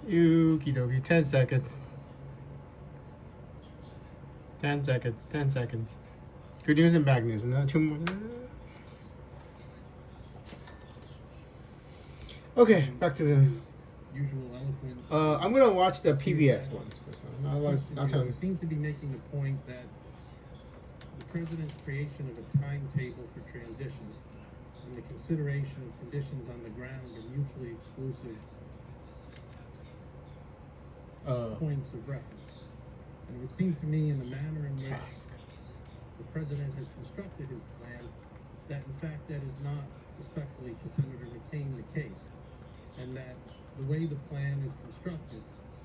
Okie dokie. 10 seconds. 10 seconds. 10 seconds. Good news and bad news. Another 2 more. Okay, back to the usual eloquent. I'm gonna watch the PBS one. I'll tell you. Seems to be making the point that the president's creation of a timetable for transition and the consideration of conditions on the ground are mutually exclusive points of reference. And it would seem to me, in the manner in which the president has constructed his plan, that in fact that is not, respectfully to Senator McCain, the case. And that the way the plan is constructed,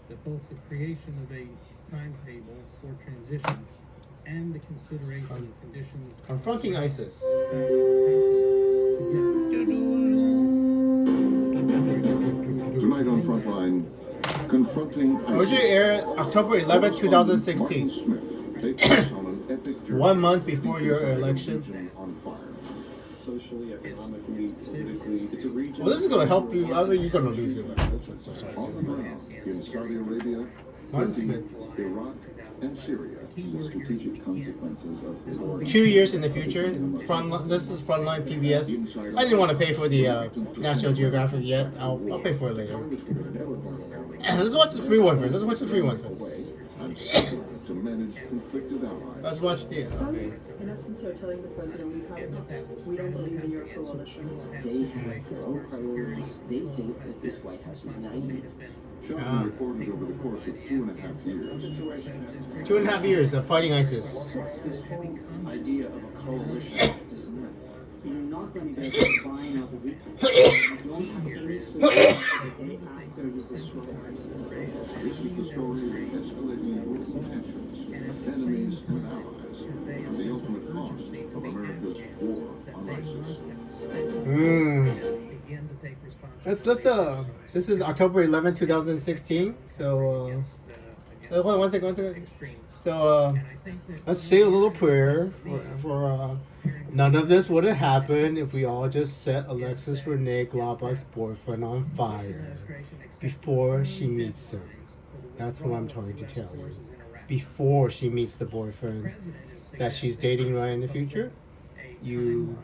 that both the creation of a timetable for transition and the consideration of conditions confronting ISIS. Tonight on Frontline, confronting Originally aired October 11, 2016. 1 month before your election. Socially, economically, politically, it's a region. Well, this is going to help you. I mean, you're going to lose it. on the ground in Saudi Arabia, Turkey, Iraq, and Syria. The strategic consequences of the war. 2 years in the future. This is Frontline PBS. I didn't want to pay for the National Geographic yet. I'll pay for it later. Let's watch the free one first. Let's watch the free one first. To manage conflicted allies. Let's watch the. Sons, in essence, are telling the president we don't believe in your coalition. They have their own priorities. They think that this White House is naive. Shocking reported over the course of 2.5 years. 2.5 years of fighting ISIS. This whole idea of a coalition is a myth. You're not going to be able to find out the weakness. You don't have any solution after you destroy ISIS. This is the story of escalating global tensions, enemies with allies, and the ultimate cost of America's war on ISIS. Let's this is October 11, 2016. So hold on one second. So let's say a little prayer for none of this would have happened if we all just set Alexis Renee Glabach's boyfriend on fire before she meets him. That's what I'm trying to tell you. Before she meets the boyfriend that she's dating right in the future, you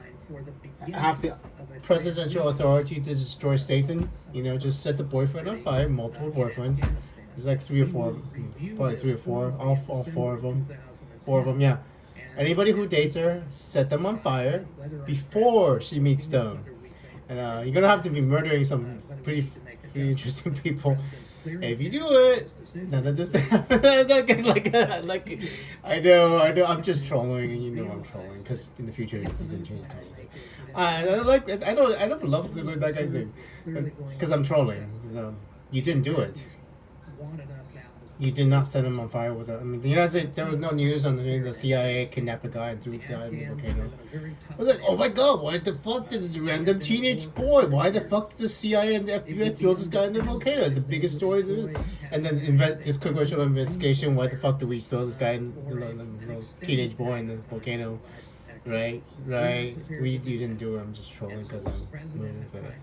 have the presidential authority to destroy Satan. Just set the boyfriend on fire. Multiple boyfriends. It's like 3 or 4, probably 3 or 4. All 4 of them. 4 of them, yeah. Anybody who dates her, set them on fire before she meets them. And you're gonna have to be murdering some pretty interesting people. If you do it, none of this like I know, I'm just trolling, and I'm trolling because in the future it's gonna change. I don't like it. I don't love that guy's name because I'm trolling. So you didn't do it. You did not set him on fire with it. I mean, the United States, there was no news on the CIA kidnapped a guy and threw the guy in the volcano. I was like, oh my god, why the fuck did this random teenage boy? Why the fuck did the CIA and the FBI throw this guy in the volcano? It's the biggest story. And then this congressional investigation, why the fuck did we throw this guy in the teenage boy in the volcano? Right. You didn't do it. I'm just trolling because I'm moving for that.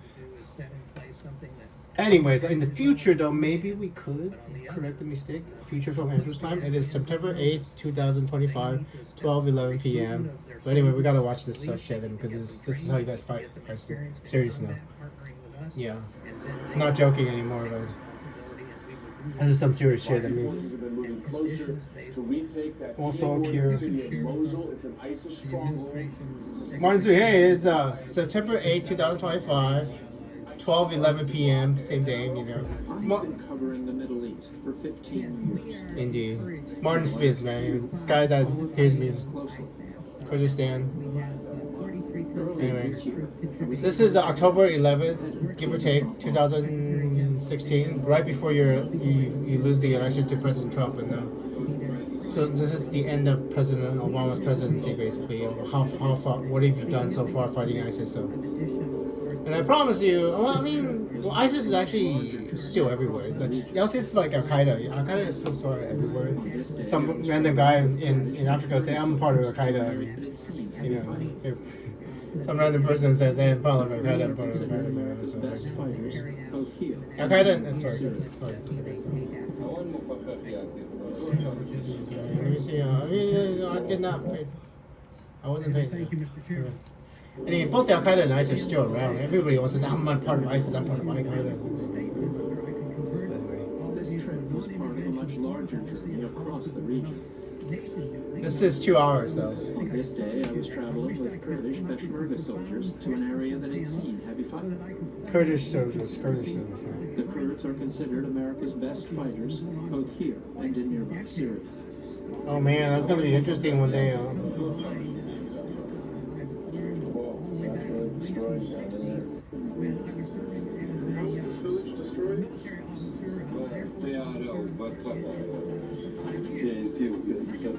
Anyways, in the future, though, maybe we could correct the mistake. Future from Andrew's time. It is September 8th, 2025, 12:11 p.m. But anyway, we gotta watch this shit because this is how you guys fight. Serious now. Yeah. Not joking anymore, but this is some serious shit. I mean, also here. Martin Sweet, hey, it's September 8th, 2025. 12:11 p.m. Same day, Covering the Middle East for 15 years. Indeed. Martin Smith, man, this guy that hears me. Kurdistan. Anyway, this is October 11th, give or take, 2016, right before you lose the election to President Trump, and so this is the end of President Obama's presidency, basically. How far? What have you done so far fighting ISIS? So. And I promise you, ISIS is actually still everywhere. ISIS is like Al Qaeda. Al Qaeda is still sort of everywhere. Some random guy in Africa say, I'm part of Al Qaeda. some random person says they follow Al Qaeda. America's best fighters, both here Al Qaeda. Sorry. Let me see. I did not pay. I wasn't paying. Thank you, Mr. Chairman. Anyway, both Al Qaeda and ISIS are still around. Everybody else says, I'm not part of ISIS, I'm part of Al Qaeda. This trip was part of a much larger journey across the region. This is 2 hours, though. On this day, I was traveling with Kurdish Peshmerga soldiers to an area that had seen heavy fighting. Kurdish soldiers. The Kurds are considered America's best fighters, both here and in nearby Syria. Oh man, that's gonna be interesting one day. This village destroyed?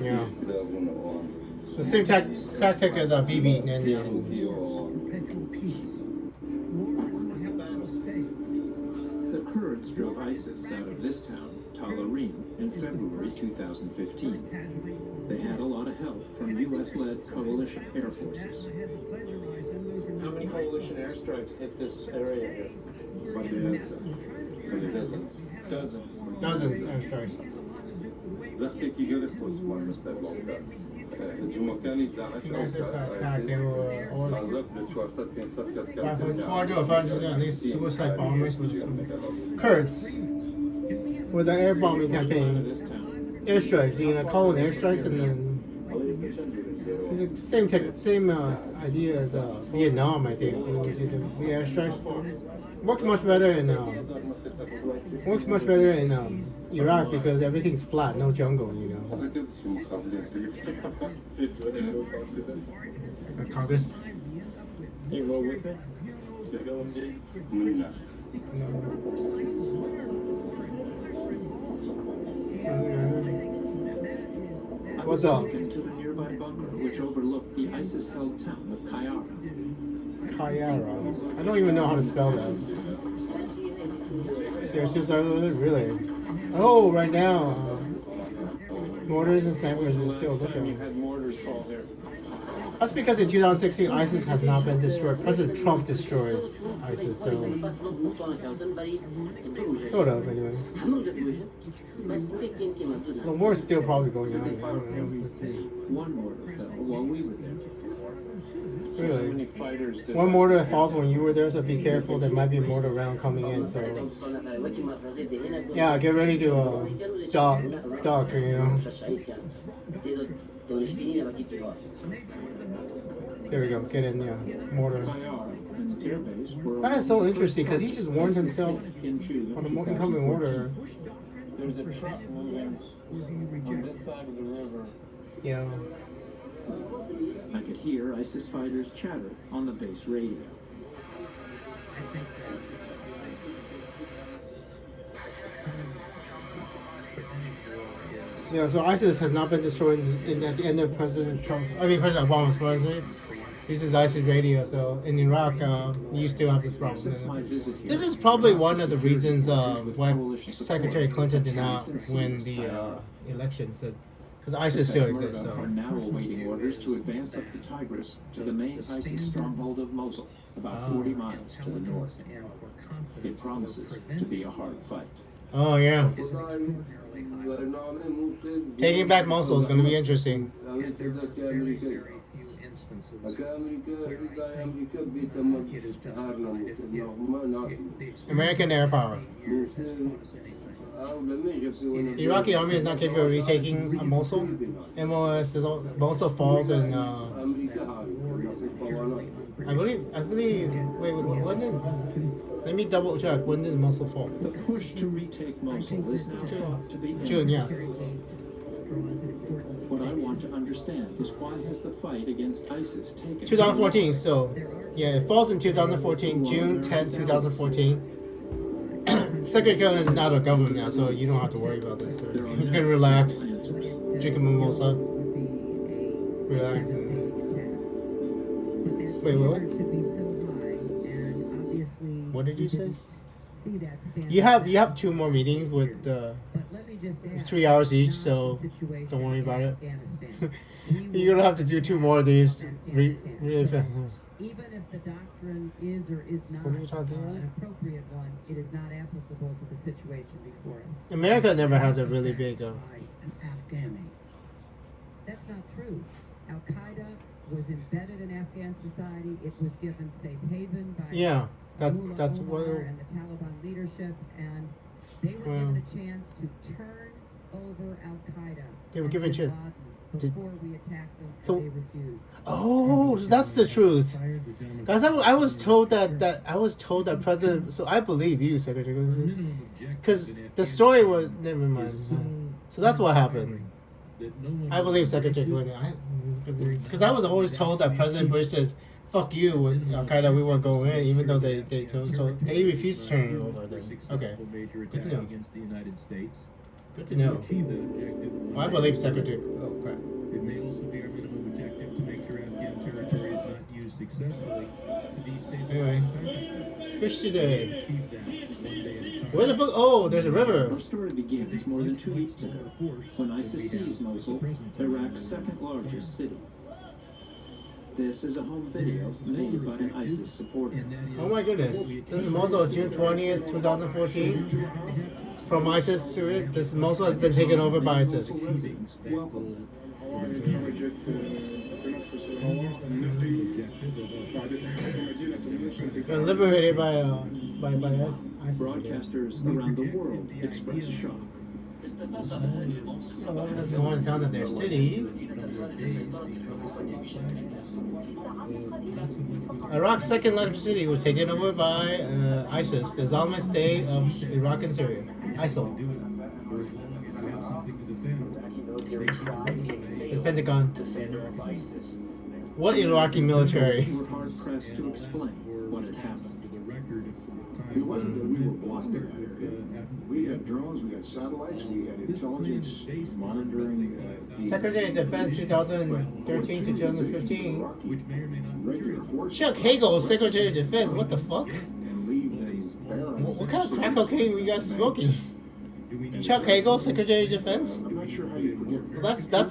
Yeah. The same tactic as BB in India. The Kurds drove ISIS out of this town, Talarim, in February 2015. They had a lot of help from U.S.-led coalition air forces. How many coalition airstrikes hit this area here? Dozens. Dozens airstrikes. There's this attack, they were all 400 or 500 at least suicide bombers with some Kurds with the air bombing campaign. Airstrikes, call in airstrikes and then the same idea as Vietnam, I think. The airstrikes works much better in Iraq because everything's flat, no jungle, Congress. You roll with me? What's up? Taken to the nearby bunker, which overlooked the ISIS-held town of Kayara. Kayara. I don't even know how to spell that. There's just really. Oh, right now, mortars and snipers are still You looking. had mortars fall here. That's because in 2016, ISIS has not been destroyed. President Trump destroys ISIS, so sort of anyway. The war's still probably going on. I don't know. Let's see. One mortar fell while we were there. How Really. many fighters did One mortar falls when you were there, so be careful. There might be a mortar round coming in. So yeah, get ready to duck. There we go. Get in, mortar. Kayara and its air base were That is so interesting because he just warned himself in June on the incoming mortar. There's a truck moving on this side of the river. Yeah. I could hear ISIS fighters chatter on the base radio. Yeah, so ISIS has not been destroyed at the end of President Obama's presidency. This is ISIS radio, so in Iraq, you still have this problem. Since my visit here, This is probably one of the reasons why Secretary Clinton did not win the election, because ISIS still exists. are So now awaiting orders to advance up the Tigris to the main ISIS stronghold of Mosul, about 40 miles to the north. It promises to be a hard fight. oh yeah, taking back Mosul is going to be interesting. American air power. The Iraqi army is not capable of retaking Mosul. Mosul falls in. I believe. Wait, when did? Let me double check. When did Mosul fall? The push to retake Mosul is now thought to be June, yeah. What I want to understand is why has the fight against ISIS taken 2014. So, yeah, it falls in 2014, June 10th, 2014. Secretary Clinton is not a government now, so you don't have to worry about this. So you can relax, drink a mimosa, relax. Wait, what? What did you say? You have 2 more meetings with 3 hours each, so don't worry about it. You're gonna have to do 2 more of these really fast. Even if the doctrine is or is not What are you talking about? an appropriate one, it is not applicable to the situation before us. America never has a really big. By an Afghani. That's not true. Al Qaeda was embedded in Afghan society. It was given safe haven by Yeah, that's Mullah what. Omar and the Taliban leadership, and they were given a chance to turn over Al Qaeda. They were given a chance. Before we attacked them, So- and they refused. Oh, so that's the truth. Fired the gentleman Guys, from I was told Secretary that I was told that President. So I believe you, Secretary, minimum objective because in the Afghanistan story was never mind. is So that's what happened. that no one I will believe Secretary embrace Clinton. it. Because I was always told that President Bush says, "Fuck you," with Al Qaeda, we won't go in, even though they told, so they refused to turn it over. Then okay, Major Good to attack know. against the United States. good to know. achieve that objective. Well, I believe Secretary. Oh crap. It may also be our minimum objective to make sure Afghan territory is not used successfully to destabilize Anyway. Pakistan. Fish We today. achieve that one day at a time. Where the fuck? Oh, there's a river. Our story begins more than 2 weeks ago when ISIS seized Mosul, Iraq's second largest city. This is a home video made by an ISIS supporter. Oh my goodness. This is Mosul, June 20th, 2014. From ISIS to it. This Mosul has been taken over by ISIS. Welcome. Been liberated by ISIS. I guess. Broadcasters around the world express shock. Oh, this is going down in their city. Iraq's second largest city was taken over by ISIS, the Islamic State of Iraq and Syria. ISIL. It's Pentagon. What Iraqi military? We were hard pressed to explain what had happened. It wasn't that we were blinded. We had drones, we had satellites, we had intelligence monitoring the Secretary of Defense 2013 to 2015. Which may or may not regular forces. Chuck Hagel, Secretary of Defense. What the fuck? And leave them barren. What kind of crack cocaine were you guys smoking? do we need Chuck Hagel, Secretary of Defense. I'm not sure how you forget.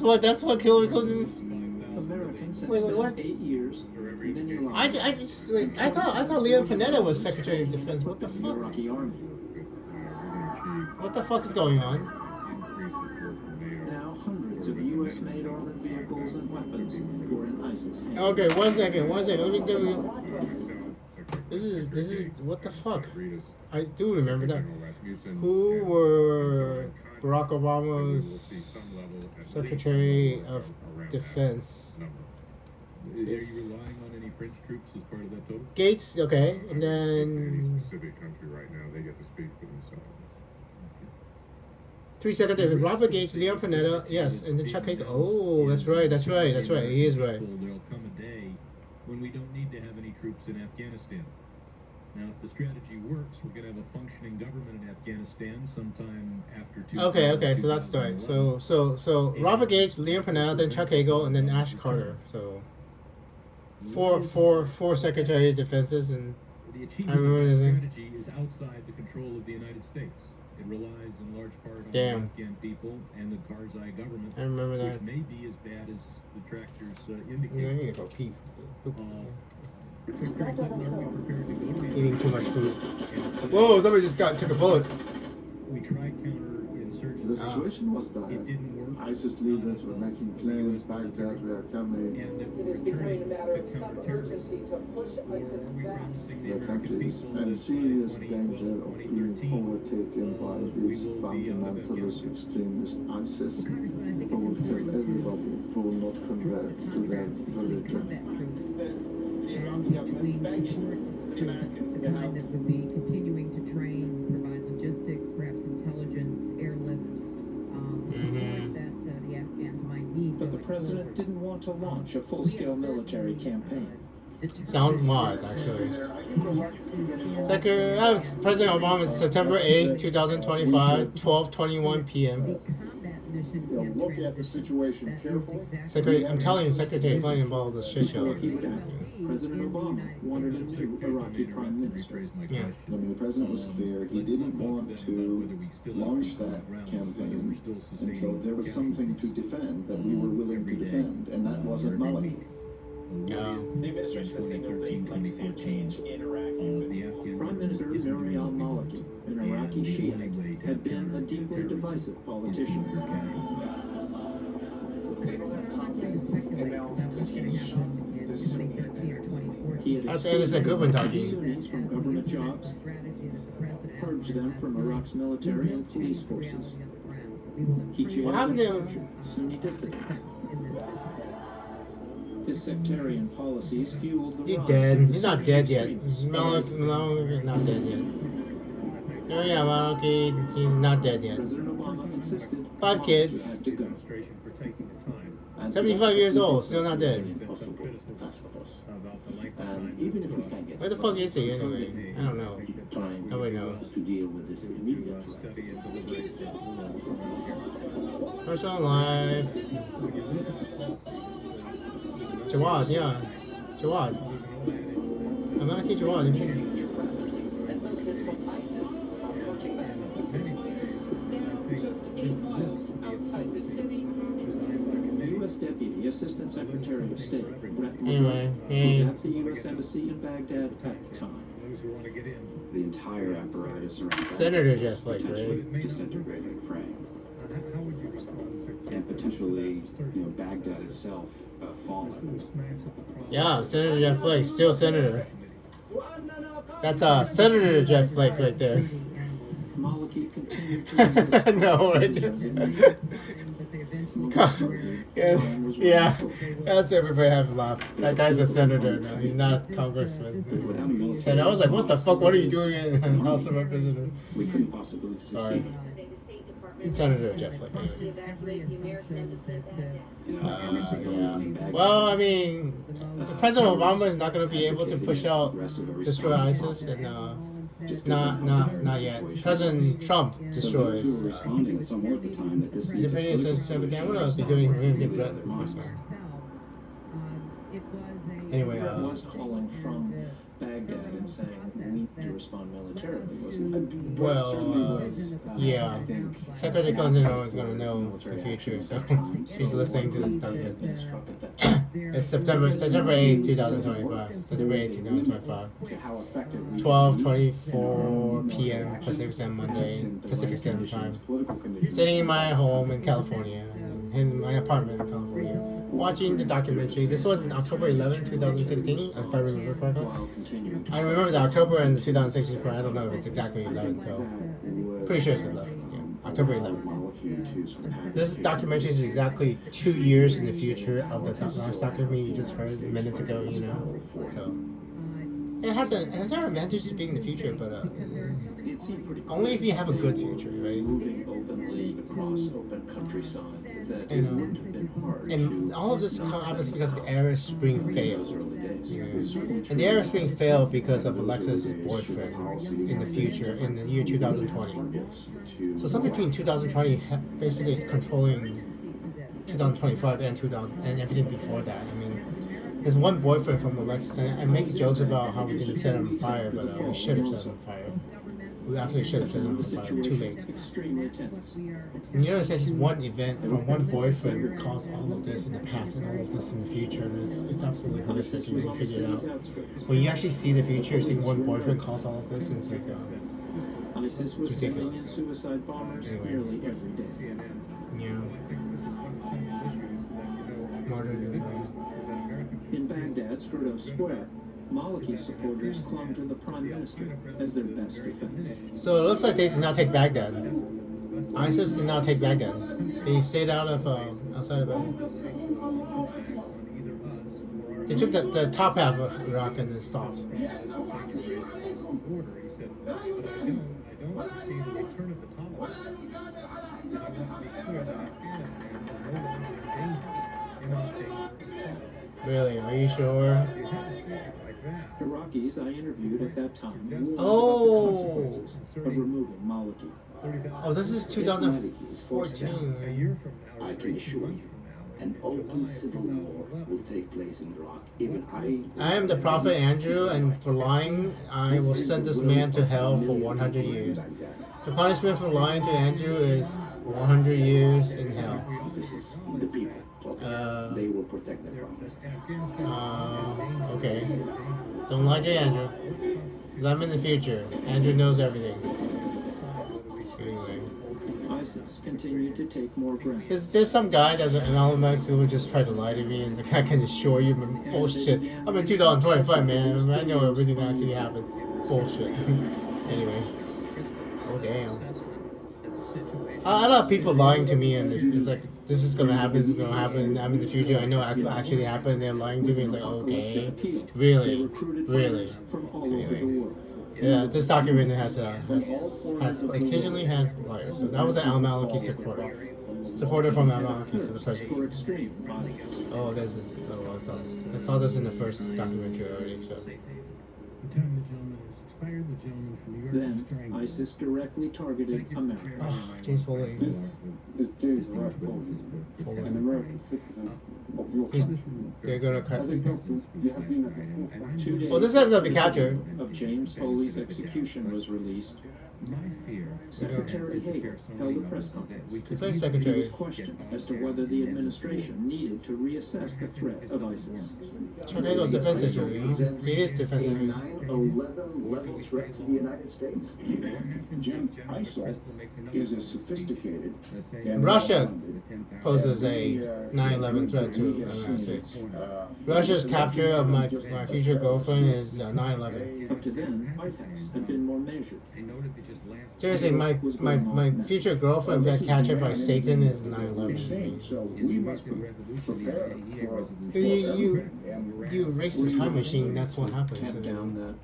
Well, that's what Hillary Clinton. Americans had Wait, spent what? 8 years in Iraq. I just wait. I thought Leo Panetta was Secretary of Defense. What the The fuck? Iraqi army. What the fuck is going on? Now hundreds of U.S.-made armored vehicles and weapons were in ISIS hands. Okay, one second. Let me do. This is what the fuck? I do remember that. Who were Barack Obama's Secretary of Defense? Are you relying on any French troops as part of that total? Gates, okay, and Any then specific country right now, they get to speak for themselves. three secretaries: Robert Gates, Leo Panetta, yes, and then Chuck Hagel. Oh, that's right. He is right. There'll come a day when we don't need to have any troops in Afghanistan. Now, if the strategy works, we're going to have a functioning government in Afghanistan sometime after Okay, so that's right. So Robert Gates, Leo Panetta, then Chuck Hagel, and then Ash Carter. So four Secretary of Defenses, and The I achievement remember of his that name. strategy is outside the control of the United States. It relies in large part on Damn. the Afghan people and the Karzai government, I remember that. which may be as bad as the tractors Yeah, I indicate. need to go pee. Secretary Clinton, are we prepared to go to Eating too much food. And so Whoa! Somebody just took a bullet. we tried The counterinsurgency. situation was It that didn't work. ISIS leaders were making claims back that we are coming. And that It we're is becoming a returning matter to of some counterterrorism. urgency to push Or ISIS are we back. promising the Their American countries people and that serious by danger 2012, of being 2013, overtaken by we these will be out of fundamentalist Afghanistan? extremist ISIS Well, Congressman, I think who it's will kill important to everybody who will not draw convert the to their contrast between religion. combat troops and between support troops, the kind that would be continuing to train, provide logistics, perhaps intelligence, airlift, the support that the Afghans might need. But the going president forward. didn't want to launch a We have full-scale military certainly, campaign. determined Sounds wise, actually. to work to stand Secretary, that was President Obama, September 8th, 2025, 12:21 the p.m. combat mission They'll in look at the transition. situation That is carefully. exactly Secretary, I'm telling you, Secretary Clinton involved this shit show. Before he would act, President Obama wanted a new Iraqi prime minister. Yeah. I mean, the president was clear. He didn't want to launch that campaign until there was something to defend that we were willing to defend, and that wasn't Mali. Yeah. The administration has signaled they'd like to see a change in Iraq. The Afghan Prime Minister Mary al-Maliki, an Iraqi Shiite, had been a deeply divisive politician. It's hard to speculate about what's going to happen in 2013 or 2014. He had That's Anderson Goodwin talking. Sunnis from government jobs, purged them from Iraq's military and police forces. He jailed What happened and to- tortured Sunni dissidents. His sectarian policies fueled the He's rise dead. of the He's not Sunni dead yet. extremists. No, he's not dead yet. Oh yeah, Maliki, he's not dead yet. President Obama insisted 5 Maliki kids. had to go. administration for taking the time. And 75 years old, still not There's dead. been some criticism about the length of time. And even if we can't get Where the fuck is he anyway? I don't know. time Nobody knows. to deal with this immediate threat. Study and deliberate the rule. Personal life. When you look at the policy, Jawad, yeah. Jawad. there's an old adage I'm gonna keep Jawad. U.S. Deputy Assistant Secretary of State Brett Anyway, was hey. at the U.S. Embassy in Baghdad at the time. those who want to get in. The entire apparatus around Baghdad Senator was Jeff Flake, potentially right? disintegrated and praying. How would you respond, Secretary? And potentially, Baghdad itself falling. Yeah, Senator Jeff Flake, still senator. That's Senator Jeff Flake right there. Maliki continued to resist No, right there. Yeah, that's everybody have a laugh. That guy's a senator now. He's not a congressman. And I was like, what the fuck? What are you doing in the House of Representatives? We couldn't possibly Sorry. succeed. Senator Jeff Flake. Anyway. Yeah. Well, I mean, President Obama is not going to be able to push out, destroy ISIS, and not yet. President Trump So those who were destroys. responding somewhere at the time that this He's a pretty sensitive. I don't know if he's doing really good breath. Anyway, was calling from Baghdad and saying we need to respond militarily, wasn't it? well, yeah. Secretary Clinton is going to know the future, so she's listening to this document. Struck at that time. It's September 8, 2025. September 8, 2025. how effective we 12:24 p.m. Pacific Standard Monday, Pacific Standard Time. Sitting in my home in California, in my apartment in California, watching the documentary. This was in October 11, 2016, if I remember correctly. While continuing to I remember the October and the 2016 part. I don't know if it's exactly 11, so pretty sure it's 11. Yeah, October 11. This documentary is exactly 2 years in the future of the last documentary you just heard minutes ago. You know, so it has an advantage to being in the future, but it seemed pretty only if you have a good future, right? moving openly across open countryside that it And, wouldn't have been hard And to all of this happens because the Arab Spring those failed. early days. Yeah. And the Arab Spring failed because of Alexa's boyfriend in the future, in the year 2020. So something between 2020 basically is controlling 2025 and 2000 and everything before that. I mean, there's one boyfriend from Alexis, and I make jokes about how we didn't set him on fire, but we should have set him on fire. We actually should have set him on The fire. Too late. situation extremely tense. And you know, it's just one event from one boyfriend caused all of this in the past and all of this in the future. And it's absolutely horrific when you figure it out. When you actually see the future, see one boyfriend cause all of this, and it's like, ISIS was sending in ridiculous. suicide bombers Anyway. nearly every day. yeah. I think this is one of the central issues that, Martyr. the good news is that Americans In Baghdad's Firdos Square, Maliki supporters clung to the prime minister as their best defense. So it looks like they did not take Baghdad. ISIS did not take Baghdad. They stayed out of outside of Baghdad. They took the top half of Iraq and then stopped. border. He said, but I don't foresee the return of the Taliban. And I want to be clear that Afghanistan is no longer in danger. Imminent danger. Really? Are you sure? If you have a statement like that, Iraqis I interviewed at that time warned Oh. about the consequences of removing Maliki. 30,000 Oh, this is a 2014. year from now, I or can 18 assure months you, from now, an in open July of civil war 2011, will take place in Iraq. Even I am the prophet Andrew, and for lying, I will send this man to hell for 100 years. The punishment for lying to Andrew is 100 years in hell. This is the people talking. They will protect their promise. Okay. Don't lie to Andrew. 'Cause I'm in the future. Andrew knows everything. Anyway. ISIS continued to take more ground. There's some guy that's an anonymous who would just try to lie to me. He's like, I can assure you, man, bullshit. I'm in 2025, man. I know everything that actually happened. Bullshit. Anyway. Oh, damn. I love people lying to me, and it's like, this is gonna happen, this is gonna happen, and I'm in the future. I know it actually happened, and they're lying to me. It's like, okay. Really? Really? From all over the world. Yeah, this document occasionally has liars. So that was an Al-Maliki supporter from Al-Maliki, so the president. For extreme violence. Oh, I saw this in the first documentary already. So. The time the gentleman is expired. The gentleman from New York is Then strangled. ISIS directly targeted America. Oh, James Foley. This is James Rush Foley, an American citizen of your country. They're gonna cut. As a captain, you have been at the forefront. 2 days Well, this guy's gonna be captured. of James Foley's execution was released. My fear. Secretary Hagel held a press conference. Defense He Secretary. was questioned as to whether the administration needed to reassess the threat of ISIS. Chuck Hagel's defense secretary. He is defense secretary. 9/11 level threat to the United States. Jim, ISIL is a sophisticated and Russia poses a 9/11 threat to the United States. Russia's capture of my future girlfriend is 9/11. Up to then, attacks had been more measured. Seriously, my future girlfriend got captured by Satan is 9/11. So we must prepare for You erase the time machine. That's what happens. Tap down the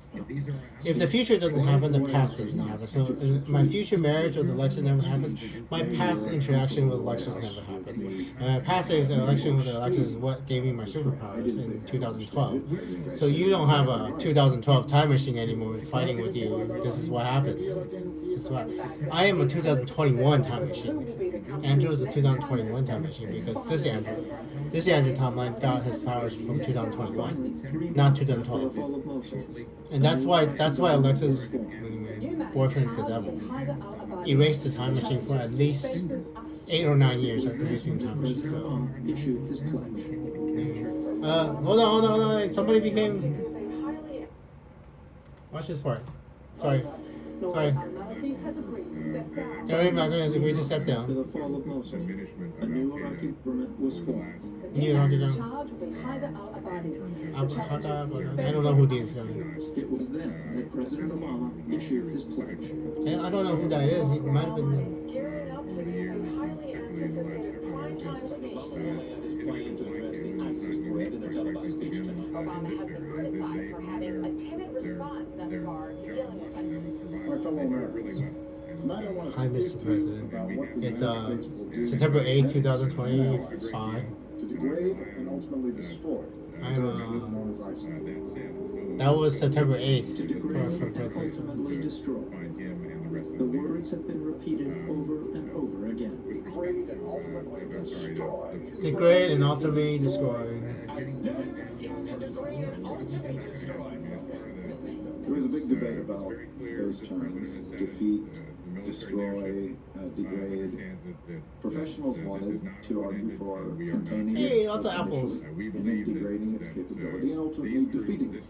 If the future doesn't happen, the past doesn't happen. So my future marriage with Alexa never happens. My past interaction with Alexis never happens. My past interaction with Alexis is what gave me my superpowers in 2012. So you don't have a 2012 time machine anymore fighting with you. This is what happens. This is why I am a 2021 time machine. Andrew is a 2021 time machine because this Andrew Tomlin got his powers from 2021, not 2012. And that's why Alexa's boyfriend's the devil. Erased the time machine for at least 8 or 9 years of producing time machine. So, issued his pledge. hold on. Somebody became. Watch this part. Sorry. Harry Malcolm has agreed to step After down. the fall of Mosul, a new Iraqi government was formed. New York again. I don't know who these guys. It was then that President Obama issued his pledge. I don't know who that is. He might have been. Gearing up to give a highly anticipated primetime speech tonight. Obama has been criticized for having a timid response thus far to dealing with ISIS. my fellow Americans. Tonight I want to Hi, speak Mr. to you President. about what the It's United States will do September 8th, to 2025. to degrade and ultimately destroy I'm, terrorism known as ISIL. That was September 8th To degrade for and president. ultimately destroy. The words have been repeated over and over again. Degrade and ultimately destroy. Degrade and ultimately destroy. There was a big debate about those terms: defeat, destroy, degrade. Professionals wanted to argue for containing Hey, its lots of apples. potential and degrading its capability and ultimately defeating it.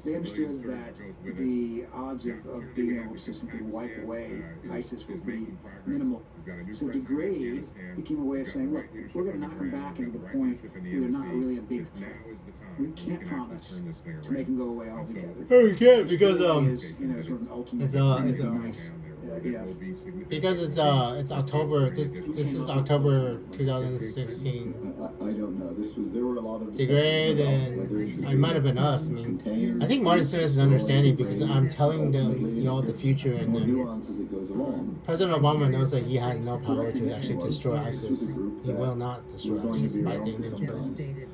They understood that the odds of being able to simply wipe away ISIS would be minimal. So degrade became a way of saying, look, we're going to knock them back into the point where they're not really a big threat. We can't promise to make them go away altogether. Oh, we can't because Is, you know, sort of an ultimate it's nice because it's October. This is October 2016. I don't know. There were a lot of Degrade discussions about whether it and should it be might have been us. I mean, I think Martin Smith is understanding because I'm telling them, the future, and more then nuance as it goes along. President Obama knows that he has no power to actually destroy ISIS. He will not destroy ISIS by the end of the president.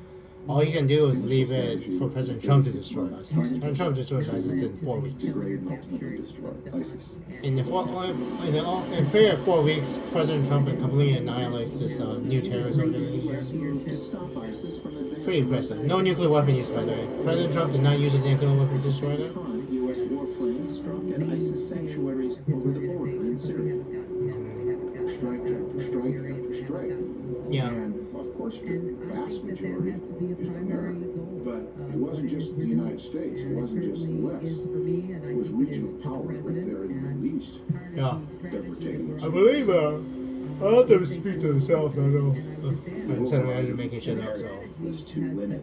All you can do is leave it for President Trump to destroy ISIS. President Trump destroys ISIS in 4 weeks. Degrade and ultimately destroy ISIS. In the period of 4 weeks, President Trump completely annihilates this new terrorist organization. To stop ISIS from advancing. Pretty impressive. No nuclear weapon use, by the way. President Trump did not use a nuclear weapon to destroy them. U.S. warplanes struck at ISIS sanctuaries over the border in Syria. strike after strike after strike. Yeah. And of course, the vast that majority has to be a is primary America. goal. But it wasn't just the United States. It wasn't just the West. Is for me, and I It was think it is regional for the powers right president. there in the And Middle East part of Yeah. the strategy that were that taking we're us. I believe I'll let them speak to themselves. I know. Instead of actually making shit up. So. was to limit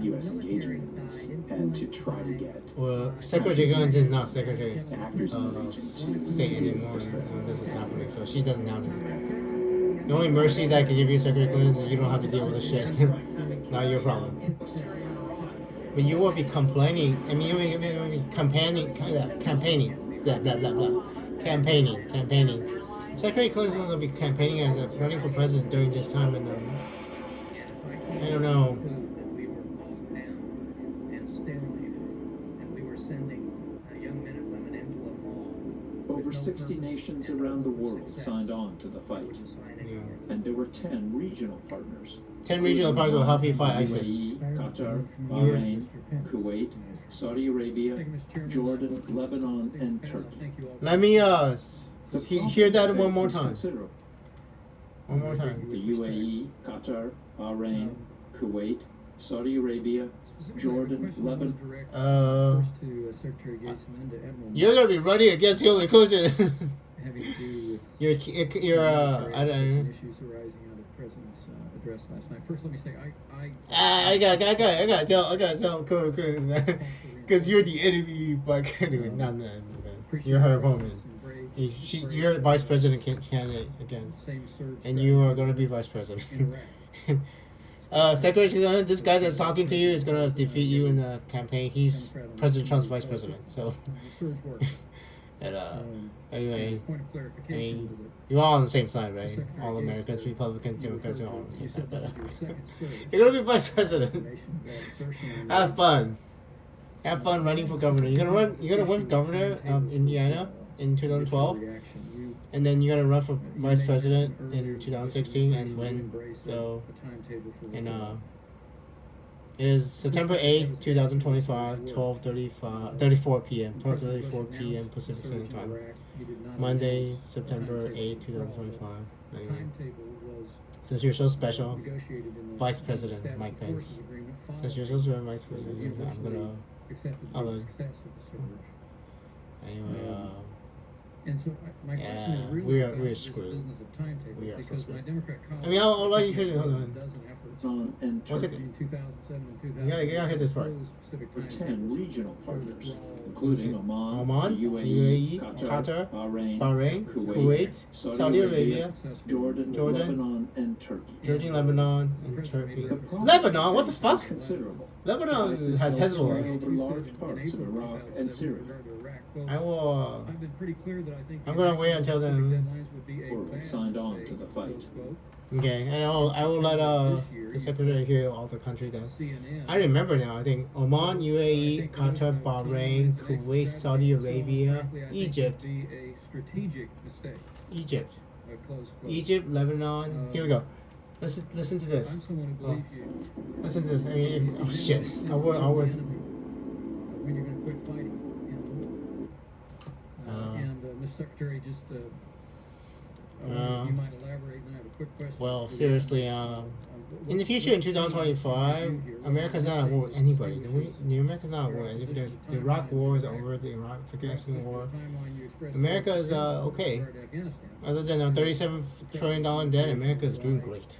U.S. engagement in this and to try to get Well, Secretary Guns is not Secretary actors in the region to State anymore when this is happening, so she doesn't have to do that. The only mercy that I can give you, Secretary Clinton, is you don't have to deal with this shit. Not your problem. But you will be complaining. I mean, you will be campaigning. Blah blah blah blah. Campaigning. Secretary Clinton will be campaigning as a running for president during this time, and I don't know. We were bogged down and stalemated, and we were sending young men and women into a mall. Over 60 nations around the world signed on to the fight, and there were 10 regional partners. 10 regional partners will help you fight ISIS. UAE, Qatar, Bahrain, Kuwait, Saudi Arabia, Jordan, Lebanon, and Turkey. Let me The hear that problem one more is time. considerable. One more time. The UAE, Qatar, Bahrain, Kuwait, Saudi Arabia, Jordan, Lebanon. First to Secretary Gates and then to Admiral. You're gonna be running against Hillary Clinton. Having to do with you're military I don't know. issues arising out of the president's address last night. First, let me say I gotta tell, because you're the enemy. But anyway, no. You're her opponent. You're vice president candidate against, and you are gonna be vice president. Secretary Clinton, this guy that's talking to you is gonna defeat you in the campaign. He's President Trump's vice president. So, and anyway, I mean, you're all on the same side, right? All Americans, Republicans, Democrats, you're all on the same side. But, you're gonna be vice president. Have fun. Have fun running for governor. You're gonna win governor of Indiana in 2012, and then you're gonna run for vice president in 2016 and win. So, and it is September 8th, 2025, 12:34 p.m. 12:34 p.m. Pacific Standard Time. Monday, September 8th, 2025. Anyway. Since you're so special, Vice President Mike Pence. Since you're so special, Vice President, I'm gonna. Anyway, and so my question is really we're screwed. business of timetable We are so because screwed. my Democrat colleagues I mean, I'll let you finish. Hold on. dozen efforts And What's it? between 2007 and 2000. You gotta hit this part. Specific There were 10 timetables. regional partners, including Oman, Oman, the UAE, Qatar, Qatar, Bahrain, Kuwait, Saudi Arabia, Jordan, Lebanon, and Turkey. Lebanon, and Turkey. The problem Lebanon? What the is fuck? Considerable. Lebanon ISIS has held sway Hezbollah. over large parts of Iraq and Syria. I will. I've been pretty clear that I think I'm gonna wait until then. deadlines would be a World bad signed on mistake, to the fight. close quote. Okay, and I will let the secretary hear all the countries that. CNN. I remember now. I think Oman, UAE, Qatar, Bahrain, Kuwait, Saudi Arabia, Egypt, Be a strategic mistake. Egypt, Close quote. Egypt, Lebanon. Here we go. Listen to this. I'm someone who believes you. Listen to this. I mean, oh shit. I'll work. When you're going to quit fighting in a war. And Ms. Secretary, just if you might elaborate, and I have a quick question. Well, seriously, in the future, in 2025, America's not at war with anybody. America's not at war. There's the Iraq war is over. The Afghanistan war. America is okay. Other than a $37 trillion debt, America is doing great.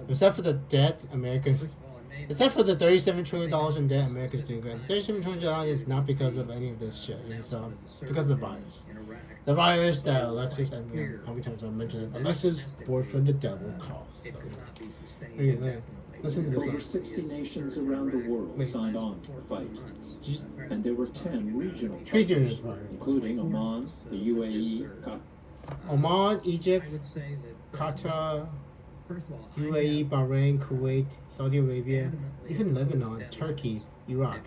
Except for the debt, except for the $37 trillion in debt, America's doing great. $37 trillion is not because of any of this shit. It's because of the virus. The virus that Alexis, and how many times I mentioned it, Alexis' boyfriend, the devil, caused. Listen to this Over one. 60 nations around the world signed on to the fight, and there were 10 regional Regional partners, including Oman, the UAE, Oman, Egypt, I would say that Qatar, first of all, UAE, Bahrain, Kuwait, Saudi Arabia, even Lebanon, Turkey, Iraq.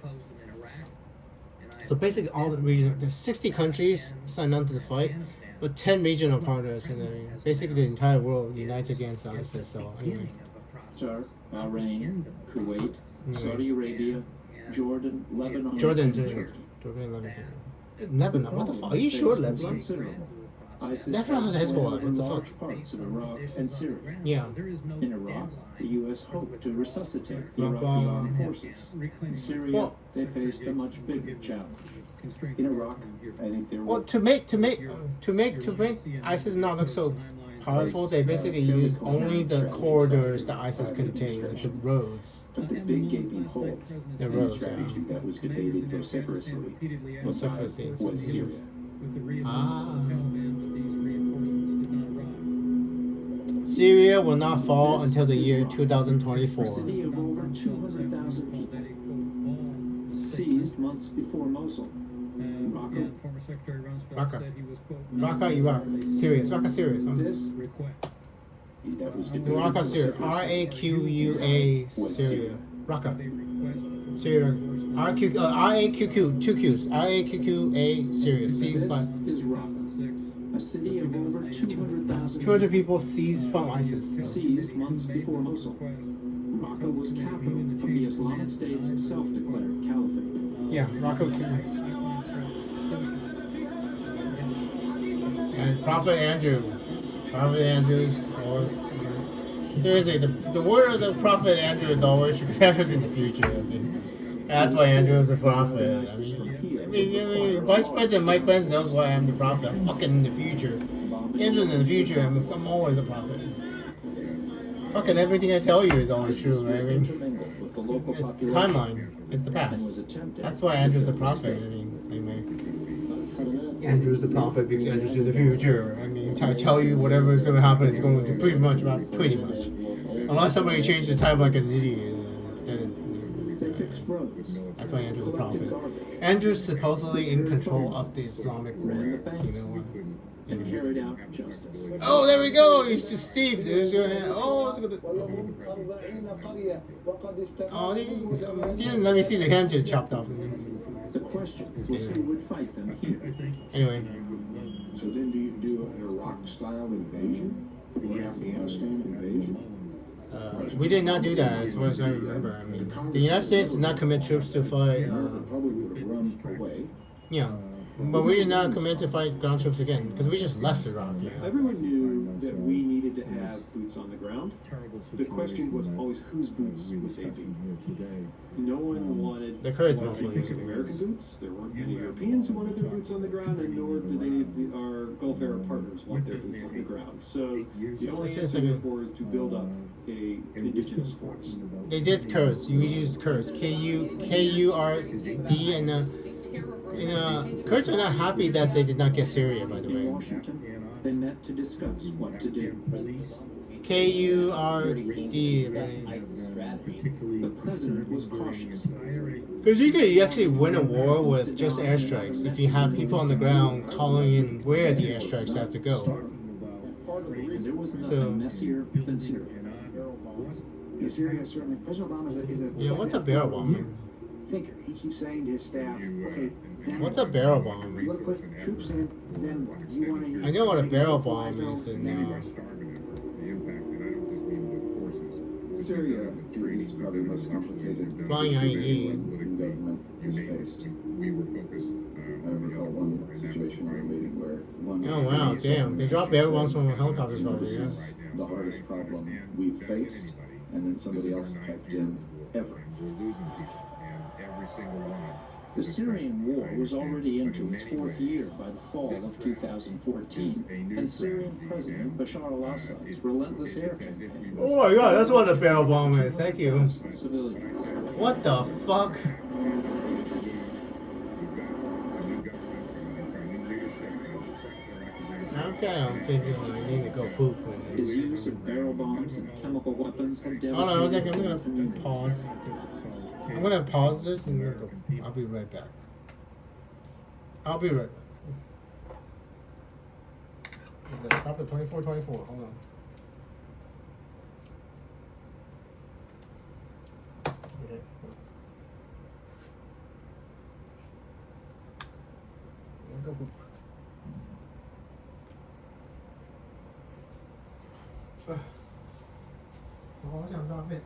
So basically, all the region, there's 60 countries signed on to the fight, but 10 regional partners, and then basically the entire world unites against ISIS. So anyway, Qatar, Bahrain, Kuwait, Saudi Arabia, Jordan, Lebanon, Jordan, and Turkey. Lebanon. What the fuck? Are you sure Lebanon? ISIS That's not Hezbollah. in What the large fuck? parts of Iraq and Syria. Yeah. In Iraq, the U.S. hoped to resuscitate the Iraqi armed forces. In Syria, Well- they faced a much bigger challenge. In Iraq, I think there Well, were to make ISIS not look so powerful, they basically use only the corridors that ISIS contain, like the roads. but the big gaping hole The in the roads. strategy that was debated vociferously Vociferously. was Syria. With the reassurance Ah. of the Taliban that these reinforcements did not arrive. Syria will not fall until the year A 2024. city of over 200,000 people, seized months before Mosul. Raqqa. Former Secretary Rumsfeld Raqqa. said he was, quote, Raqqa, Iraq. Syria. It's Raqqa, Syria. This, request. that was debated Raqqa, Syria. R-A-Q-U-A, Syria. Raqqa. Syria. R-A-Q-Q, two Q's. R-A-Q-Q-A, Syria. this Seized by is Raqqa, a city of over 200,000 200 people seized from ISIS. seized months before Mosul. Raqqa was capital of the Islamic State's self-declared caliphate. Yeah, Raqqa. And Prophet Andrew's always. Seriously, the word of the Prophet Andrew is always because Andrew's in the future. I mean, that's why Andrew is a prophet. I mean, Vice President Mike Pence knows why I'm the prophet. I'm fucking in the future. Andrew's in the future. I'm always a prophet. Fucking everything I tell you is always true. I mean, it's the timeline. It's the past. That's why Andrew's the prophet. I mean, anyway. Andrew's the prophet because Andrew's in the future. I mean, I tell you whatever is going to happen is going to pretty much. Unless somebody changes the time like an idiot. They fixed roads, That's why Andrew's a collected prophet. garbage, Andrew's supposedly in control of the Islamic ran the world. banks, You know. and carried out justice. Oh, there we go. It's just Steve. There's your hand. Oh, it's good. Oh, they didn't let me see the hand just chopped off. The question was who would fight them here. Anyway. So then do you do an Iraq-style invasion? The Afghanistan invasion? We did not do that, as far as I remember. I mean, the United States did not commit troops to fight. America probably would have run away. Yeah, but we did not commit to fight ground troops again because we just left Iraq. Yeah. Everyone knew that we needed to have boots on the ground. The question was always whose boots would they be? No one wanted The Kurds mostly. American boots. There weren't any Europeans who wanted their boots on the ground, and nor did any of our Gulf Arab partners want their boots on the ground. So the only answer therefore is to build up a indigenous force. They did Kurds. You used Kurds. K-U-R-D and Kurds are not happy that they did not get Syria, by the In way. Washington, they met to discuss what to do. K-U-R-D. The president was cautious. Because you could actually win a war with just airstrikes if you have people on the ground calling in where the airstrikes have to go. And there was nothing So- messier than Syria. In Syria, certainly, President Obama is a Yeah, what's a barrel bomb? thinker. He keeps saying to his staff, okay, then What's a barrel bomb? you want to put troops in, then you want to... I know what a barrel bomb is in Syria is probably the most complicated Flying IE. government has faced. I recall one situation in the meeting where one Oh wow, damn. They drop barrel bombs from helicopters probably, This yeah. is the hardest problem we've faced, and then somebody else typed in ever. The Syrian war was already into its fourth year by the fall of 2014, and Syrian President Bashar al-Assad's relentless air campaign Oh my god, that's what a barrel bomb is. Thank you. civilians. What the fuck? Okay, I'm thinking I need to go poop. His use of barrel bombs and chemical weapons had Hold on, one devastated second. I'm whole gonna communities. pause. I'm gonna pause this and then go. I'll be right back. I'll be right back. Is that stop at 24:24? Hold on. Okay. Go poop. 我好想大便。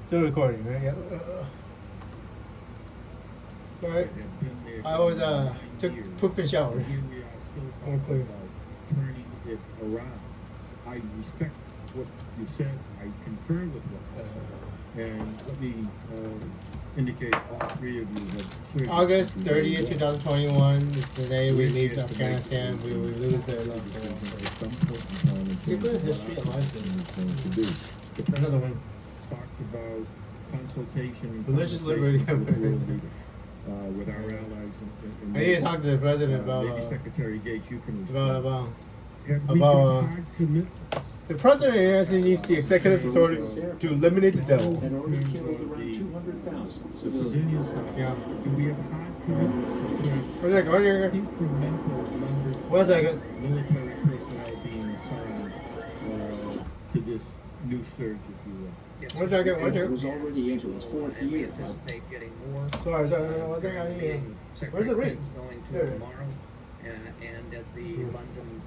Still recording, right? Yeah. Right. I always took poop and shower. Here we are still I'm talking clear. about turning it around. I respect what you said. I concur with what you said. And let me indicate all three of you have served. August 30th, 2021 is the day we leave Afghanistan. We will lose their love for some point in time. Secret history of ISIL. To do. The Another one. talked about consultation and Religious conversations liberty. with world leaders, with our allies. I need to talk to the president about maybe Secretary Gates, you can about Have we about, got hard commitments? the president actually needs the executive authority to eliminate the devil. Had already killed around 200,000 The civilians. civilians, Yeah. do we have hard commitments in terms One second, one second. of incremental numbers One second. of military personnel being assigned to this new surge, if you will? Yes, One sir. second, one It second. was already into its fourth And we year. anticipate getting more. Sorry, one thing I We're need. meeting Where's the ring? Secretary Clinton's going to There. tomorrow, and at the London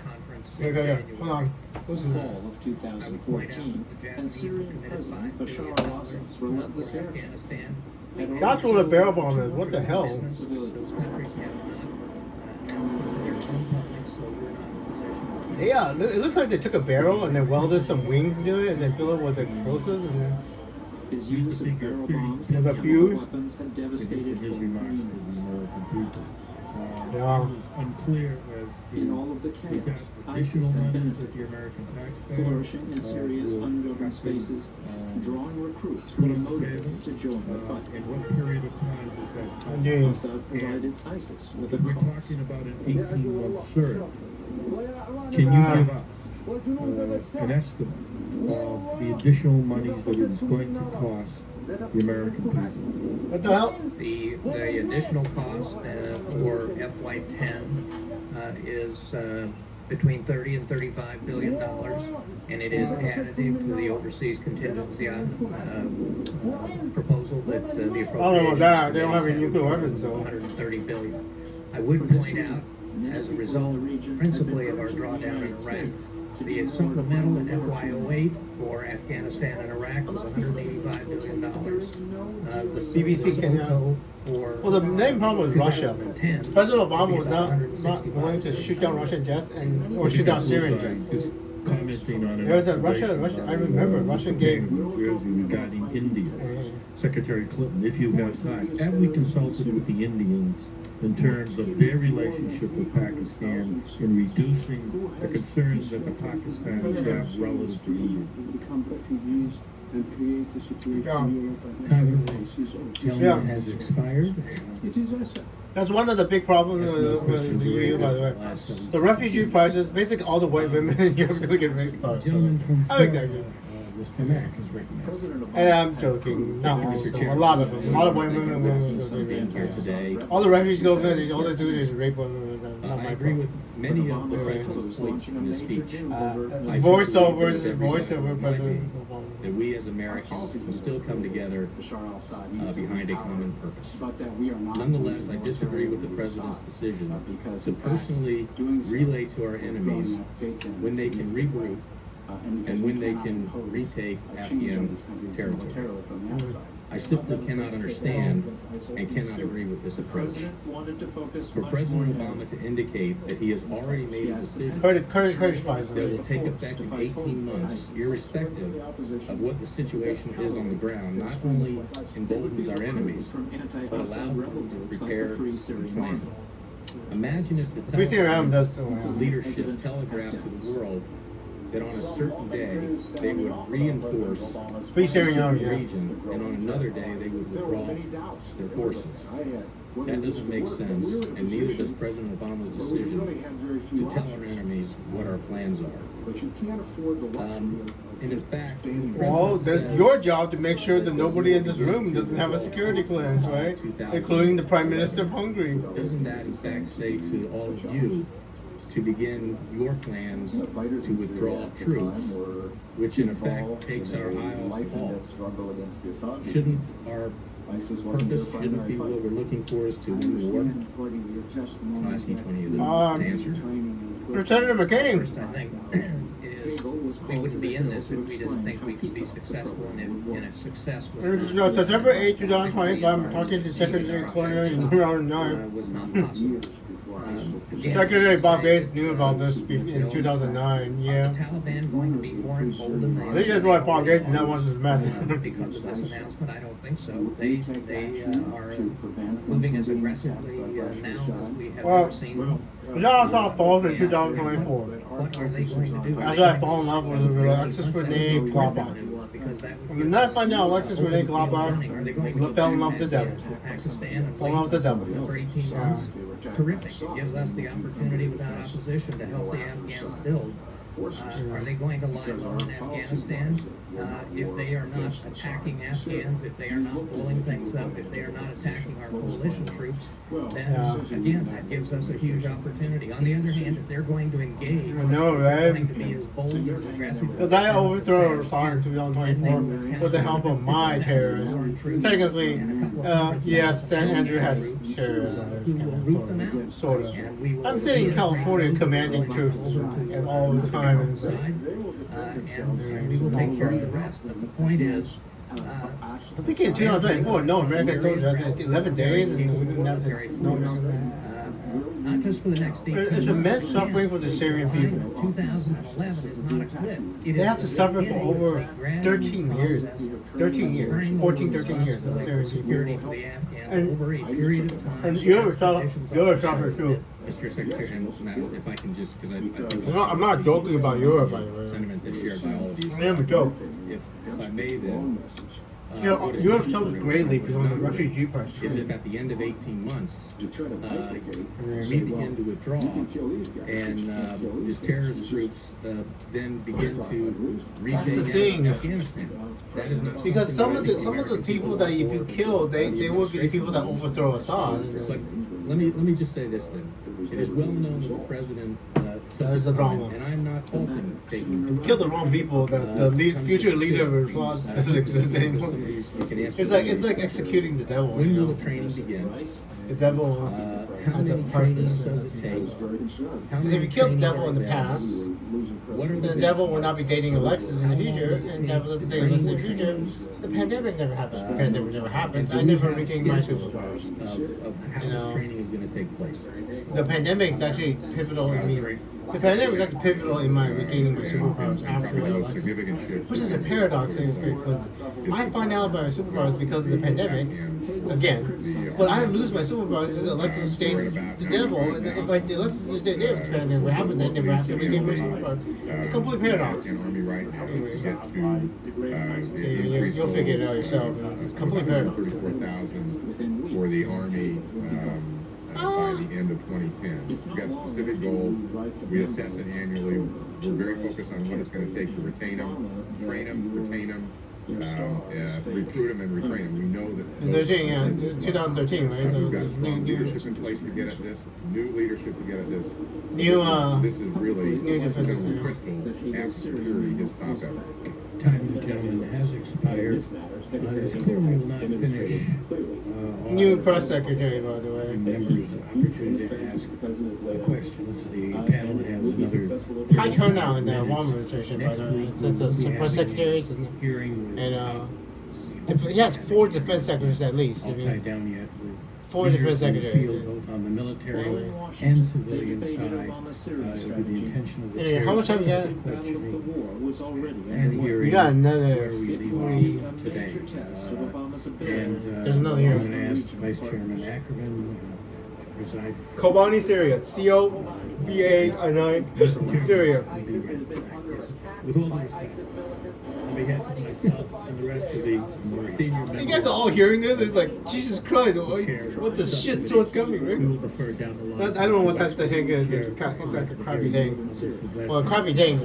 conference. Yeah. January. Hold on. This is Fall of 2014, and Syrian President Bashar al-Assad's relentless air Afghanistan. That's what a barrel bomb is. What the hell? Those countries have not announced them to their own public, so we're not in a position. Yeah, it looks like they took a barrel and then welded some wings to it and then filled it with explosives and then. His use of barrel bombs Yeah, and the chemical fuse. weapons had devastated his whole remarks to the communities. American people. Yeah. It was unclear as to In all of the is that chaos, additional ISIS had monies that benefited, the American taxpayer flourishing in Syria's will ungoverned have to, spaces, drawing recruits put who were on the motivated table. to join the fight. In what period of time does that come? Indeed. Assad provided ISIS with a We're cause. talking about an 18-month surge. Can you give us an estimate of the additional monies that it is going to cost the American people? What the hell? The additional cost for FY10 is between 30 and 35 billion dollars, and it is additive to the overseas contingency proposal that the Oh, appropriations that, they don't have any committees nuclear have weapons, for so. 130 billion. I would point out, as a result, principally of our drawdown in Iraq, the supplemental in FY08 for Afghanistan and Iraq was $185 billion. The BBC can for Well, the main problem was Russia. 2010 President Obama was about not going to 165 shoot down Russian jets or shoot down Syrian jets. Just commenting on an There was a Russia. observation I remember Russia gave. New Jersey regarding India. Secretary Clinton, if you have time, have we consulted with the Indians in terms of their relationship with Pakistan in reducing the concerns that the Pakistanis have relative to India? become refugees and create a situation Yeah. in Europe and Tell me Yeah. it has expired. it is Assad. That's one of the big problems That's no with question the to EU, by the way. last sentence. The refugee crisis, basically all the white women in Europe are going to get raped. Sorry. Gentleman from I'm exaggerating. Mr. Mack has recognized. President Obama And I'm joking. Not all of them. A lot of them. A lot of white women will be raped. Here today. All the refugees go there, all they do is rape women. Not I my agree with problem. many of the Yeah. president's points in his speech. Voiceovers, voiceover, President Obama. That we as Americans can still come together Bashar al-Assad behind a common purpose. but that we are not Nonetheless, I disagree with the president's decision to personally relay to our enemies when they can regroup and when they can retake Afghan territory. I simply cannot understand and cannot agree with this approach. For President Obama to indicate that he has already made a decision that will take effect in 18 months, irrespective of what the situation is on the ground, not only emboldens our enemies, but allows them to prepare and plan. Imagine if the leadership telegraphed to the world that on a certain day they would reinforce a certain region, and on another day they would withdraw their forces. That doesn't make sense, and neither does President Obama's decision to tell our enemies what our plans are. And in fact, well, that's your job to make sure that nobody in this room doesn't have a security clearance, right? Including the Prime Minister of Hungary. Doesn't that in fact say to all of you to begin your plans to withdraw troops, which in effect takes our eye off the ball? Shouldn't our purpose shouldn't be what we're looking for is to win the war? I'll ask each one of you to answer. Senator McCain. First, I think is we wouldn't be in this if we didn't think we could be successful, and if success was not, September 8, 2025, I'm talking to Secretary Clinton in around 9. Was not possible. Secretary Bob Gates knew about this in 2009, yeah. Are the Taliban going to be more emboldened? I think that's why Bob Gates did not want this method. Because of this announcement, I don't think so. They are moving as aggressively now as we have ever seen. That also falls in 2024. What are they going to do? That's why I fall in love with Alexis Renee Glabach. When I find out Alexis Renee Glabach fell in love with the devil. Fell in love with the devil. For 18 months. Terrific. It gives us the opportunity without opposition to help the Afghans build. Are they going to lie low in Afghanistan if they are not attacking Afghans, if they are not blowing things up, if they are not attacking our coalition troops? Then again, that gives us a huge opportunity. On the other hand, if they're going to engage, I know, right? going to be as bold and as aggressive. Because I overthrow Assad in 2024 with the help of my terrorists. Technically, yes, San Andrew has terrorists. Sort of. I'm sitting in California commanding troops all the time. And we will take care of the rest. But the point is, I think in 2024, no American soldiers had this 11 days, and we didn't have this. Not just for the next 18 months. It's immense suffering for the Syrian people. 2011 is not a cliff. They have to suffer for over 13 years. 13 years. 13 years. The Syrian security to the Afghans over a period of time. And you're a suffer too. Mr. Secretary, and if I can just, because I'm not joking about Europe, by the way. Sentiment that's shared by all of you. I am a joke. If I may, then. Europe suffers greatly because of the refugee pressure. Is if at the end of 18 months, we begin to withdraw, and these terrorist groups then begin to retake Afghanistan. That is not because some of the people that if you kill, they will be the people that overthrow Assad. But let me just say this then. It is well known that the president that is the problem, and I'm not faulting taking. You kill the wrong people. That the future leader of Assad doesn't exist anymore. It's like executing the devil. When will the training begin? The devil. How many trainings does it take? Because if you kill the devil in the past, the devil will not be dating Alexis in the future, and the devil doesn't date Alexis in the future. The pandemic never happens. The pandemic never happens. I never regained my superpowers. Of how this training is going to take place. The pandemic is actually pivotal in me. The pandemic is actually pivotal in my regaining my superpowers after the election, which is a paradox. I find out about my superpowers because of the pandemic, again, but I lose my superpowers because Alexis dates the devil, and if like the Alexis dates the devil, the pandemic never happens, then never have to regain my superpowers. A complete paradox. You'll figure it out yourself. It's a complete paradox. 34,000 for the Army. By the end of 2010. We've got specific goals. We assess it annually. We're very focused on what it's going to take to retain them, train them, retain them, recruit them, and retrain them. We know that. 2013, right? So we've got strong leadership in place to get at this. New leadership to get at this. This is really crystal. National security is top ever. Time of the gentleman has expired. It's clear we will not finish. New press secretary, by the way. Members' opportunity to ask questions. The panel has another. High turnout in the Obama administration, by the way. Since some press secretaries and hearing the He has 4 defense secretaries at least. all tied down yet with 4 defense leaders in the secretaries. field, both on the military and civilian side, with the intention of the Yeah, how much time you got? questioning and hearing You got another where we leave 3. off today. There's another here. I'm going to ask Vice Chairman Ackerman to preside for Kobani, Syria. COBA9 Syria. with all due respect, on behalf of myself and the rest of the senior members. You guys are all hearing this? It's like, Jesus Christ, what the shit is what's coming, right? We will defer down the line. I don't know what that tank is. It's like a crappy tank. Well, a crappy tank.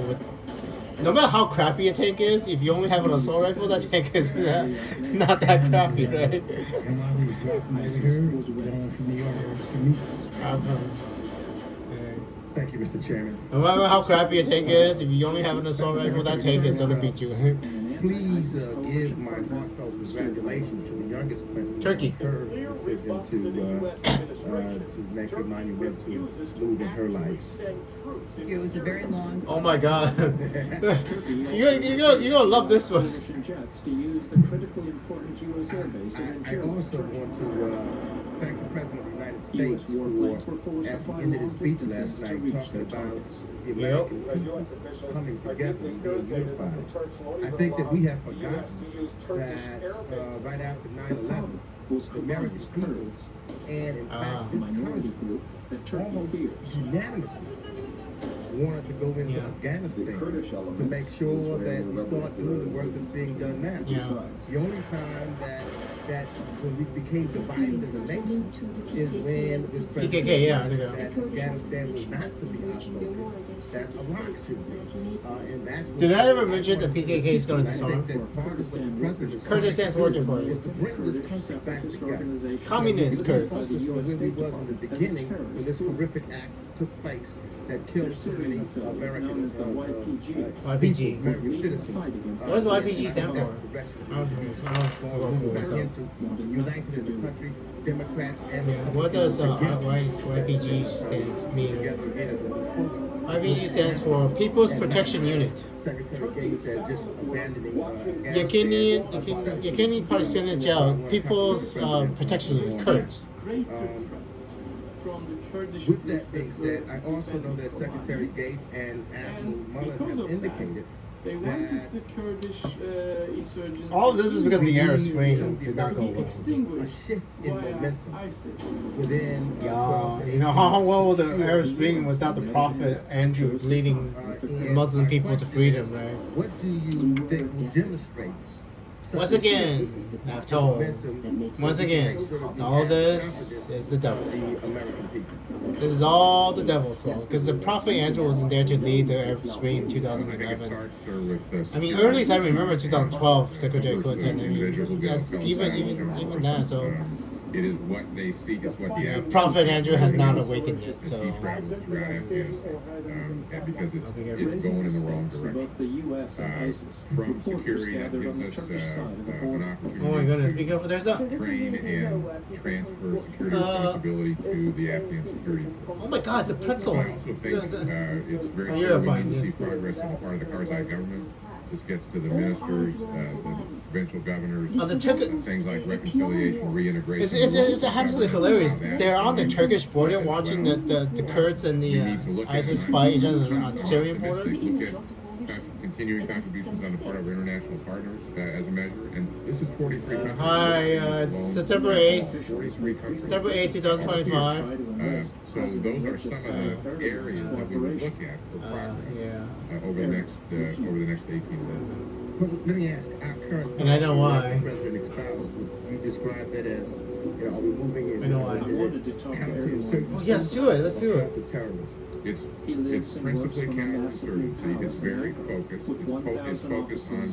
No matter how crappy a tank is, if you only have an assault rifle, that tank is not that crappy, right? And while he's walking over here, was a gentleman from New York, Mr. Meeks. Thank you, Mr. Chairman. No matter how crappy a tank is, if you only have an assault rifle, that tank is gonna beat you. Please give my heartfelt congratulations to the youngest Clinton. Turkey. Her decision to make a monumental move in her life. It was a very long. Oh my God! you're gonna love this one. I also want to thank the President of the United States for, as he ended his speech last night, talking about the American people coming together and being unified. I think that we have forgotten that right after 9/11, the American people, and in fact this Congress, almost unanimously wanted to go into Afghanistan to make sure that we start doing the work that's being done now. The only time that when we became divided as a nation is when this president said that Afghanistan was not to be our focus, that Iraq should be. And that's what Did I ever mention the PKK is going to disarm? Kurdistan's working party. is to bring this country back together. Communist Kurds. Focus on where we was in the beginning when this horrific act took place that killed so many American YPG. American citizens. What does YPG stand That's for? the direction I don't know back myself. into united in the country, Democrats and What does together YPG stand mean? together again as we move forward. YPG stands for People's Protection Unit. Secretary Gates says just abandoning Yakini Palestinian People's Protection Unit, Kurds. With that being said, I also know that Secretary Gates and Admiral Mullen have indicated that all of this is because the Arab Spring did not go well. a shift in momentum within 12 to 18 You know how well was the Arab Spring without the Prophet Andrew leading Muslim people to freedom, right? What do you think will demonstrate? Once again, I've told. Once again, all this is the devil. This is all the devil's fault because the Prophet Andrew wasn't there to lead the Arab Spring in 2011. I mean, earliest I remember 2012, Secretary Clinton. I mean, that's even that. So. It is what they seek, it's what the Prophet Andrew has not awakened yet, so he travels throughout Afghanistan, and because it's going in the wrong direction. From security, that gives us an opportunity oh my goodness, be careful, there's a train and transfer security responsibility to the Afghan security force. Oh my God, it's a pretzel. I also think it's very clear we need to see progress on the part of the Karzai government. This gets to the ministers, the provincial governors, things like reconciliation, reintegration. It's absolutely hilarious. They're on the Turkish border watching the Kurds and the ISIS fight each other on the Syrian border. Look at continuing contributions on the part of our international partners as a measure, and this is 43 countries. Hi, September 8th, 43 countries. September 8th, 2025. So those are some of the areas that we would look at for progress over the next 18 months. Well, let me ask, our current And I know why. President espoused, would you describe that as, are we moving as counterinsurgency? Yes, do it. Let's do it. Counter-terrorism. It's principally counterinsurgency. It's very focused. It's focused on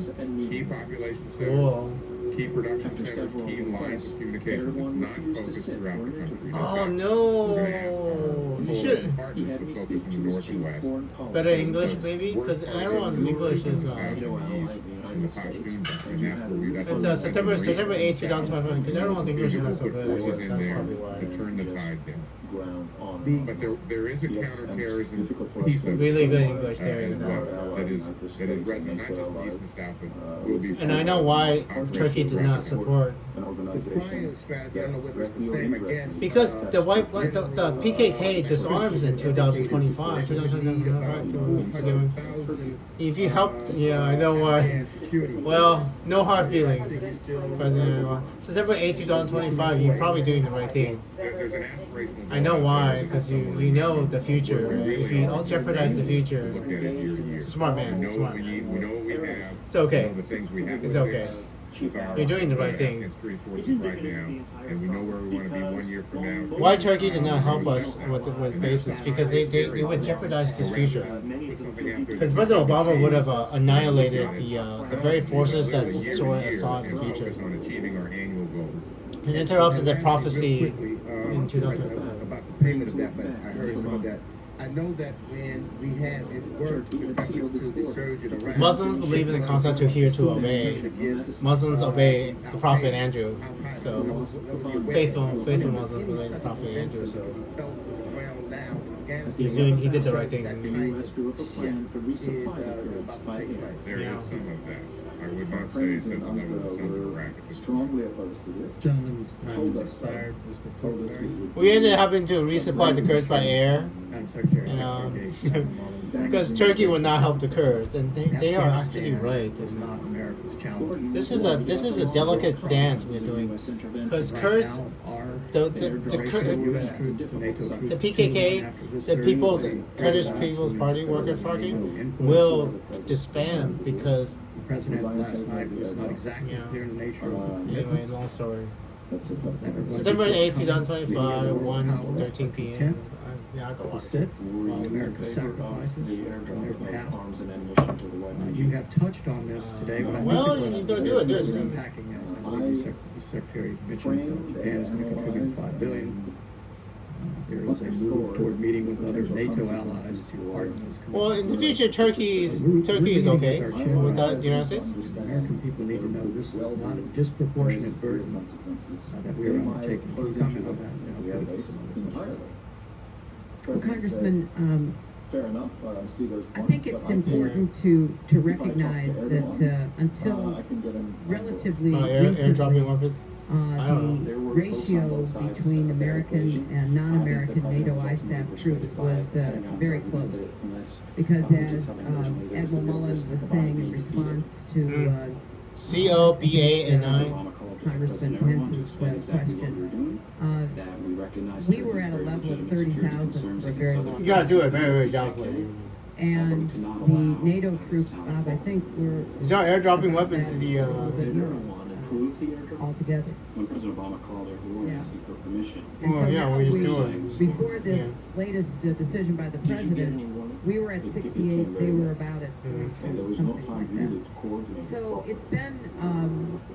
key population centers, key production centers, key lines of communications. It's not focused throughout the country. Oh no! You should partners to focus in the north and west. Better English, maybe, because everyone's English is. And the Pashtun belt, and that's where we. It's September 8th, 2025, because everyone's English is not so good. Forces in there to turn the tide down. But there is a counterterrorism piece of really good English there as well that is resonant not just in the east and south, but will be. And I know why Turkey Turkey did not support. an The organization prior strategy, I don't know whether it's that the your same, I interests guess. Because the PKK disarms in 2025. 2025. If you help, yeah, I know why. Well, no hard feelings, President Erdogan. September 8, 2025, you're probably doing the right thing. There's an aspirational I know goal why, out because there. you know the future, right? If you don't jeopardize the future, Look at it year to year. smart man, We know smart what we man. need. We know what we have. It's okay. We know the things we have to It's okay. fix with our You're doing the right thing. Afghan forces right now, and we know where we want to be 1 year from now. Why Turkey did not help us with bases? Because they would jeopardize this future. Because President Obama would have annihilated the very forces that destroy Assad in the future. Focus on achieving our annual goals. And interrupted the prophecy in In 2005. about the payment of that, but I heard some of that. I know that when we had it worked with reference to the surge in Iraq, Muslims believe in the concept to hear to obey. Muslims obey the Prophet Andrew. So faithful Muslims obey the Prophet Andrew. So he did the right thing. There is some of that. I would not say it's at the level of some of Iraq. strongly opposed to this. Gentlemen's time has expired, Mr. Fulton. We ended up having to resupply the Kurds by air. Because Turkey would not help the Kurds, and they are actually right. Is not America's challenge. This is a delicate dance we're doing, because Kurds, the PKK, the Kurdish People's Party, Workers' Party, will disband because. The president last night was not exactly clear in the nature of the Anyway, commitments. long story. That's it. September 8, 2025, 1:13 p.m. Yeah, I'll go To watch it. sit while America sacrifices on their behalf. Arms and ammunition to the White House. You have touched on this today, but I think Well, the question you gotta do it, do it. is unpacking it. I believe the Secretary mentioned Japan is going to contribute $5 billion. There is a move toward meeting with other NATO allies to harden those commitments. Well, in the future, Turkey is okay without the United States. The American people need to know this is not a disproportionate burden that we are undertaking. Can you comment on that? I'll put it to some other questions. Well, Congressman, Fair enough. See those I points, think it's but important to recognize that until I can get him relatively Airdropping recently, weapons. the ratio between American and non-American NATO ISAF troops was very close. Because as Admiral Mullen was saying in response to COBANI. Congressman Pence's question, we were at a level of 30,000 for a very long time. You gotta do it very, very gallantly. And the NATO troops, Bob, I think were Is y'all airdropping weapons to the? Approve the airdrop altogether. when President Obama called everyone asking for permission. And so Oh, yeah, now we just do it. before this latest decision by the president, we were at 68, they were about at 42, something like that. So it's been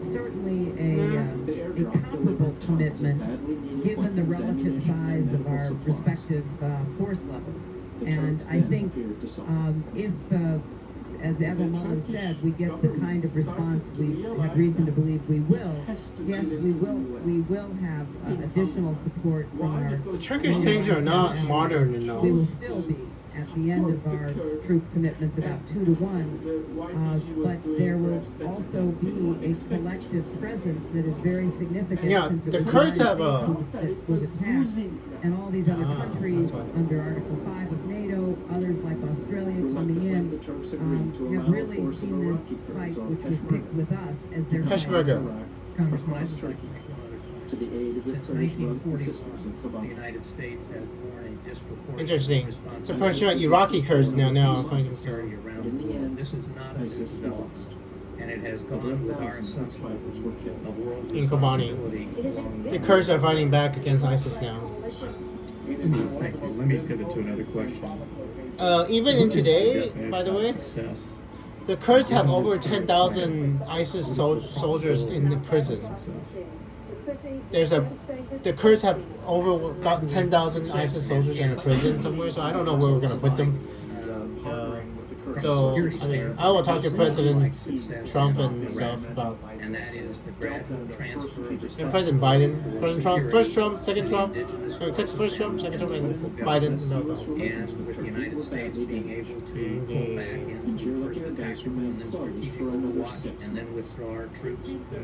certainly a comparable commitment given the relative size of our respective force levels. And I think if as Admiral Mullen said, we get the kind of response we have reason to believe we will. Yes, we will have additional support from our. The Turkish tanks are not modern enough. We will still be at the end of our troop commitments about 2 to 1, but there will also be a collective presence that is very significant. Yeah, since it the was Kurds the have United a- States that was attacked, and all these other countries under Article 5 of NATO, others like Australia coming in, have really seen this fight, which was picked with us as their fight. Peshmerga. Congressman, I'd just like to make one To the aid of the Since Kurdish sisters in 1941, the Kobani. United States has borne a disproportionate Interesting. responsibility. So pretty sure Iraqi Kurds now are fighting. Security around the world. This is not a new development, and it has gone with our assumption of world In Kobani. responsibility. along The Kurds are fighting back against ISIS now. Thank you. Let me pivot to another question. Even in today, by the way, Success. the Kurds have over 10,000 ISIS soldiers in the prison. The Kurds have over about 10,000 ISIS soldiers in a prison somewhere, so I don't know where we're gonna put them. So, security I mean, standpoint, I will talk to like President success Trump is and stuff rapid, about. and that is the gradual transfer of And President Biden, for President Trump, security first Trump, second to Trump, indigenous first Trump, second Trump, and local Biden. governments. No. And with the United States being able to pull back into first the tactical and then strategic overwatch, and then withdraw our troops to the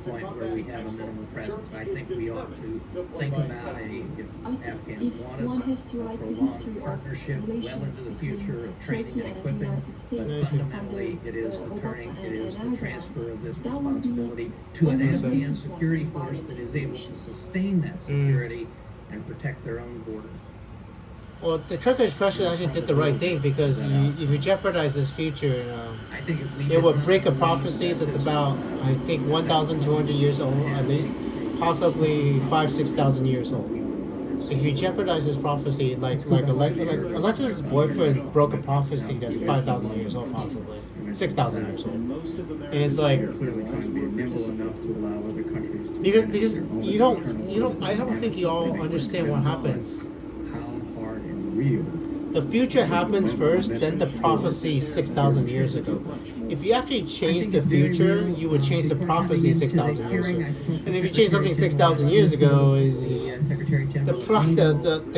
point where we have a minimal presence. I think we ought to think about if Afghans want us, a prolonged partnership well into the future of training and equipping, but fundamentally it is the transfer of this responsibility to an Afghan security force that is able to sustain that security and protect their own borders. Well, the Turkish president actually did the right thing because if you jeopardize this future, I think it would break a prophecy that's about, I think, 1,200 years old, at least, possibly 6,000 years old. If you jeopardize this prophecy, like Alexis's boyfriend broke a prophecy that's 5,000 years old, possibly 6,000 years old, and it's like Clearly trying to be nimble enough to allow other countries to because you don't I don't think you all understand what happens. how hard and real. The future happens first, then the prophecy 6,000 years ago. If you actually change the future, you would change the prophecy 6,000 years ago. And if you change something 6,000 years ago, the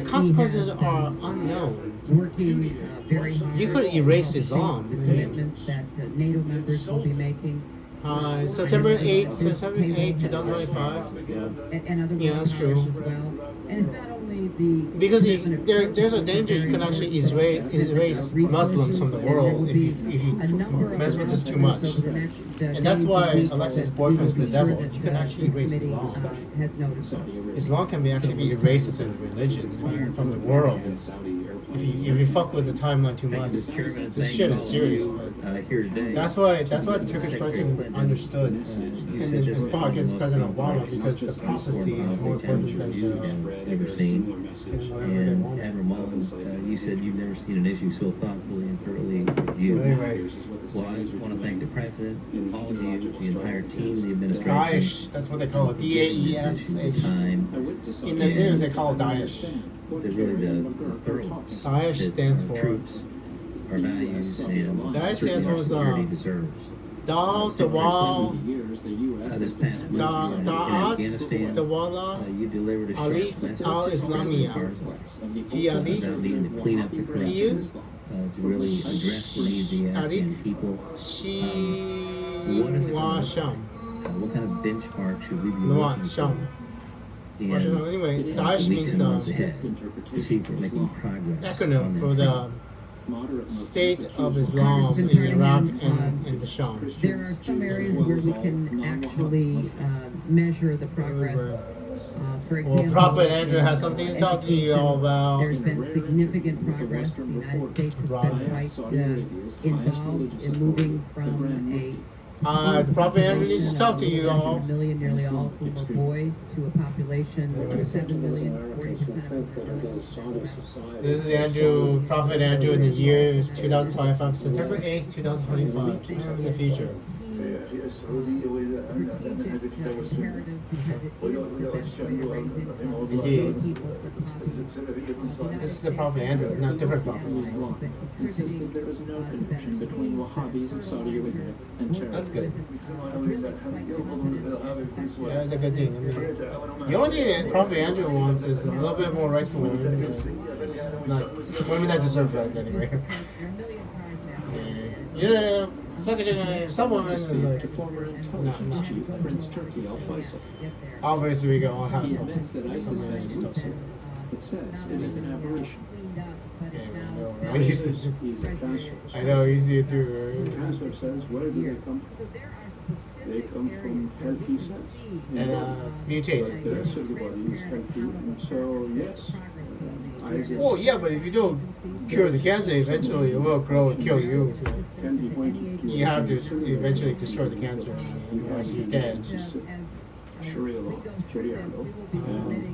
consequences are unknown. Working very hard. You could erase Islam. The commitments that NATO members will be making. September 8th, 2025. And other Yeah, that's true. as well. And it's not only the Because there's a danger you can actually erase Muslims from the world if you mess with this too much. And that's why Alexis' boyfriend's the devil. You can actually erase Islam. Islam can actually be erased as a religion from the world. If you fuck with the timeline too much, this shit is serious. Here today. That's why the Turkish president understood and fought against President Obama because the prophecy is more important than the Ever seen. And Admiral Mullins, you said you've never seen an issue so thoughtfully and thoroughly reviewed. Anyway. Well, I want to thank the President, all of you, the entire team, the administration. Daesh, that's what they call it, D-A-E-S-H. Time. In the end, they call it Daesh. Really the thoroughness Daesh that stands our for troops, our values, and Daesh certainly our stands for security deserves. the wall, This past month in Afghanistan, the Walla, you delivered a sharp Alif message al-Islamiyya. Fi Alif, about needing to clean up the corruption, to really address the needs of the Afghan people. What is it gonna look like? What kind of benchmark should we be looking for? Anyway, And Daesh the weeks means and months the ahead to see if we're making progress. acronym for the State of Islam in Iraq and the Sham. There are some areas where we can actually measure the progress. For example, Prophet Andrew has something to talk to you all about. There's been significant progress. The United States has been quite involved in moving from a the Prophet Andrew needs to talk to you all. Nearly all of whom are boys, to a population of 7 million, 40% of whom are girls. This is Prophet Andrew in the year 2025, September 8th, 2025, in the future. Strategic imperative because it is the best way to raise income to Indeed. pay people for poverty. This is the Prophet Andrew, not different prophet. Insisted there was no connection between Wahhabis of Saudi Arabia and terrorism. That's good. Yeah, that's a good thing. I mean, the only thing that Prophet Andrew wants is a little bit more rights for women. Women that deserve rights anyway. Yeah, some women is like, The former intelligence chief, Prince Turki Al Faisal. obviously we go on half. He admits that ISIS has roots here. It says it is an aberration. I know, easier too. Castro says, where do they come from? They come from healthy cells. And mutated. The rest of the body is healthy. And so, yes, ISIS Oh yeah, but if you don't cure the cancer, eventually it will grow and kill you. can be pointed to. You have to eventually destroy the cancer, otherwise you're dead. Sharia law, Sharia law.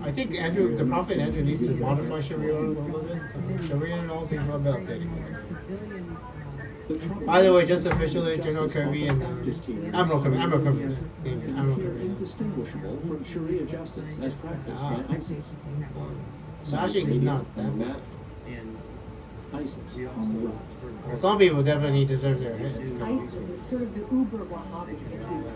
I think the Prophet Andrew needs to modify Sharia law a little bit. So Sharia law is a little bit updated. By the way, just officially, General Kirby and Admiral Kirby. Indistinguishable from Sharia justice as practiced by ISIS. It's actually not that bad. And ISIS on the right. Well, some people definitely deserve their heads. ISIS is sort of the uber Wahhabi, if you will.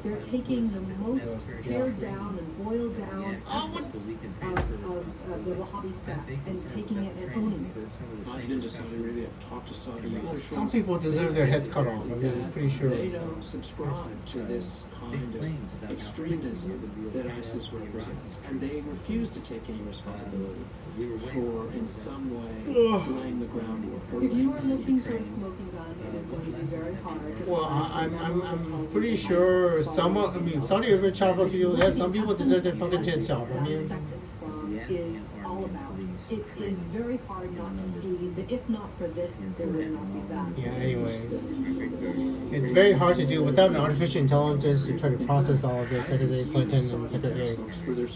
They're taking the most pared down and boiled down essence of the Wahhabi sect and taking it and owning it. I've been to Saudi Arabia, I've talked to Saudi officials. Some people deserve their heads cut off. I'm pretty sure. They don't subscribe to this kind of extremism that ISIS represents, and they refuse to take any responsibility for, in some way, laying the groundwork. If you are looking for a smoking gun, it is going to be very hard to Well, find. I'm pretty sure Saudi Arabia chop up people. Yeah, some people deserve their fucking head chop. I mean, sect of Islam is all about. It is very hard not to see that if not for this, there would not be that. yeah. Anyway, it's very hard to do without an artificial intelligence to try to process all of this. Secretary Clinton and Secretary,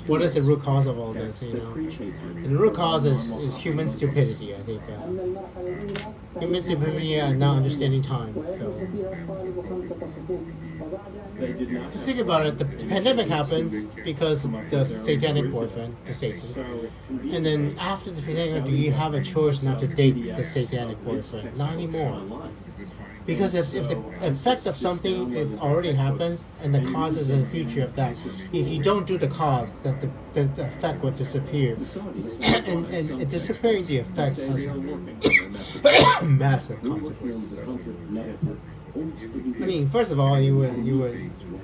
what is the root cause of all this? You know, and the root cause is human stupidity. I think human stupidity and not understanding time. So. Just think about it. The pandemic happens because of the satanic boyfriend, the Satan. And then after the pandemic, do you have a choice not to date the satanic boyfriend? Not anymore. Because if the effect of something is already happens and the cause is in the future of that, if you don't do the cause, that the effect would disappear. and disappearing the effects has massive consequences. I mean, first of all, you would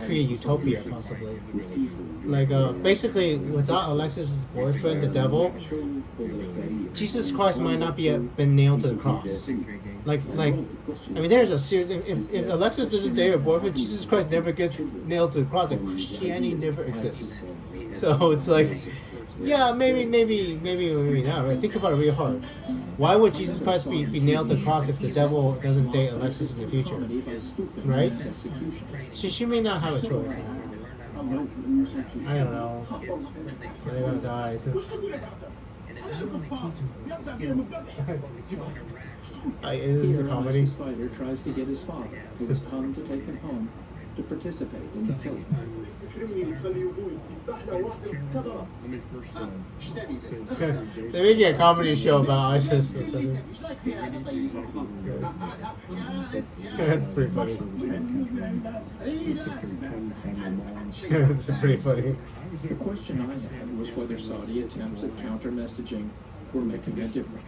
create utopia possibly. Like basically, without Alexis's boyfriend, the devil, Jesus Christ might not been nailed to the cross. Like I mean, there's a serious. If Alexis doesn't date her boyfriend, Jesus Christ never gets nailed to the cross, and Christianity never exists. So it's like, yeah, maybe not. Right? Think about it real hard. Why would Jesus Christ be nailed to the cross if the devil doesn't date Alexis in the future? Right? She may not have a choice. I don't know. They're gonna die. This is a comedy. ISIS fighter tries to get his father, who has come to take him home, to participate in the killing. They're making a comedy show about ISIS or something. That's pretty funny. That's pretty funny. The question I had was whether Saudi attempts at counter-messaging were making a difference.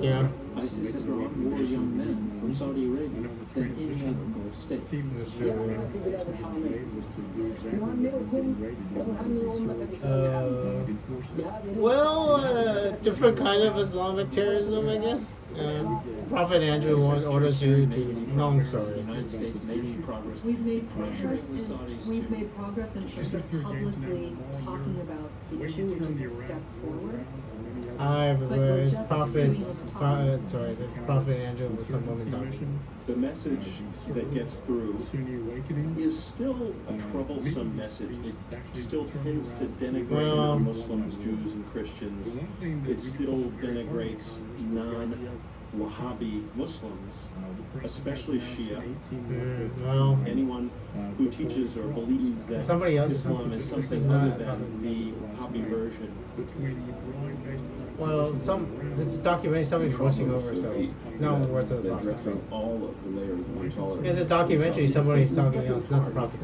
Yeah. ISIS has brought more young men from Saudi Arabia than any other Gulf state. That's true. Different kind of Islamic terrorism, I guess. Prophet Andrew orders you to. No, I'm sorry. The United States making progress. We've made progress in terms of publicly talking about the issue, which is a step forward. It's Prophet Andrew with some woman talking. The message that gets through is still a troublesome message. It still tends to denigrate Muslims, Jews, and Christians. It still denigrates non-Wahhabi Muslims, especially Shia. Anyone who teaches or believes that Islam is something other than the Wahhabi version. Well, this documentary somebody's voicing over, so no words of the prophet. Addressing all of the layers of intolerance. Because it's documentary, somebody's talking else, not the prophet.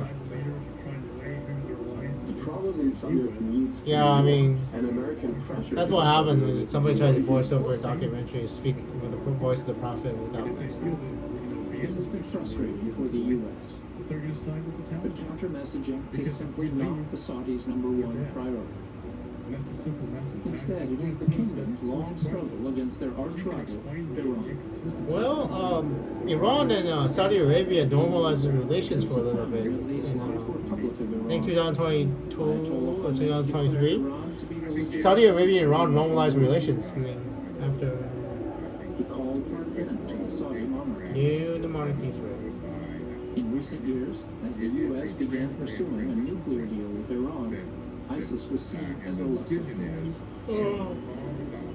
Yeah, I mean, that's what happens when somebody tries to voice over a documentary, speak with the voice of the prophet without. It has been frustrating for the U.S. But counter-messaging is simply not the Saudis' #1 priority. That's a simple message. Instead, it is the kingdom's long struggle against their arch-rival, Iran. Well, Iran and Saudi Arabia normalized relations for a little bit. I think 2022 or 2023. Saudi Arabia and Iran normalized relations. I mean, after. He called for an end to the Saudi monarchy. New the monarchy's In recent years, as the U.S. began pursuing a nuclear deal with Iran, ISIS was seen as a lesser threat.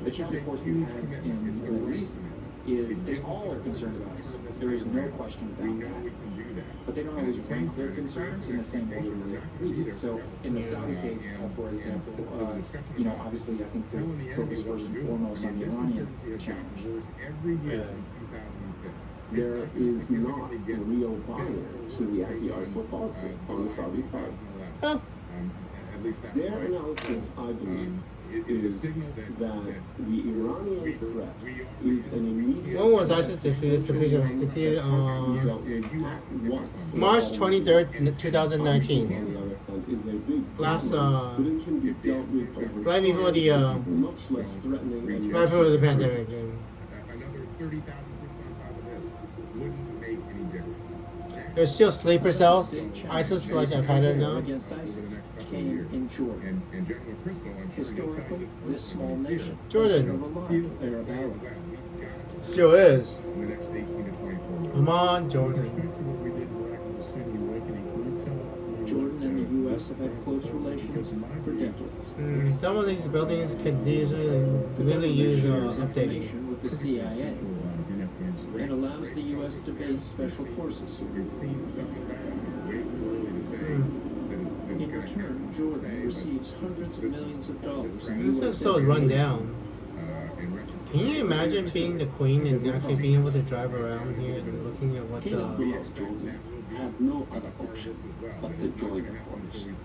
The challenge, of course, we have in the Middle East is they all are concerned about us. There is no question about that. But they don't always rank their concerns in the same order that we do. So in the Saudi case, for example, obviously I think to focus first and foremost on the Iranian challenge. There is not a real bias to the anti-ISIL policy on the Saudi part. Their analysis, I believe, is that the Iranian threat is an immediate... When was ISIS defeated? Was defeated on March 23rd, 2019. Last, right before the, right before the pandemic. Another 30,000 troops on top of this wouldn't make any difference. There's still sleeper cells. ISIS like Al-Qaeda now. Against ISIS came in Jordan. And General Crystal, I'm sure you'll tell you This small nation. Jordan. Arab ally. Still is. In the next 18 to 24 months. Come on, Jordan. Jordan and the U.S. have had close relations for decades. Some of these buildings could really use updating. With the CIA. It allows the U.S. to base special forces here. In return, Jordan receives hundreds of millions of dollars. This is so run down. Can you imagine being the queen and actually being able to drive around here and looking at what have no other option but to join the coalition.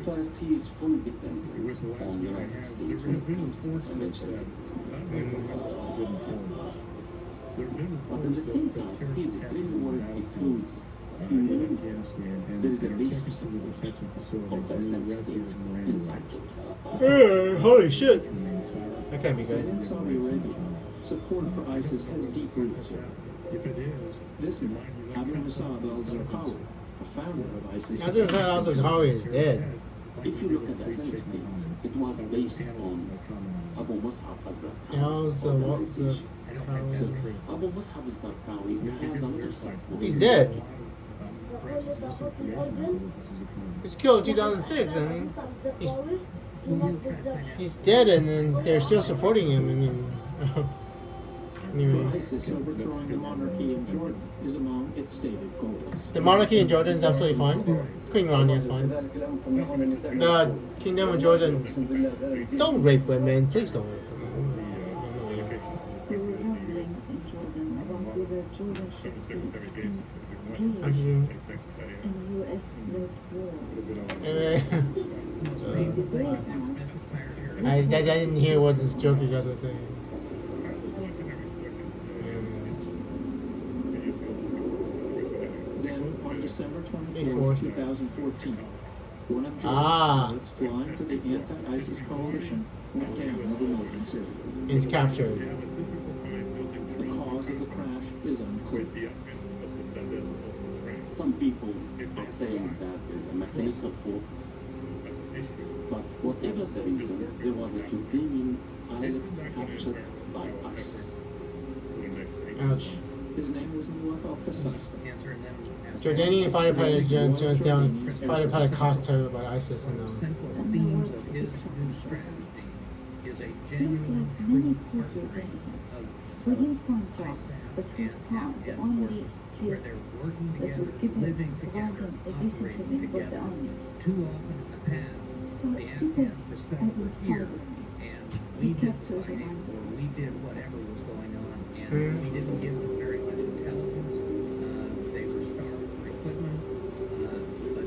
First, he is fully dependent on the United States when it comes to financial needs. But at the same time, he is extremely worried because he knows there is a base of the Islamic State inside Jordan. Holy shit! That can't be good. In Saudi Arabia, support for ISIS has deep roots. If it is, this man, Abu Musab al-Zarqawi, a founder of ISIS, Abu Musab al-Zarqawi is dead. If you look at the Islamic State, it was based on Abu Musab al-Zarqawi. How's the what's the? So Abu Musab al-Zarqawi has another side. He's dead. He was killed in 2006. I mean, he's dead, and then they're still supporting him. For ISIS, overthrowing the monarchy in Jordan is among its stated goals. The monarchy in Jordan is absolutely fine. Queen Rania is fine. The Kingdom of Jordan, don't rape women. Please don't rape women. There were rumblings in Jordan about whether Jordan should be engaged in a US-led war. The debate was... I didn't hear what this joke you guys were saying. On December 24, 2014, one of Jordan's pilots flying to the anti-ISIS coalition went down over northern Syria. He's captured. The cause of the crash is unclear. Some people are saying that there's a mechanical fault, but whatever the reason, there was a Jordanian pilot captured by ISIS. Ouch. His name was Muwafa al-Qasas. Jordanian fighter pilot captured by ISIS and central themes of his new strategy is a genuine many poor Jordanians who didn't find jobs, but who found the only place that would give them a decent living was the army. Too often in the past, So the people Afghans were settled here, identified and he we did captured fighting, him as or we did whatever was going on, and we didn't give them very much intelligence. They were starved for equipment.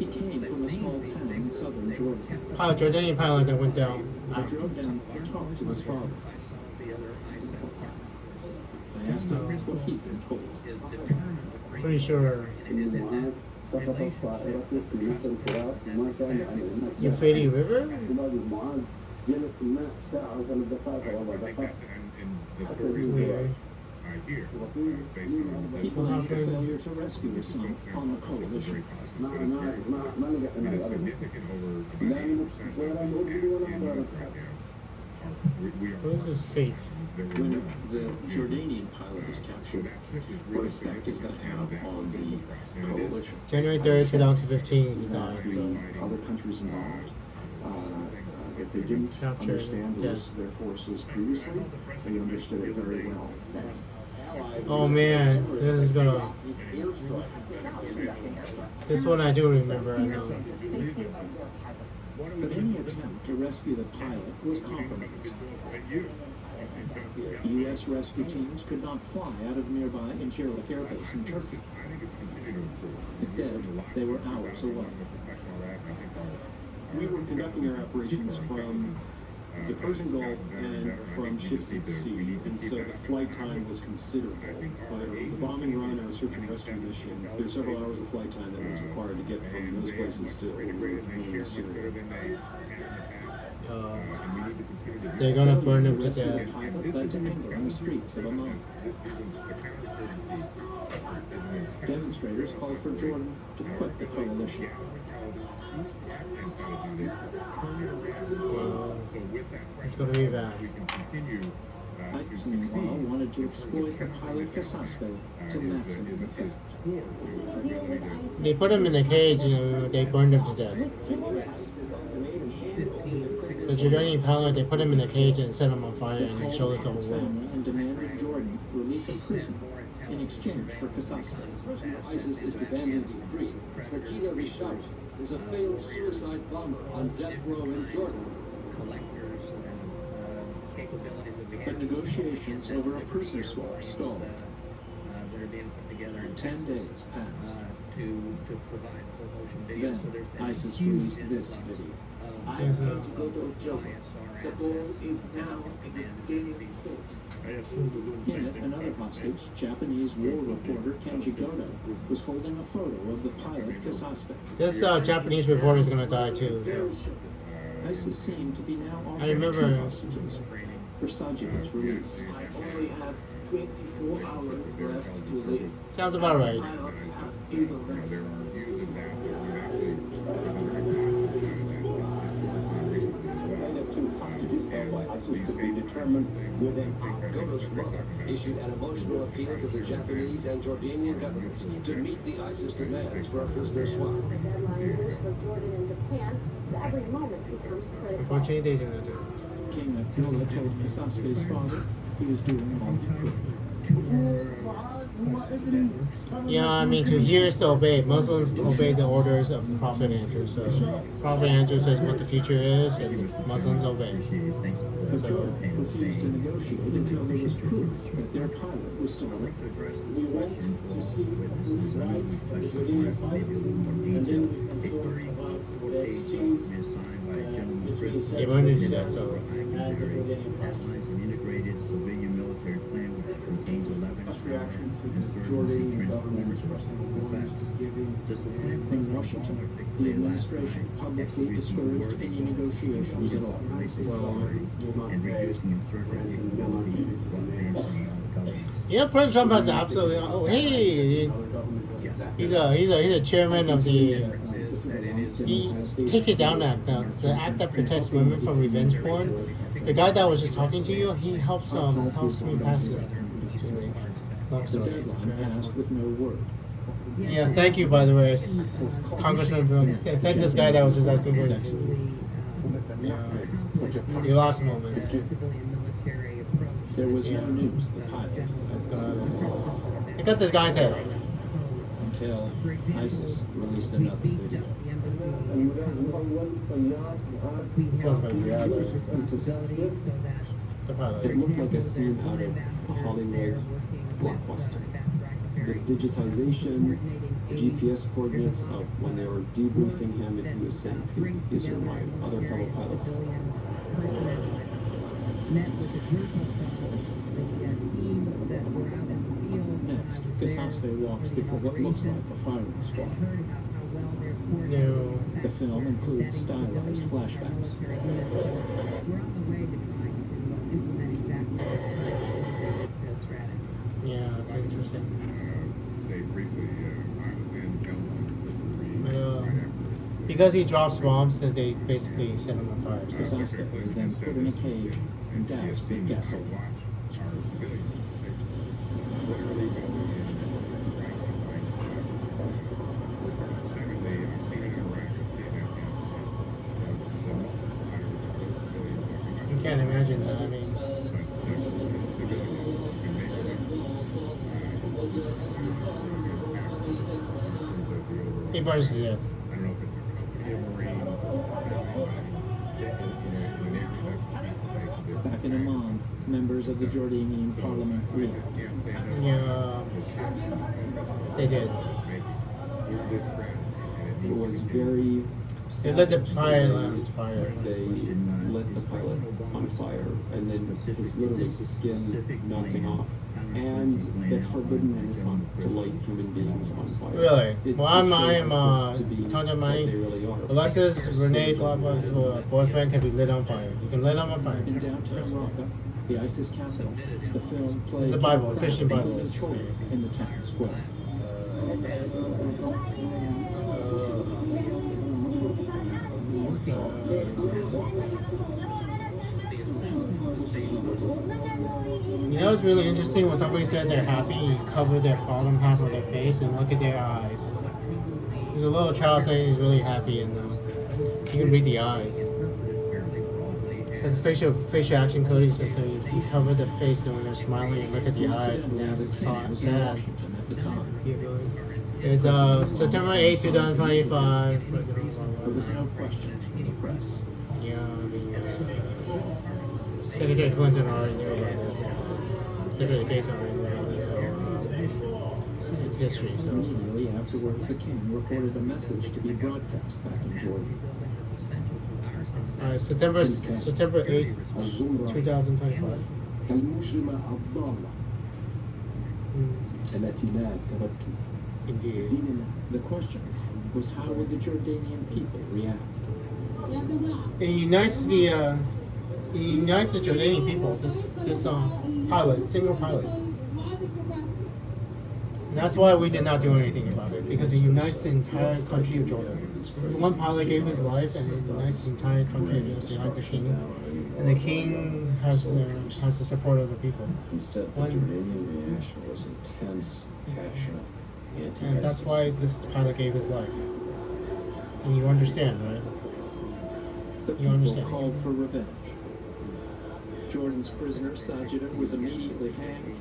He came from a small town in southern Jordan. Jordanian pilot that went down. I drove down to talk to his father. By some of the other ISIL partner forces. I asked him what he'd been told. Is determined to bring Pretty sure. and it is in that relationship that the trust is Euphrates River? I think that's and the stories that I hear based on He blamed the failure to rescue his son on the coalition. it is significant over about 80% of Afghans right now. We are What is his fate? When the Jordanian pilot was captured, what effect does that have on the coalition? January 3rd, 2015, he died. So. Other countries involved. If If they didn't understand the risks of their forces previously, they understood it very well then. Oh man, this is gonna. This one I do remember. I know. But any attempt to rescue the pilot was compromised. U.S. rescue teams could not fly out of nearby Incirlik Air Base in Turkey. Instead, they were hours away. We were conducting our operations from the Persian Gulf and from ships at sea, and so the flight time was considerable. It was a bombing run or a search and rescue mission. There were several hours of flight time that was required to get from those places to Syria. They're gonna burn them to death. On the streets of Amman. Demonstrators called for Jordan to quit the coalition. It's gonna be bad. ISIS, meanwhile, wanted to exploit the pilot Kasaspe to maximum effect. They put him in the cage and they burned him to death. So Jordanian pilot, they put him in the cage and set him on fire and they showed it to the whole world. And demanded Jordan release a prisoner in exchange for Kasaspe. ISIS is demanding to be free. Sajida Rishad is a failed suicide bomber on death row in Jordan. Collectors and capabilities that we have. But negotiations over a prisoner swap stalled. That are being put together in 10 Texas, days passed. to provide full motion video. Then So there's been ISIS a huge released this influx video. of I Yes, am going to go to Joe. The ball is now in the Canadian court. In it, another hostage, Japanese war reporter Kenji Goto, was holding a photo of the pilot Kasaspe. This Japanese reporter is gonna die too. ISIS seemed to be now I offering remember. two hostages for Sajida's release. I only have 24 hours left to live. Sounds about right. I don't have even left. There are views of that we've actually Goto's mother issued an emotional appeal to the Japanese and Jordanian governments to meet the ISIS demands for a prisoner swap. Unfortunately, they didn't do it. King Abdullah told Kasaspe's father he was doing all he could. Yeah, I mean, to hear is to obey. Muslims obey the orders of Prophet Andrew. So, Prophet Andrew says what the future is, and Muslims obey. But Jordan refused to negotiate until there was proof that their pilot was still alive. We went to see who's right, the Jordanian pilot, and then we confirmed about the exchange. They wanted to do that, so. Outlines an integrated civilian military plan which contains 11 insurgency transformative effects. Discipline In Washington, the administration publicly discouraged any negotiations at all. and reducing insurgent capability while advancing government. Yeah, President Trump has absolutely. Oh, hey, he's a chairman of the. He take it down that the act that protects women from revenge porn. The guy that was just talking to you, he helps me pass it. Long The story. deadline passed with no word. Yeah, thank you, by the way, Congressman Brooks. Thank this guy that was just asking for it. Yeah, your last moments. There was no news of the pilot I got this guy's head. until ISIS released another video. This one's like reality. The pilot. It looked like a scene out of a Hollywood blockbuster. The digitization, GPS coordinates of when they were debriefing him and he was saying, these are my other fellow pilots. Next, Kasaspe walks before what looks like a firing squad. No. The film includes stylized flashbacks. Yeah, it's interesting. Say briefly, I was in Belmont. Because he drops bombs, that they basically set him on fire. So. Kasaspe is then put in a cage and doused with gasoline. Literally go in Secondly, I've seen it in Iraq, I've seen it in Afghanistan. The multiplier He burns to death. I don't know if it's a company of Marines or Back in Amman, members of the Jordanian parliament reacted. Yeah, they did. It was very. They let the fire last fire. They lit the pilot on fire, and then it's literally skin melting off. And it's forbidden in Islam to light human beings on fire. Really? Well, I am content content money. Really Alexis, Renee, Globus, boyfriend can be lit on fire. You can lit them on fire. In downtown Raqqa, the ISIS capital, the film played It's a Bible, Christian Bible. in the town square. You know what's really interesting when somebody says they're happy, you cover their bottom half of their face and look at their eyes. There's a little child saying he's really happy and you can read the eyes. Because facial action coding system, you cover the face and when they're smiling and look at the eyes and that's sad. It's September 8, 2025. No questions from the press. Yeah, I mean, Secretary Clinton already knew about this. Secretary Gates already knew about this, so it's history. So immediately afterwards, the king recorded a message to be broadcast back in Jordan. September 8th, 2025. Indeed. The question was, how would the Jordanian people react? It unites the Jordanian people. This pilot, single pilot. And that's why we did not do anything about it, because it unites the entire country of Jordan. One pilot gave his life, and it unites the entire country behind the king. And the king has the support of the people. Instead, the Jordanian reaction was intense, passionate, anti-ISIS. And that's why this pilot gave his life. And you understand, right? The people called for revenge. Jordan's prisoner, Sajida, was immediately hanged,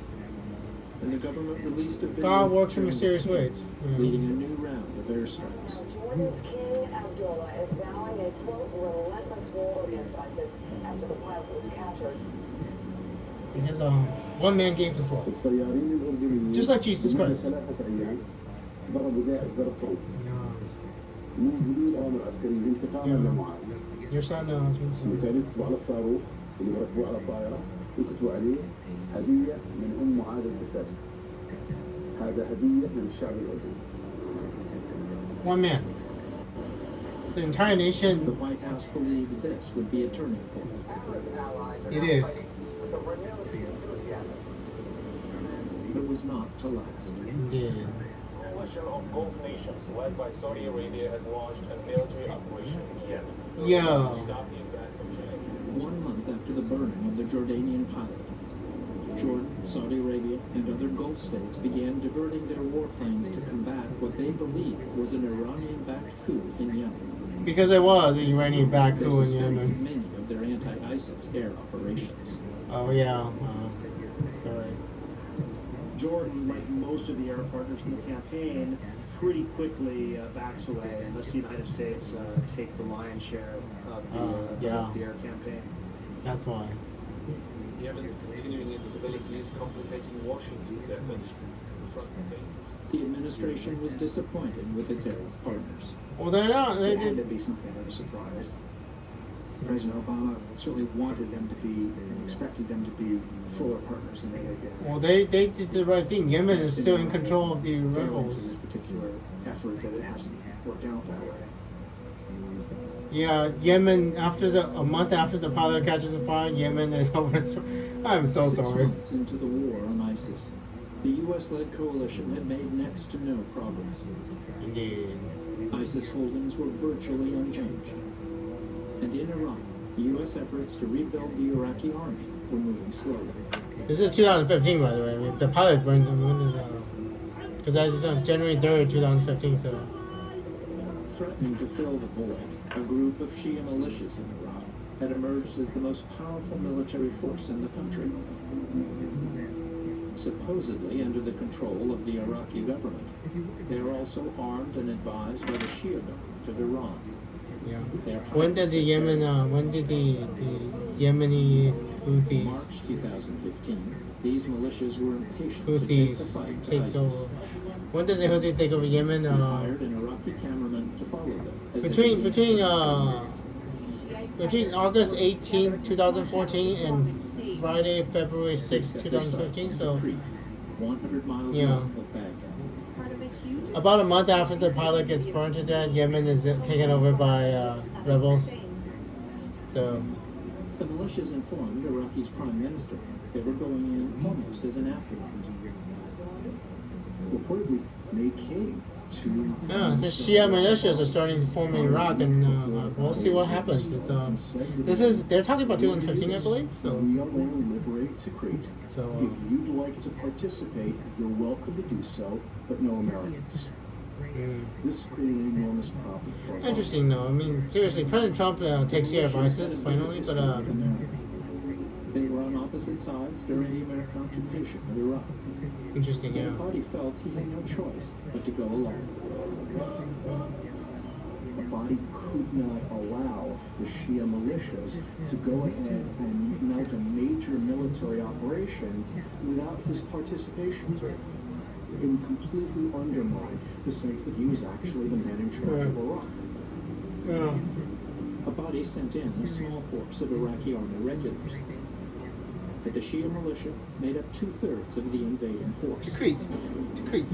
and the government released a video God works in mysterious ways. leading a new round of airstrikes. Jordan's King Abdullah is vowing a, quote, relentless war against ISIS after the pilot was captured. Because one man gave his life. Just like Jesus Christ. Your son وعلى الصاروخ اللي ركبوه على الطائرة وكتبوا عليه هدية من معاذ القساسي. هذا هدية من الشعب الأردني. One man. The entire nation. The White House believed this would be a turning point. It is. But was not to last. Indeed. A coalition of Gulf nations led by Saudi Arabia has launched a military operation in Yemen. Yeah. To stop the advance of Shia. 1 month after the burning of the Jordanian pilot, Jordan, Saudi Arabia, and other Gulf states began diverting their warplanes to combat what they believed was an Iranian-backed coup in Yemen. Because it was an Iranian-backed coup in They Yemen. many of their anti-ISIS air operations. Oh yeah. Right. Jordan, like most of the Arab partners in the campaign, pretty quickly backs away unless the United States take the lion's share of the air campaign. That's why. Yemen's continuing instability is complicating Washington's efforts to confront the danger. The administration was disappointed with its Arab partners. Well, they're not. It had to be something of a surprise. President Obama certainly wanted them to be and expected them to be fuller partners than they had been. Well, they did the right thing. Yemen is still in control of the rebels. In this particular effort, that it hasn't worked out that way. Yeah, Yemen. A month after the pilot catches a fire, Yemen is overthrown. I'm so 6 sorry. months into the war on ISIS, the U.S.-led coalition had made next to no progress. Indeed. ISIS holdings were virtually unchanged. And in Iraq, the U.S. efforts to rebuild the Iraqi army were moving slowly. This is 2015, by the way. I mean, the pilot went because as you said, January 3rd, 2015. So. Threatening to fill the void, a group of Shia militias in Iraq had emerged as the most powerful military force in the country. supposedly under the control of the Iraqi government. They are also armed and advised by the Shia government of Iran. Yeah. When did the Yemeni Houthis March 2015, these militias were impatient to take the fight to take ISIS. over? When did the Houthis take over Yemen? They hired an Iraqi cameraman to follow them. as they between August 18, 2014 and Friday, February 6, 2015. So 100 miles yeah. north of Baghdad. About a month after the pilot gets burned to death, Yemen is taken over by rebels. So The militias informed Iraqi's prime minister they were going in almost as an afterthought. Reportedly, they came to. yeah, the Shia militias are starting to form in Iraq, and we'll see what happens. They're talking about 2015, I believe. So We are going to liberate Tikrit. So, if you'd like to participate, you're welcome to do so, but no Americans. This is creating an enormous problem for our interesting, though. I mean, seriously, President Trump takes care of ISIS finally, but They were on opposite sides during the American occupation of Iraq. interesting, The yeah. party felt he had no choice but to go along. The body could not allow the Shia militias to go ahead and mount a major military operation without his participation. It would completely undermine the sense that he was actually the man in charge of Iraq. A body sent in a small force of Iraqi army regulars. But the Shia militia made up 2/3 of the invading force. Tikrit. Tikrit.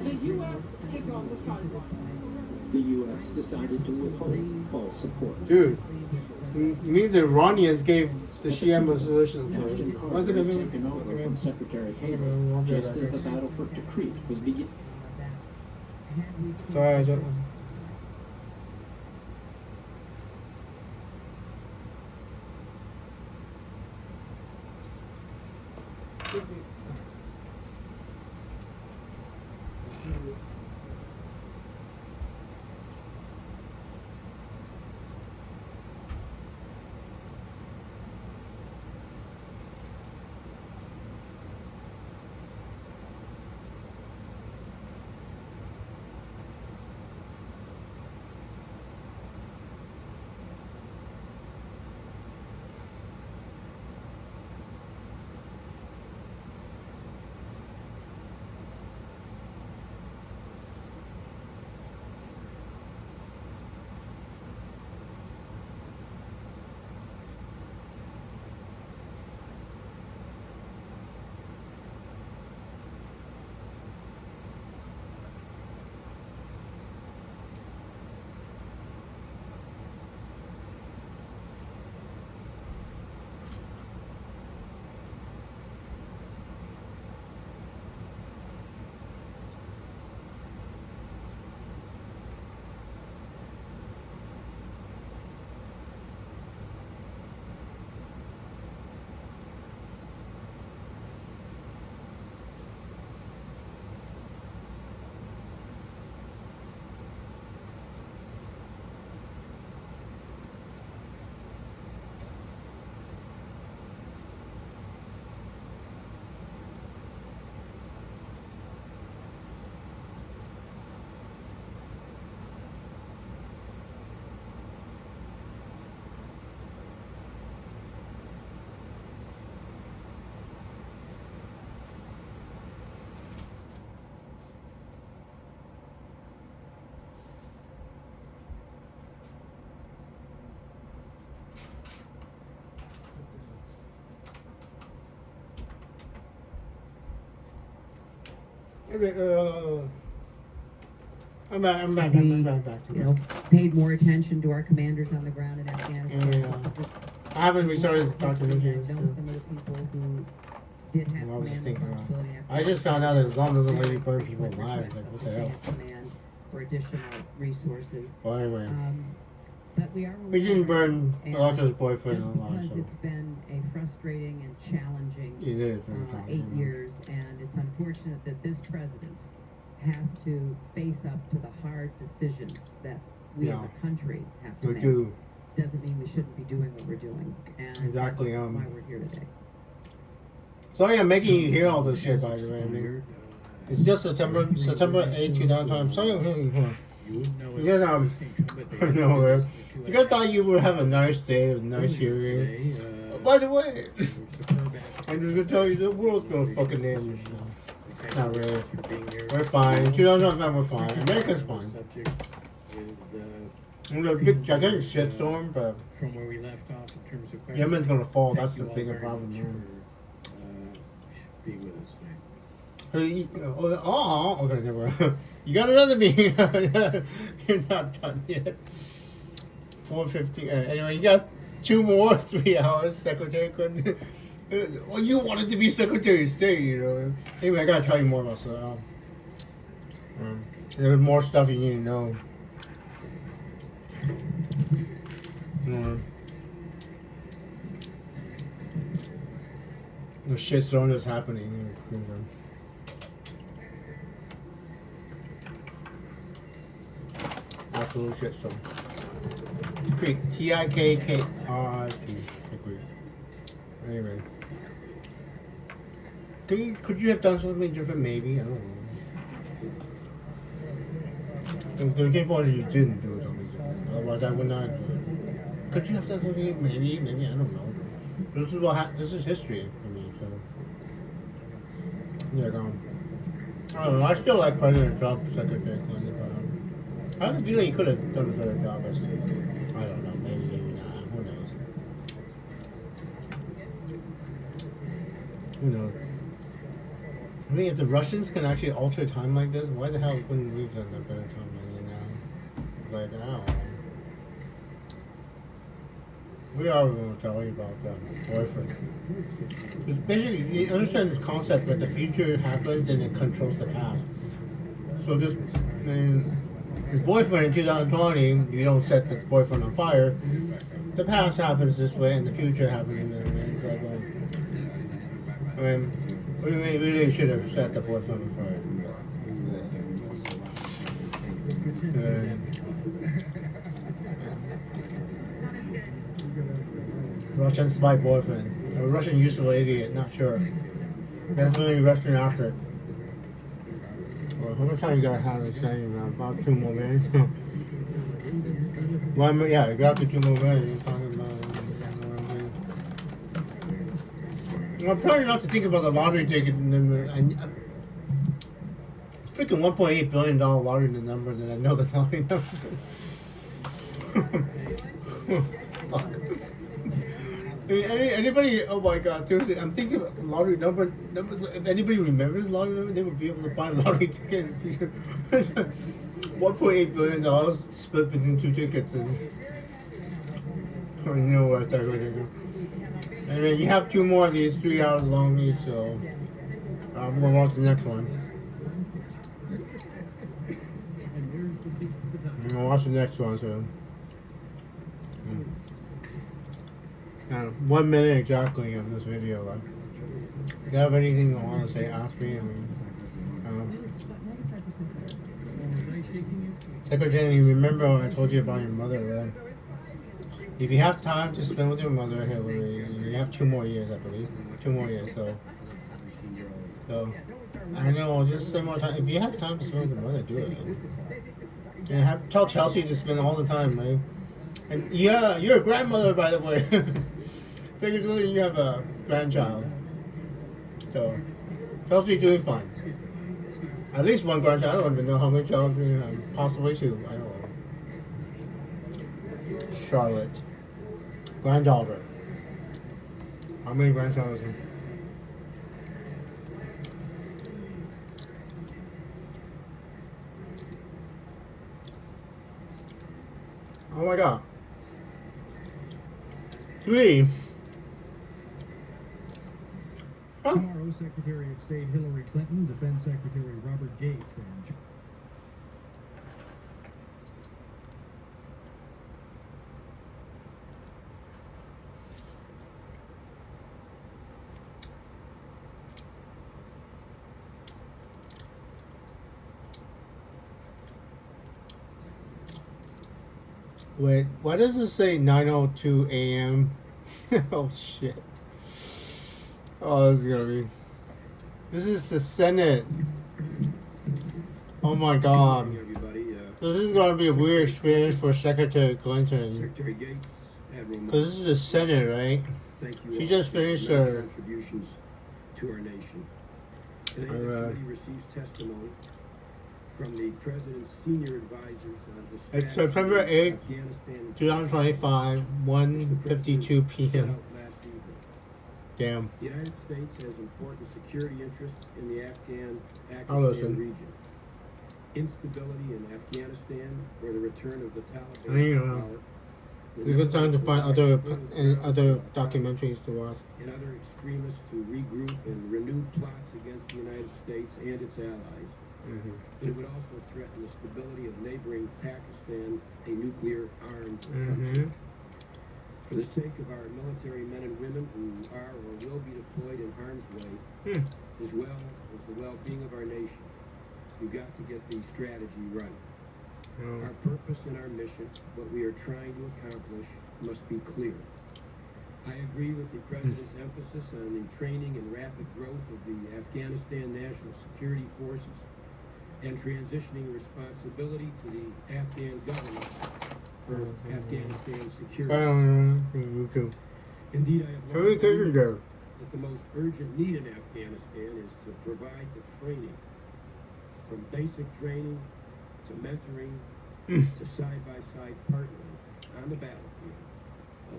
The U.S. is on the sideline. The U.S. decided to withhold all support. Dude, me the Iranians gave the Shia solution for Ashton it. Carter What's it was gonna be? taken over from Secretary Haley just as the battle for Tikrit was beginning. Sorry, I don't. I'm back. You know, paid more attention to our commanders on the ground in Afghanistan. Because it's, I haven't restarted the documentary. I know some of the people who did have command responsibility. I just found out that Islam doesn't let you burn people alive. Like, what the hell? Command for additional resources. Well, anyway. But we are. We didn't burn Electra's boyfriend just alive. because it's been a frustrating and challenging It is, 8 years, and it's unfortunate that this president has to face up to the hard decisions that we as a country have to make. doesn't mean we shouldn't be doing what we're doing. And Exactly, that's why we're here today. Sorry I'm making you hear all this shit, by the way. I mean, it's just September 8, 2020. I'm sorry I'm hearing you. Because, you guys thought you would have a nice day, a nice hearing. By the way, I'm just gonna tell you the world's gonna fucking end. Not really. We're fine. 2005, we're fine. America's fine. There's a big gigantic shitstorm, but from where we left off in terms of questions. Yemen's gonna fall. That's the bigger problem, man. Being with us Okay, today. never. You got another meeting. You're not done yet. 4:50. Anyway, you got 2 more 3 hours, Secretary Clinton. Well, you wanted to be Secretary of State, you know. Anyway, I gotta tell you more about stuff. There's more stuff you need to know. The shitstorm is happening. Absolute shitstorm. Creek. T-I-K-K-R-I-P. Anyway. Could you have done something different? Maybe. I don't know. The game point is you didn't do something different. Otherwise, I would not do it. Could you have done something? Maybe. I don't know. This is history for me. So yeah, I don't know. I still like President Trump, Secretary Clinton. I have a feeling he could have done a better job. I don't know. Maybe not. Who knows? I mean, if the Russians can actually alter time like this, why the hell wouldn't we have done a better time like now? We are going to tell you about that boyfriend. It's basically, you understand this concept that the future happens and it controls the past. So this boyfriend in 2020, you don't set the boyfriend on fire. The past happens this way and the future happens in this way. It's like, we really should have set the boyfriend on fire. Russian spy boyfriend. A Russian useful idiot, not sure. Definitely Russian asset. Well, how much time you gotta have to say? About 2 more minutes. Yeah, you got 2 more minutes. You're talking about. I'm trying not to think about the lottery ticket. It's freaking $1.8 billion lottery number that I know the lottery number. Fuck. Anybody? Oh my God! Seriously, I'm thinking about the lottery numbers. If anybody remembers the lottery number, they would be able to buy a lottery ticket. $1.8 billion split between 2 tickets, and you know what that would do. I mean, you have 2 more of these, 3 hours long each. So I'm gonna watch the next one. I'm gonna watch the next one. So. 1 minute exactly of this video. Like, if you have anything you want to say, ask me. Secretary, you remember when I told you about your mother, right? If you have time to spend with your mother, Hillary, you have 2 more years, I believe. 2 more years, so I know, just spend more time. If you have time to spend with your mother, do it. And tell Chelsea to spend all the time, right? And yeah, you're a grandmother, by the way. Secretary, you have a grandchild. So, Chelsea's doing fine. At least 1 grandchild. I don't even know how many children you have. Possibly 2. I don't know. Charlotte. Granddaughter. How many grandchildren? Oh my God. 3. Tomorrow, Secretary of State Hillary Clinton, Defense Secretary Robert Gates, and Wait, why does it say 9:02 a.m.? Oh shit. Oh, this is gonna be. This is the Senate. Oh my god. This is gonna be a weird experience for Secretary Clinton. Secretary Gates, Admiral Because this is the Senate, right? thank you She all just for finished your her. contributions to our nation. Today, the committee receives testimony from the President's senior advisors on the It's strategy September of 8th, Afghanistan 2025, 1:52 p.m. last evening. Damn. The United States has important security interests in the I'll listen. Afghan region. Instability in Afghanistan or the return of the Taliban I to don't know. power It's a good time to find other documentaries to watch. and other extremists to regroup and renew plots against the United States and its allies. But it would also threaten the stability of neighboring Pakistan, a nuclear-armed country. For the sake of our military men and women who are or will be deployed in harm's way, as well as the well-being of our nation, we've got to get the strategy right. Our purpose and our mission, what we are trying to accomplish, must be clear. I agree with the President's emphasis on the training and rapid growth of the Afghanistan National Security Forces and transitioning responsibility to the Afghan government for Afghanistan security. Indeed, I have long believed that the most urgent need in Afghanistan is to provide the training, from basic training to mentoring to side-by-side partnering on the battlefield,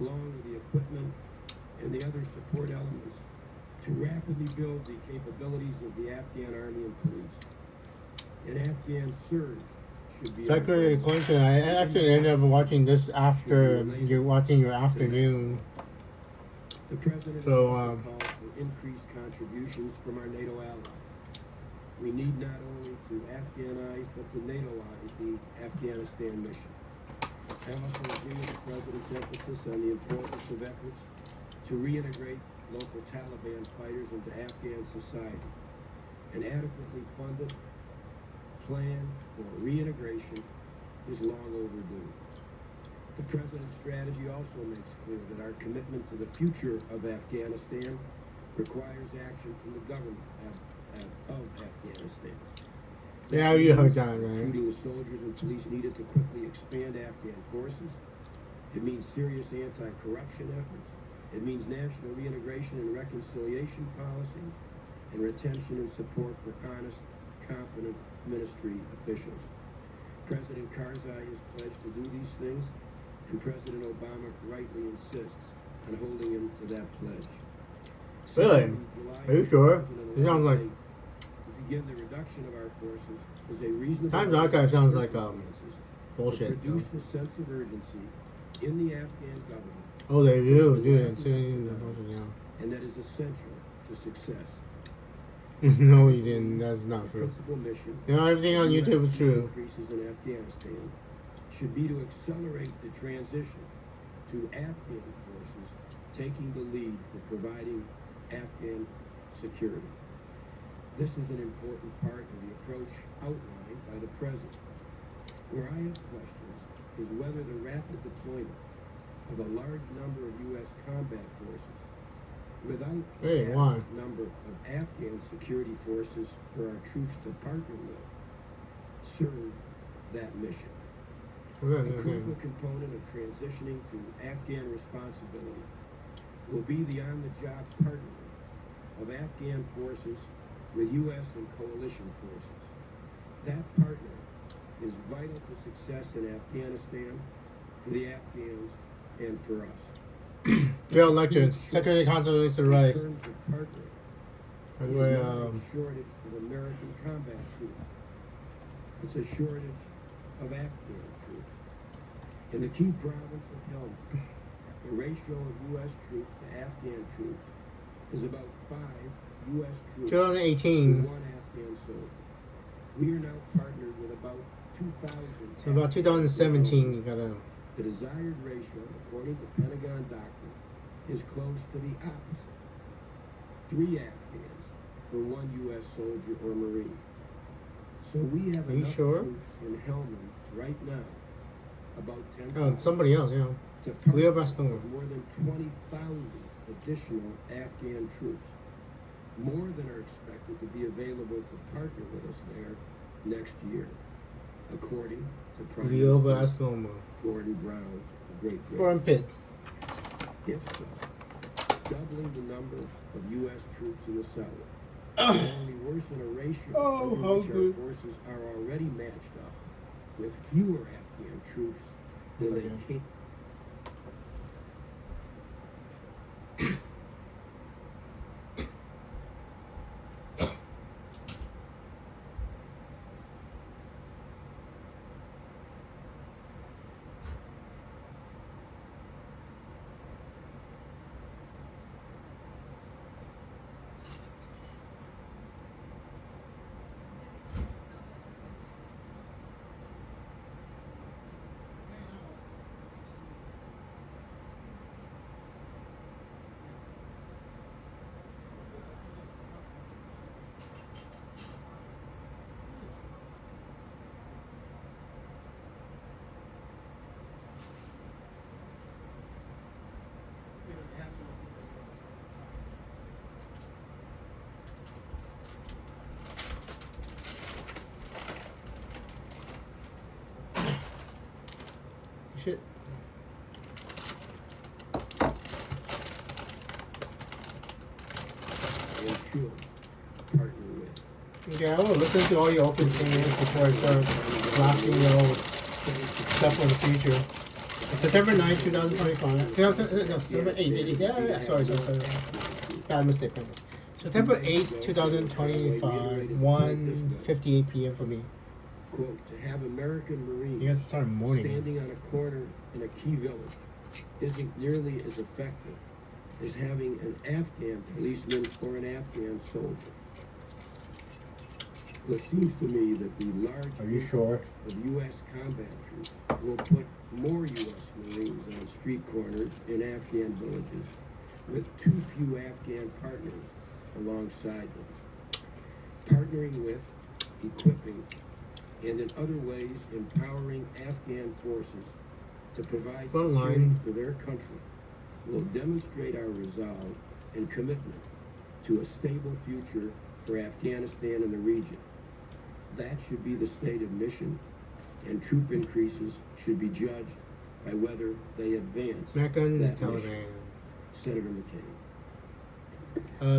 along with the equipment and the other support elements to rapidly build the capabilities of the Afghan Army and police. An Afghan surge should be... Secretary Clinton, I actually ended up watching this after you're watching your afternoon. The President has also called for increased contributions from our NATO allies. We need not only to Afghanize, but to NATOize the Afghanistan mission. I also agree with the President's emphasis on the importance of efforts to reintegrate local Taliban fighters into Afghan society. An adequately funded plan for reintegration is long overdue. The President's strategy also makes clear that our commitment to the future of Afghanistan requires action from the government of Afghanistan. Yeah, you heard that, right? Recruiting the soldiers and police needed to quickly expand Afghan forces. It means serious anti-corruption efforts. It means national reintegration and reconciliation policies, and retention and support for honest, competent ministry officials. President Karzai has pledged to do these things, and President Obama rightly insists on holding him to that pledge. Really? Are you sure? It sounds like... To begin the reduction of our forces is a reasonable... Times Archive sounds like bullshit. To produce the sense of urgency in the Afghan government. Oh, they do that. And that is essential to success. No, you didn't. That's not true. Principal mission, you know, everything on YouTube is true. Increases in Afghanistan should be to accelerate the transition to Afghan forces taking the lead for providing Afghan security. This is an important part of the approach outlined by the President. Where I have questions is whether the rapid deployment of a large number of U.S. combat forces without a number of Afghan security forces for our troops to partner with serves that mission. A critical component of transitioning to Afghan responsibility will be the on-the-job partnering of Afghan forces with U.S. and coalition forces. That partnering is vital to success in Afghanistan, for the Afghans, and for us. Bill lecture, Secretary Condoleezza Rice. In terms of partnering, by the it's way, not a shortage of American combat troops. It's a shortage of Afghan troops. In the key province of Helmand, the ratio of U.S. troops to Afghan troops is about 5 U.S. troops 2018. to 1 Afghan soldier. We are now partnered with about 2,000. So about 2017, you gotta... The desired ratio, according to Pentagon doctrine, is close to the opposite. 3 Afghans for 1 U.S. soldier or Marine. So we have enough troops in Helmand right now about 10,000. Oh, somebody else, yeah. Leo Baston. More than 20,000 additional Afghan troops, more than are expected to be available to partner with us there next year, according to Prime Leo Minister Baston. Gordon Brown of Great Foreign Britain. pit. If so, doubling the number of U.S. troops in the South will only worsen a ratio over which our forces are already matched up with fewer Afghan troops than they can. Shit. And should partner with. Okay, I will listen to all your open things before I start blasting your stuff for the future. It's September 9, 2025. No, September 8. Yeah, sorry. Bad mistake. September 8, 2025, 1:58 p.m. for me. Quote, to have American Marines You guys start morning. standing on a corner in a key village isn't nearly as effective as having an Afghan policeman or an Afghan soldier. Well, it seems to me that the large influx of U.S. combat troops will put more U.S. Marines on street corners in Afghan villages with too few Afghan partners alongside them. Partnering with, equipping, and in other ways empowering Afghan forces to provide security for their country will demonstrate our resolve and commitment to a stable future for Afghanistan and the region. That should be the stated mission, and troop increases should be judged by whether they advance that mission. Senator McCain.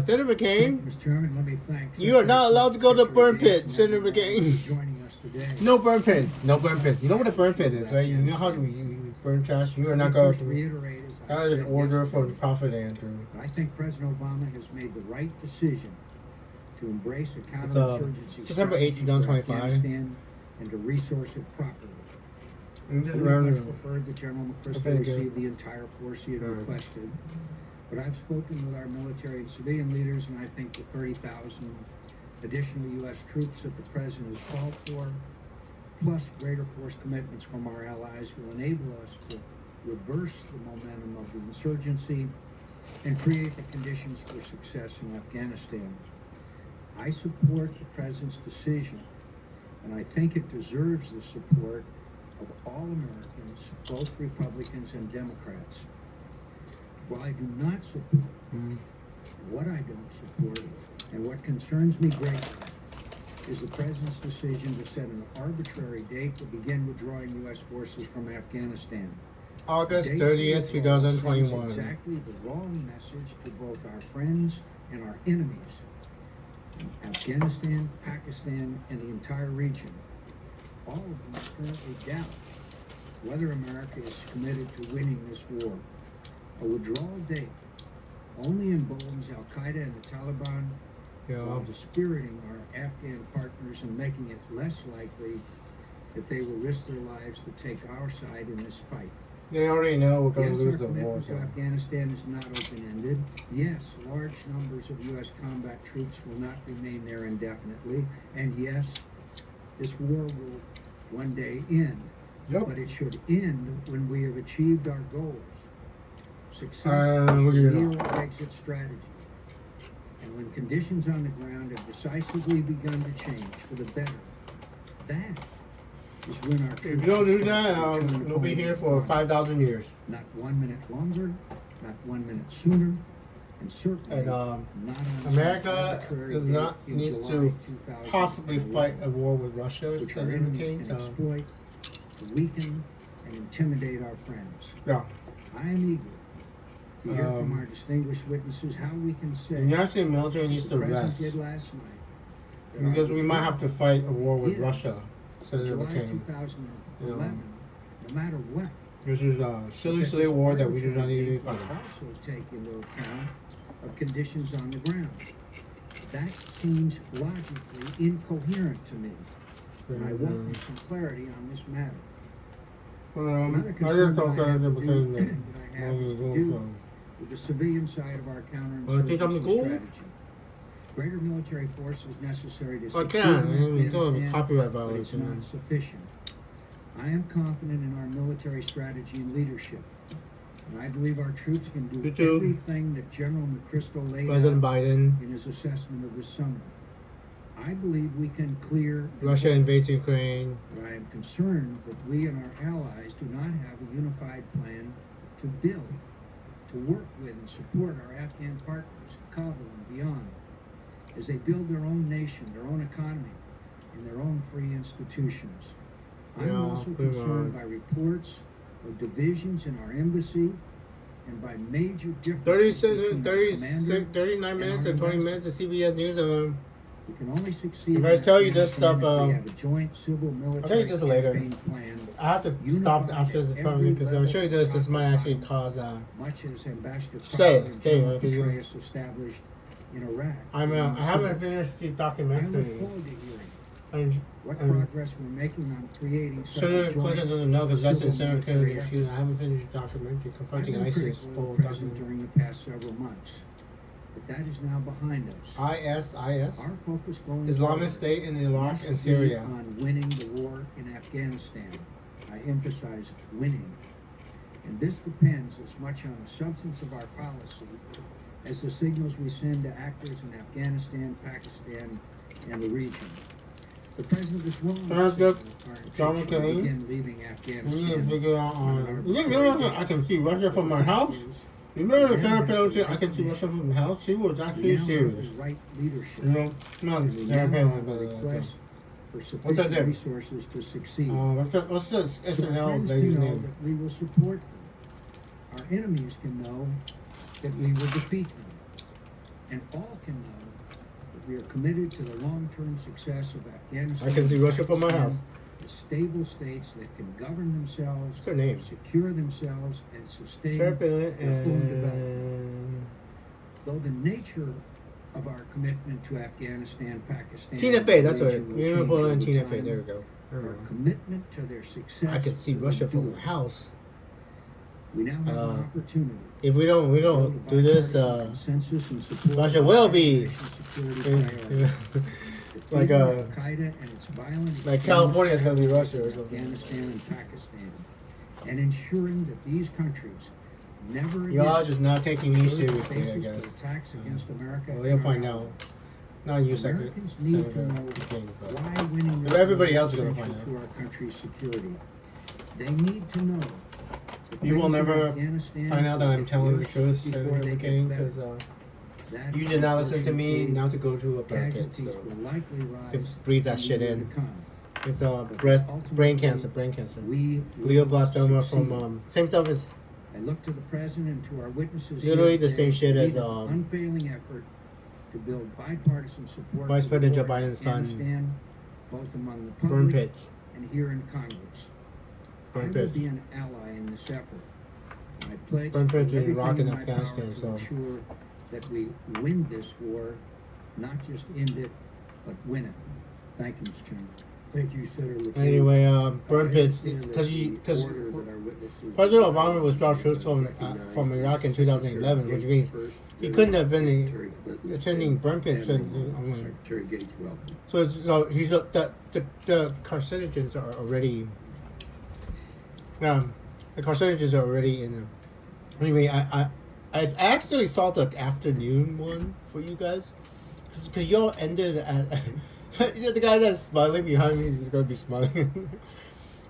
Senator McCain, Mr. Chairman, let me thank you are not allowed to go to the burn pit, Senator McCain. joining us today. No burn pit. No burn pit. You know what a burn pit is, right? You know how you burn trash? You are not going to. Reiterate, That is an order from Prophet Andrew. I think President Obama has made the right decision to embrace a counterinsurgency September 8, 2025. Afghanistan and to resource it properly. I would have much preferred that General McChrystal receive the entire force he had requested. But I've spoken with our military and civilian leaders, and I think the 30,000 additional U.S. troops that the President has called for, plus greater force commitments from our allies, will enable us to reverse the momentum of the insurgency and create the conditions for success in Afghanistan. I support the President's decision, and I think it deserves the support of all Americans, both Republicans and Democrats. While I do not support what I don't support, and what concerns me greatly, is the President's decision to set an arbitrary date to begin withdrawing U.S. forces from Afghanistan. August 30th, 2021. Exactly the wrong message to both our friends and our enemies in Afghanistan, Pakistan, and the entire region. All of them currently doubt whether America is committed to winning this war. A withdrawal date only emboldens al-Qaeda and the Taliban while dispiriting our Afghan partners and making it less likely that they will risk their lives to take our side in this fight. They already know we're going Yes, to lose our the war. commitment to Afghanistan is not open-ended. Yes, large numbers of U.S. combat troops will not remain there indefinitely. And yes, this war will one day end. But it should end when we have achieved our goals. Success is a real exit strategy. And when conditions on the ground have decisively begun to change for the better, that is when our If you don't do that, we'll be here for 5,000 years. Not 1 minute longer, not 1 minute sooner, and certainly And not on America some arbitrary does date not in need July to 2011, possibly fight a war with Russia, which our Senator enemies King. can exploit to weaken and intimidate our friends. Yeah. I am eager to hear from our distinguished witnesses how we can say The United States military needs as to the President rest. did last night, that Because our we might have to withdrawal fight a war with begin Russia, Senator July King. 2011, no matter what. This is a silly war that we do not need to be fighting. Also take into account of conditions on the ground. That seems logically incoherent to me. And I welcome some clarity on this matter. Another concern that I have to do with the civilian side of our counterinsurgency strategy. Greater military force is necessary to secure Afghanistan, but it's not sufficient. I am confident in our military strategy and leadership, and I believe our troops can do everything that General McChrystal laid President out Biden. in his assessment of this summer. I believe we can clear Russia invades Ukraine. but I am concerned that we and our allies do not have a unified plan to build, to work with and support our Afghan partners in Kabul and beyond as they build their own nation, their own economy, and their own free institutions. I'm also concerned by reports of divisions in our embassy and by major differences between our 39 minutes and 20 minutes of CBS News. We can only succeed if I tell you this stuff, if we have a joint civil military I'll tell you this later. plan. I have to stop after the program because I'll show you this. This might actually cause much as Ambassador stay. Petraeus established in Iraq. I haven't finished the documentary. I look forward to hearing what progress we're making on creating such Senator a joint Clinton doesn't know because that's in civil Senator military Kennedy's effort. shoot. I haven't finished the documentary confronting I've been ISIS critical of full the president documentary. during the past several months, but that is now behind us. ISIS, Our focus going Islamist forward State in Iraq must and be Syria. on winning the war in Afghanistan. I emphasize winning. And this depends as much on the substance of our policy as the signals we send to actors in Afghanistan, Pakistan, and the region. The president is willing to John McCain. begin leaving We Afghanistan. need to figure out you know, I can see Russia from my house. You remember Sarah Palin said I can see Russia from the house? She was actually serious. Right leadership. You know, not Sarah Palin, but request for what's that sufficient there? resources to succeed. What's the So our SNL friends lady's can know name? that we will support them. Our enemies can know that we will defeat them. And all can know that we are committed to the long-term success of Afghanistan. I can see Russia from my house. As stable states that can govern themselves, What's her name? secure themselves, and sustain Sarah their Palin own development. and Though the nature of our commitment to Afghanistan, Pakistan, Tina Fey. That's and what the it. region You will remember change Tina over Fey? time, There we go. our commitment to their success. I could see will Russia from endure. my house. We now have an opportunity. If we don't do this, consensus and support Russia will be security like Al-Qaeda and its violent like California is gonna be Russia or something. Afghanistan and Pakistan, and ensuring that these countries never Y'all again just not taking me serve seriously, I basis guess. for attacks against America. Well, and you'll our find allies. out. Not you, Americans need to Senator know King, but why winning this everybody war else is gonna essential find out. to our country's security. They need to know. that You will things in never Afghanistan find out that I'm will get telling the worse truth, before Senator they get King, better. because That, you did not listen to me. unfortunately, Now to go to a bracket, casualties so will likely rise to breathe that in shit the year in. to come. It's But breast, brain ultimately, cancer. We Glioblastoma succeed. from same stuff as I look to the president and to our witnesses. literally here the same today shit to as lead an unfailing effort to build bipartisan support. Vice for the President Joe war in Biden's son, Afghanistan, both among the Burn public Pit. and here in Congress. I Burn will Pit. be an ally in this effort. I pledge Burn to do Pit in everything Iraq and in my Afghanistan, power to so. ensure that we win this war, not just end it, but win it. Thank you, Mr. Chairman. Thank you, Senator McCain. Anyway, Burn I Pit, understand that because the order that our witnesses President decided Obama withdrew to troops recognize from Iraq in was Secretary 2011, which Gates means first, he then couldn't have been Secretary Clinton, attending burn pits. and Secretary Gates welcome. So he's the carcinogens are already. The carcinogens are already in them. Anyway, I actually saw the afternoon one for you guys, because y'all ended at the guy that's smiling behind me is gonna be smiling.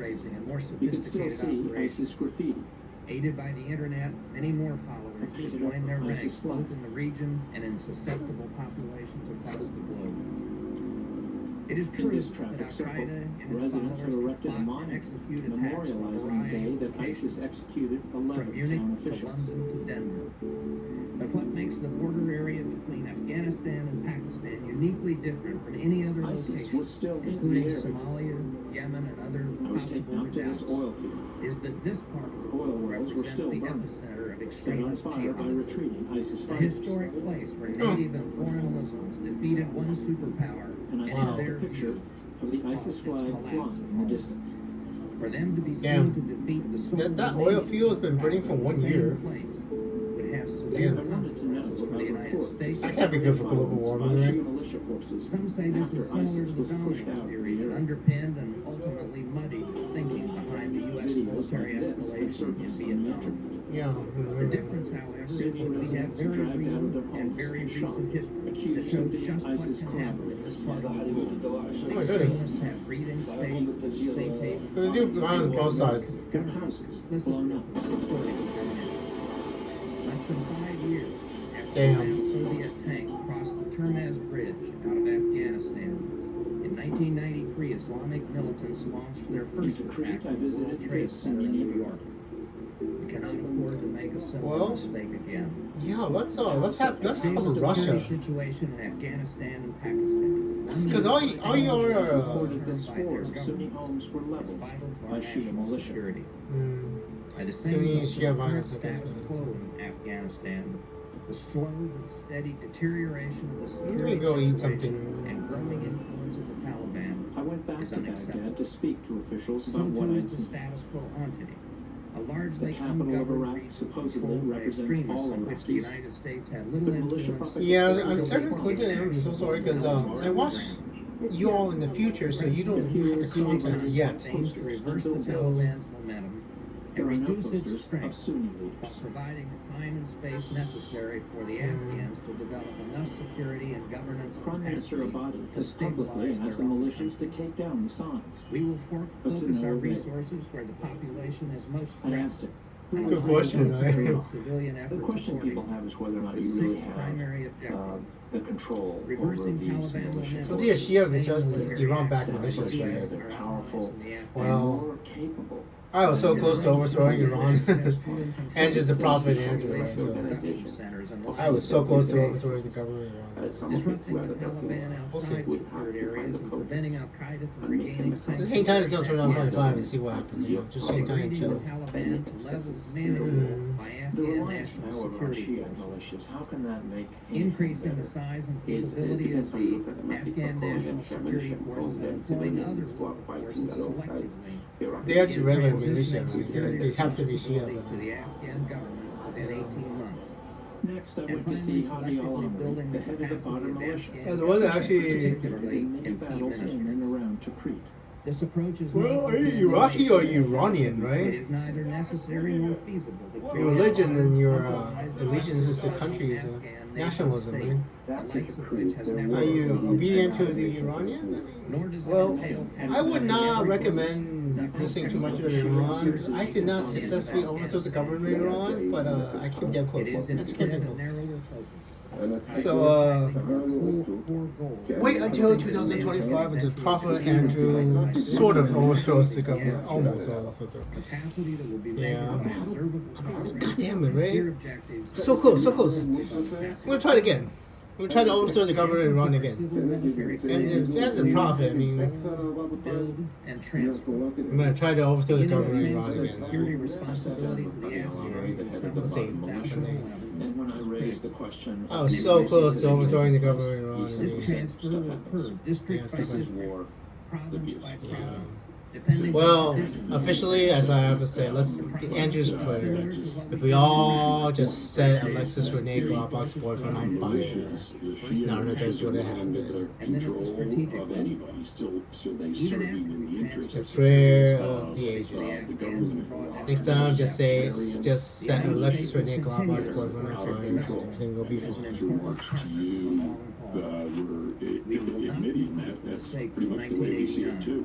fundraising and more You can still sophisticated see operations. ISIS graffiti. Aided by the internet, many more followers will join their ranks both in the region and in susceptible populations across the globe. It is true this that traffic circle, Al-Qaeda and its residents have followers erected a plot and monument execute attacks from a memorializing the variety day of that ISIS locations, executed from 11 Munich town to officials. London to Denver. But what makes the border area between Afghanistan and Pakistan uniquely different from any other ISIS location, was still in the including area. Somalia, Yemen, and other I was taken possible out to this redoubts, oil field. is that this part of the Oil world wells were represents still the burning, epicenter of set on extremist fire by jihadism. retreating ISIS A fighters. historic place where native and foreign Muslims defeated one superpower And I and saw their a picture view of the ISIS its flag collapse flying in the distance. For them to be seen Damn. to defeat the sole That oil remaining field has been burning for superpower in 1 the same year. place would have Damn. severe I wanted to know consequences for the about United reports States. That can't be good for global warming, right? militia forces Some say this after is similar ISIS to the was pushed domino out theory of the that area. underpinned and ultimately muddied the thinking behind the U.S. Videos military like this have escalation in surfaced on the Vietnam. internet. Yeah. The difference, however, is that we have residents very dragged out of real their and homes very and shot, recent history that accused shows of being just what ISIS can happen in this part of the world. Oh my goodness. Extremists have breathing space, safe haven. They do run on both sides. Their houses Listen, blown up. supporting their mission. Less than 5 years after Damn. the last Soviet tank crossed the Termez Bridge out of Afghanistan, in 1993, Islamic militants launched their first In Crete, attack I on the visited World Trade this Center in in New York. We cannot afford to make a similar Well, mistake again. Yeah, let's talk The about Russia. situation in Afghanistan and Pakistan. Because all you are reported that scores of Sunni homes were leveled by Shia militia. Security. By the Sunni same Shia token, violence current against status quo in Afghanistan, the slow but steady deterioration of the Let me security go eat situation something. and growing influence of the Taliban I went back is to unacceptable. Baghdad to speak to officials So about what too I'd is the seen. status quo ante. A The largely capital of ungoverned Iraq region supposedly controlled by represents extremists all in which the Iraqis. United States had little But militia influence. propaganda Yeah, I'm is certain Clinton. I'm so sorry because I watched you all in the future, so you don't lose the context yet. Aims to reverse the Taliban's momentum There and are no reduce its posters of strength Sunni by leaders. providing the time and space necessary for the Afghans to develop enough security and governance Prime Minister capacity Abadi to has publicly stabilize asked the their own militias country. to take down the signs. We will But to focus no our avail. resources where the population is most I threatened. asked him, And Good align question, military right? and civilian the efforts question people accordingly. have is whether or not With you really 6 have primary objectives. the control over Reversing these Taliban militia momentum. So the Shia is Staying just military Iran back action in missions, against right? our They're allies powerful in the Afghan Well, more capable. I was so close to overthrowing Iran, and just the prophet Andrew, right? production So centers and I was so close to overthrowing the government of Iran. disrupting the Taliban outside secured areas and preventing Al Qaeda from regaining Just hang tight until 2025 and see what happens. You know, just hang tight and degrading chill. the Taliban to levels manageable by The Afghan reliance, national however, on security Shia forces. militias, how can that make anything Increasing the better? size and It capability of depends how you the look at it. Afghan national security forces and employing other local forces selectively. They actually regular Transitioning militia. security They have to be responsibility Shia. to the Afghan government within 18 months. Next, I And went to finally, see Hadi selectively al building the the head of the capacity Badr of militia, Afghan And the one that actually- particularly in many in key battles in and ministries. around Tikrit. This approach is Well, not are you Iraqi or Iranian, It right? is neither necessary nor feasible to create Your religion and your centralized allegiances to Afghan countries, nation nationalism, state, right? the After likes of Tikrit, which has there never Are you existed. obedient to the Iranians? Nor does it Well, entail I would not every recommend listening too much to Iran. I did not successfully overthrow the government of Iran, but I kept them close. It is I kept instead them a close. narrower focus. So, Core goals. wait until 2025 until Prophet Andrew sort of overthrows the government. Almost overthrows. Capacity that will be Yeah. measured by observable progress. God damn it, Ray. Clear objectives. So close, so close. We're gonna try it again. We're trying to overthrow the government of Iran again. And if that's a prophet, I mean, Build and transfer. I'm gonna try to overthrow the government of Iran Transfer security again. responsibility to the Afghans in Don't say that, 2011. And when I raised the question, I was so close to overthrowing the government of Iran. This transfer will occur district by Yeah, so much. district, province by Yeah. province, depending Well, on conditions. officially, as I have to say, let's Andrew's prayer. If we all just set Alexis Renee Grobach's boyfriend on fire, none of this would have happened. And then it was strategic. Anybody still, so they Even serving in the after interest The prayer of the ages. the government of Iraq. Next time, just say, just set Alexis Renee Grobach's boyfriend on fire, and everything will be fine. Too much to you, we're admitting that that's pretty much the way we see it too.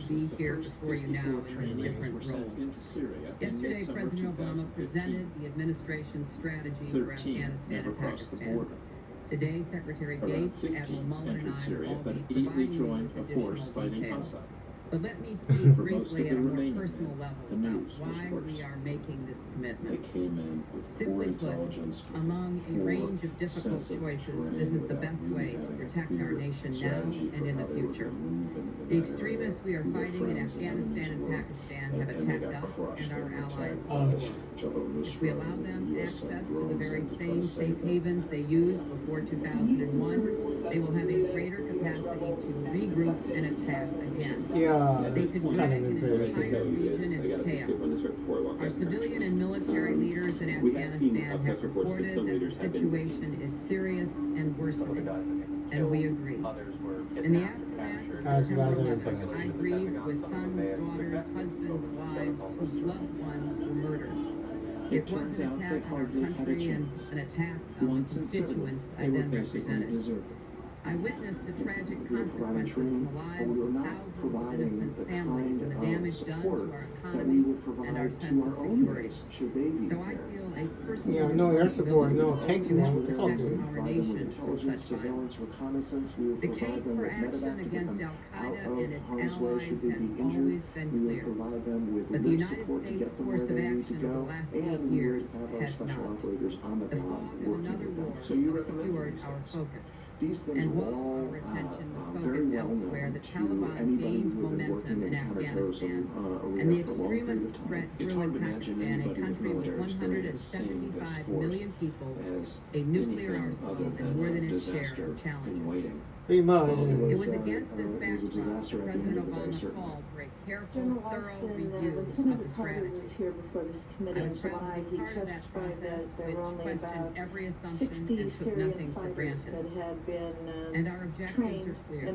forces, be the here first before you now 54 in this trainees different were sent role. into Syria in Yesterday, midsummer President Obama 2015. presented the administration's strategy for 13 Afghanistan never and crossed the Pakistan. border. Today, Secretary Around Gates, 15 Admiral Mullen, and entered I Syria, will all but be immediately providing you joined with a force additional fighting details. ISIL. But let me speak briefly at a more personal level about why we are making this commitment. Simply put, among a range of difficult choices, this is the best way to protect our nation now and in the future. The extremists we are fighting in Afghanistan and Pakistan have attacked us and our allies before. If we allow them access to the very same safe havens they used before 2001, they will have a greater capacity to regroup and attack again. They could drag an entire region into chaos. Our civilian and military leaders in Afghanistan have reported that the situation is serious and worsening, and we agree. In the aftermath of September 11th, I grieved with sons, daughters, husbands, wives whose loved ones were murdered. It was an attack on our country and an attack on the constituents I then represented. I witnessed the tragic consequences in the lives of thousands of innocent families and the damage done to our economy and our sense of security. So I feel a personal responsibility to help protect our nation from such violence. The case for action against Al-Qaeda and its allies has always been clear, but the United States course of action over the last 8 years has not. The fog of another war obscured our focus. And while our attention was focused elsewhere, the Taliban gained momentum in Afghanistan, and the extremist threat grew in Pakistan, a country with 175 million people, a nuclear arsenal, and more than its share of challenges. It was against this backdrop that President Obama called for a careful, thorough review of the strategy. Here before this committee I was proud to be part of that process, which questioned every assumption and took nothing for granted. And our objectives are clear.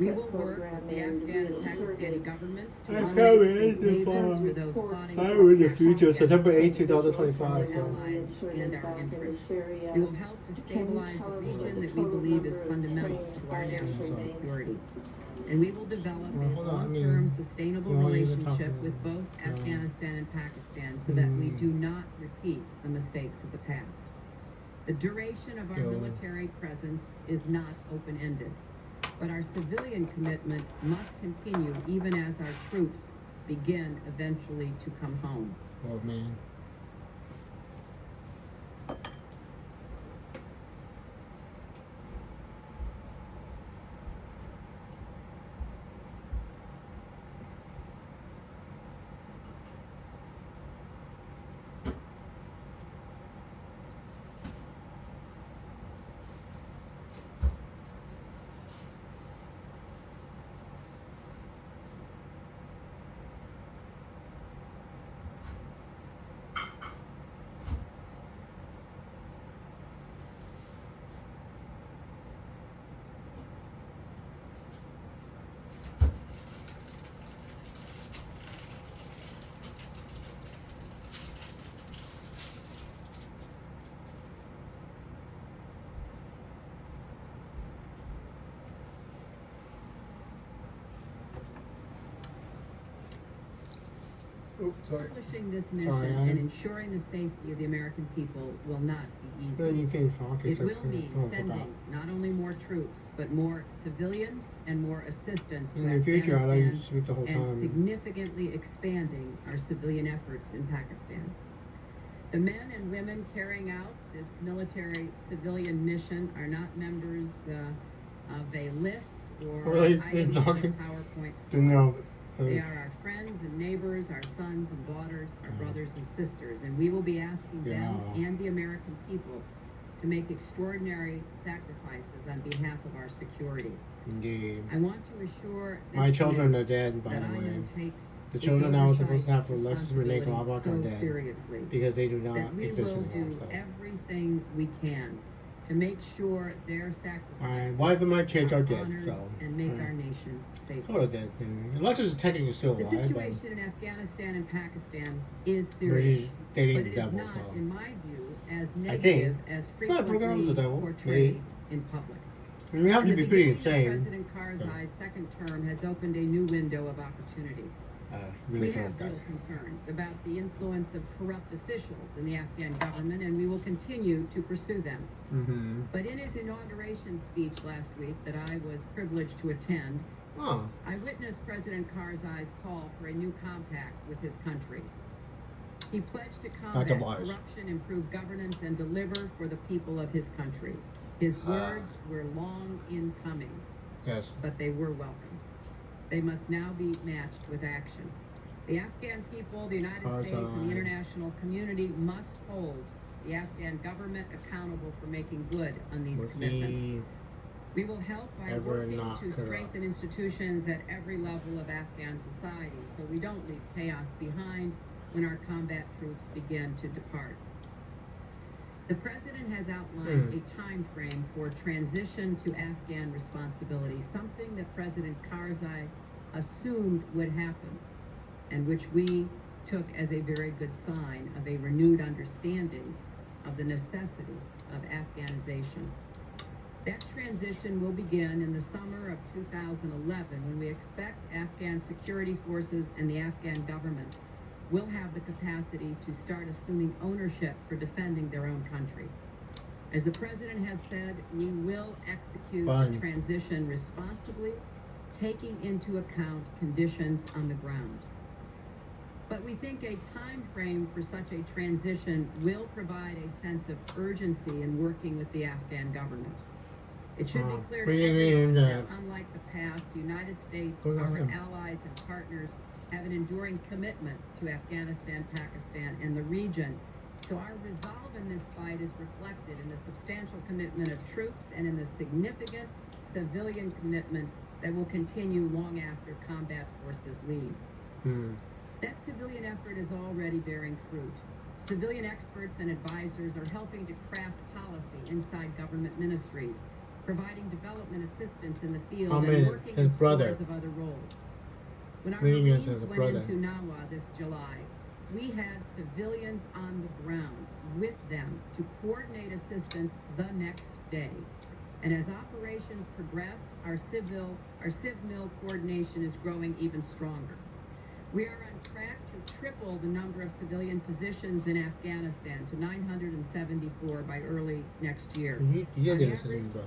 We will work with the Afghan and Pakistani governments to eliminate safe havens for those plotting to in the future, September 8, 2025. So. Allies and our interests. We will help to stabilize a region that we believe is fundamental to our national security. And we will develop a long-term sustainable relationship with both Afghanistan and Pakistan so that we do not repeat the mistakes of the past. The duration of our military presence is not open-ended, but our civilian commitment must continue even as our troops begin eventually to come home. Oh, man. Accomplishing this mission and ensuring the safety of the American people will not be easy. It will mean sending not only more troops, but more civilians and more assistance to Afghanistan and significantly expanding our civilian efforts in Pakistan. The men and women carrying out this military-civilian mission are not members of a list or items on a PowerPoint slide. They are our friends and neighbors, our sons and daughters, our brothers and sisters, and we will be asking them and the American people to make extraordinary sacrifices on behalf of our security. Indeed. I want to assure this my children are dead, by the way. The children now are supposed to have Alexis Renee Glabach are dead seriously because they do not exist anymore. We will do everything we can to make sure their sacrifices wife and my kids are dead, and make our nation safer. Sort of dead. Alexis is technically still alive. The situation in Afghanistan and Pakistan is serious, but it is not, in my view, as negative as frequently portrayed in public. We have to be pretty insane. President Karzai's second term has opened a new window of opportunity. We have real concerns about the influence of corrupt officials in the Afghan government, and we will continue to pursue them. But in his inauguration speech last week that I was privileged to attend, Oh. I witnessed President Karzai's call for a new compact with his country. He pledged to combat corruption, improve governance, and deliver for the people of his country. His words were long in coming, yes, but they were welcome. They must now be matched with action. The Afghan people, the United States, and the international community must hold the Afghan government accountable for making good on these commitments. We will help by working to strengthen institutions at every level of Afghan society so we don't leave chaos behind when our combat troops begin to depart. The President has outlined a time frame for transition to Afghan responsibility, something that President Karzai assumed would happen, and which we took as a very good sign of a renewed understanding of the necessity of Afghanization. That transition will begin in the summer of 2011 when we expect Afghan security forces and the Afghan government will have the capacity to start assuming ownership for defending their own country. As the President has said, we will execute the transition responsibly, taking into account conditions on the ground. But we think a time frame for such a transition will provide a sense of urgency in working with the Afghan government. It should be clear to everyone that, unlike the past, the United States, our allies and partners, have an enduring commitment to Afghanistan, Pakistan, and the region. So our resolve in this fight is reflected in the substantial commitment of troops and in the significant civilian commitment that will continue long after combat forces leave. That civilian effort is already bearing fruit. Civilian experts and advisors are helping to craft policy inside government ministries, providing development assistance in the field, and working in scores of other roles. When our Marines went into Nawa this July, we had civilians on the ground with them to coordinate assistance the next day. And as operations progress, our CivMil coordination is growing even stronger. We are on track to triple the number of civilian positions in Afghanistan to 974 by early next year. On average,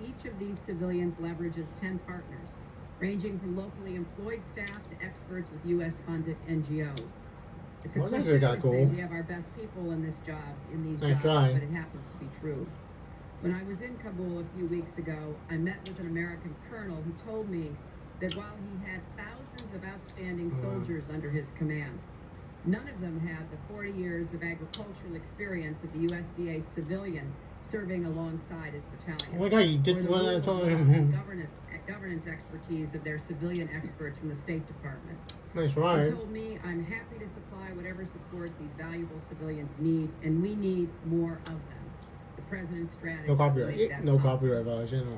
each of these civilians leverages 10 partners, ranging from locally employed staff to experts with U.S.-funded NGOs. It's a cliche to say we have our best people in this job, in these jobs, but it happens to be true. When I was in Kabul a few weeks ago, I met with an American colonel who told me that while he had thousands of outstanding soldiers under his command, none of them had the 40 years of agricultural experience of the USDA civilian serving alongside his battalion. Oh my God, you did what I told him. Governance expertise of their civilian experts from the State Department. Nice ride. He told me, I'm happy to supply whatever support these valuable civilians need, and we need more of them. The President's strategy. No copyright. No copyright violation.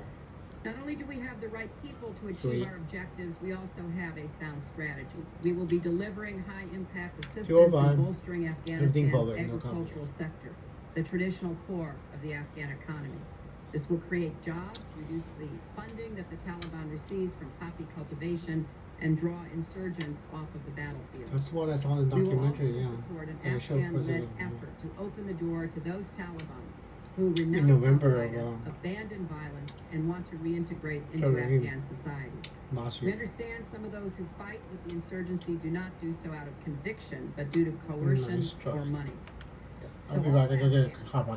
Not only do we have the right people to achieve our objectives, we also have a sound strategy. We will be delivering high-impact assistance in bolstering Afghanistan's agricultural sector, the traditional core of the Afghan economy. This will create jobs, reduce the funding that the Taliban receives from poppy cultivation, and draw insurgents off of the battlefield. That's what I saw in the documentary. We will also support an Afghan-led effort to open the door to those Taliban who renounce Al-Qaeda, abandon violence, and want to reintegrate into Afghan society. We understand some of those who fight with the insurgency do not do so out of conviction, but due to coercion or money. So all Afghans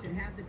should have the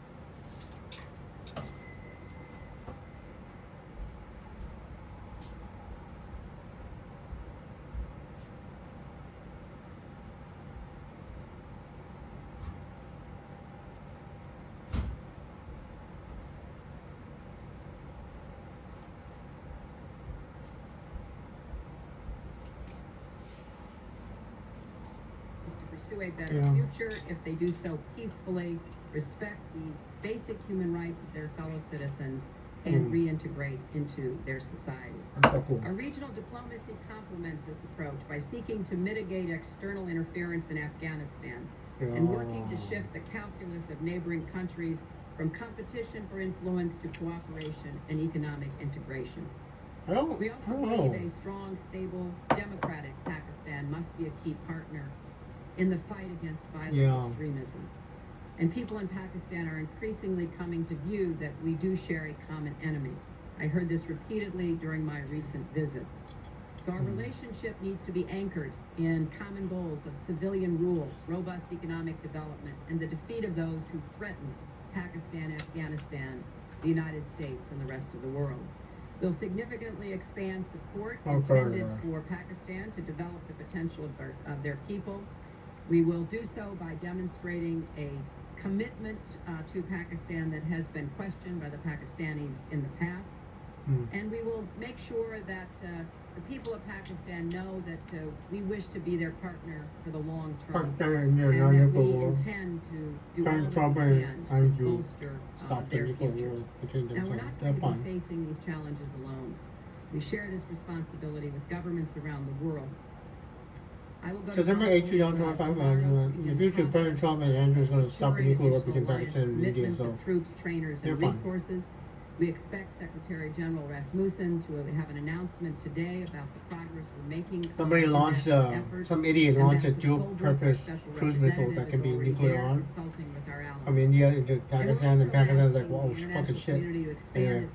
pursue a better future if they do so peacefully, respect the basic human rights of their fellow citizens, and reintegrate into their society. Our regional diplomacy complements this approach by seeking to mitigate external interference in Afghanistan and working to shift the calculus of neighboring countries from competition for influence to cooperation and economic integration. We also believe a strong, stable, democratic Pakistan must be a key partner in the fight against violent extremism. And people in Pakistan are increasingly coming to view that we do share a common enemy. I heard this repeatedly during my recent visit. So our relationship needs to be anchored in common goals of civilian rule, robust economic development, and the defeat of those who threaten Pakistan, Afghanistan, the United States, and the rest of the world. We'll significantly expand support intended for Pakistan to develop the potential of their people. We will do so by demonstrating a commitment to Pakistan that has been questioned by the Pakistanis in the past. And we will make sure that the people of Pakistan know that we wish to be their partner for the long term, and that we intend to do all that we can to bolster their futures. Now, we're not going to be facing these challenges alone. We share this responsibility with governments around the world. I will go to September 8, 2025, the future President Trump and Andrews going to stop the nuclear war between Pakistan and India. So troops, trainers, and resources. We expect Secretary General Rasmussen to have an announcement today about the progress we're making. Somebody launched, some idiot launched a dual-purpose cruise missile that can be nuclear armed from India into Pakistan, and Pakistan is like, whoa, fucking shit. Anyway,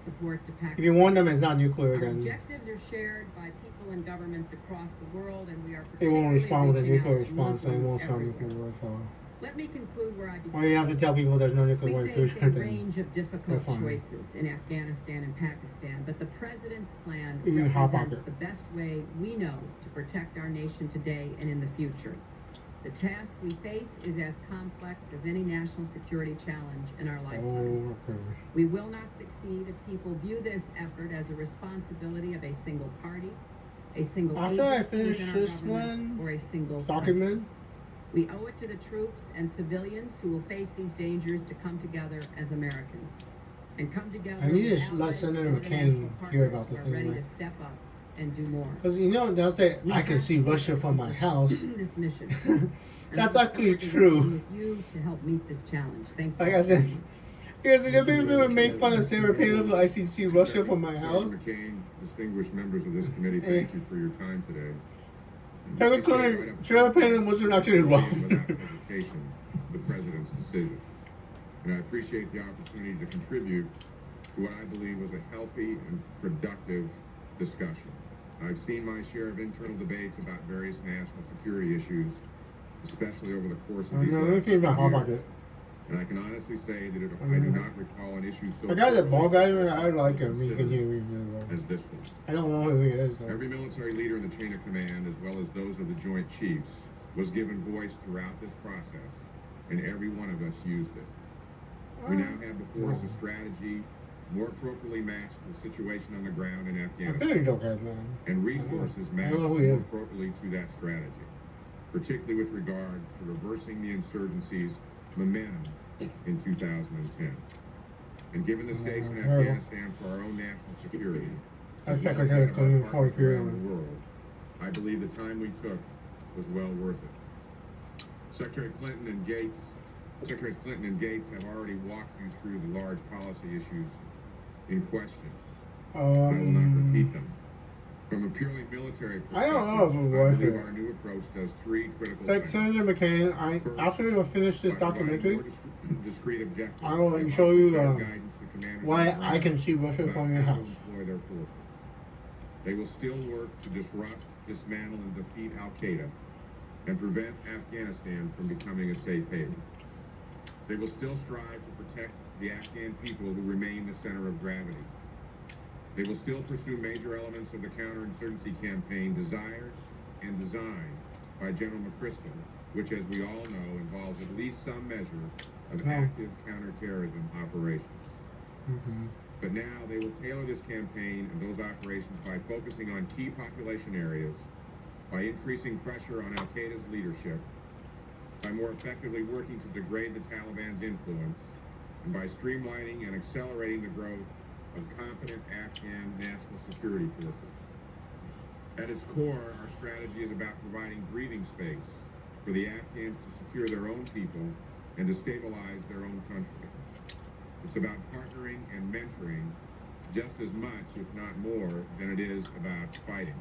if you warn them it's not nuclear, then objectives are shared by people and governments across the world, and we are they won't respond with a nuclear response, so they won't start nuclear war. So. Let me conclude where I began. Well, you have to tell people there's no nuclear war in the We face future. a range of difficult choices in Afghanistan and Pakistan, but the President's plan represents the best way we know to protect our nation today and in the future. The task we face is as complex as any national security challenge in our lifetimes. We will not succeed if people view this effort as a responsibility of a single party, a single agency within our government, or a single document. Country. We owe it to the troops and civilians who will face these dangers to come together as Americans and come together. I need to let Senator McCain hear about this anyway. anyway. Ready to step up and do more. Because they'll say, I can see Russia from my house. This mission. That's actually true. With you to help meet this challenge. Thank you. Like I said, because if people make fun of Sarah Palin, I see Russia from my house. Senator McCain, distinguished members of this committee, thank you for your time today. Sarah Palin wasn't actually wrong. Without hesitation, the president's decision. And I appreciate the opportunity to contribute to what I believe was a healthy and productive discussion. I've seen my share of internal debates about various national security issues, especially over the course of these last 2 years. And I can honestly say that I do not recall an issue so the guy that ball guy, I like him. He can hear me really well. As this one. I don't know who he is, though. Every military leader in the chain of command, as well as those of the Joint Chiefs, was given voice throughout this process, and every one of us used it. We now have before us a strategy more appropriately matched to the situation on the ground in Afghanistan, and resources matched more appropriately to that strategy, particularly with regard to reversing the insurgency's momentum in 2010. And given the stakes in Afghanistan for our own national security, as well as that of our partners around the world, I believe the time we took was well worth it. Secretaries Clinton and Gates have already walked you through the large policy issues in question. I will not repeat them. From a purely military perspective, I believe our new approach does three critical things. Senator McCain, First, after you finish this documentary, discrete objectives. I will show you why I can see Russia from your house. Deploy their forces. They will still work to disrupt, dismantle, and defeat Al-Qaeda and prevent Afghanistan from becoming a safe haven. They will still strive to protect the Afghan people who remain the center of gravity. They will still pursue major elements of the counterinsurgency campaign desired and designed by General McChrystal, which, as we all know, involves at least some measure of active counterterrorism operations. But now they will tailor this campaign and those operations by focusing on key population areas, by increasing pressure on Al-Qaeda's leadership, by more effectively working to degrade the Taliban's influence, and by streamlining and accelerating the growth of competent Afghan national security forces. At its core, our strategy is about providing breathing space for the Afghans to secure their own people and to stabilize their own country. It's about partnering and mentoring just as much, if not more, than it is about fighting.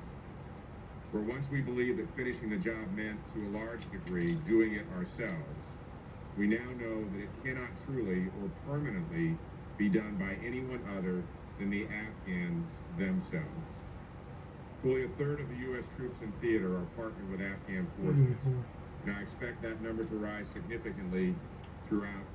Where once we believed that finishing the job meant, to a large degree, doing it ourselves, we now know that it cannot truly or permanently be done by anyone other than the Afghans themselves. Fully a third of the U.S. troops in theater are partnered with Afghan forces. And I expect that number to rise significantly throughout.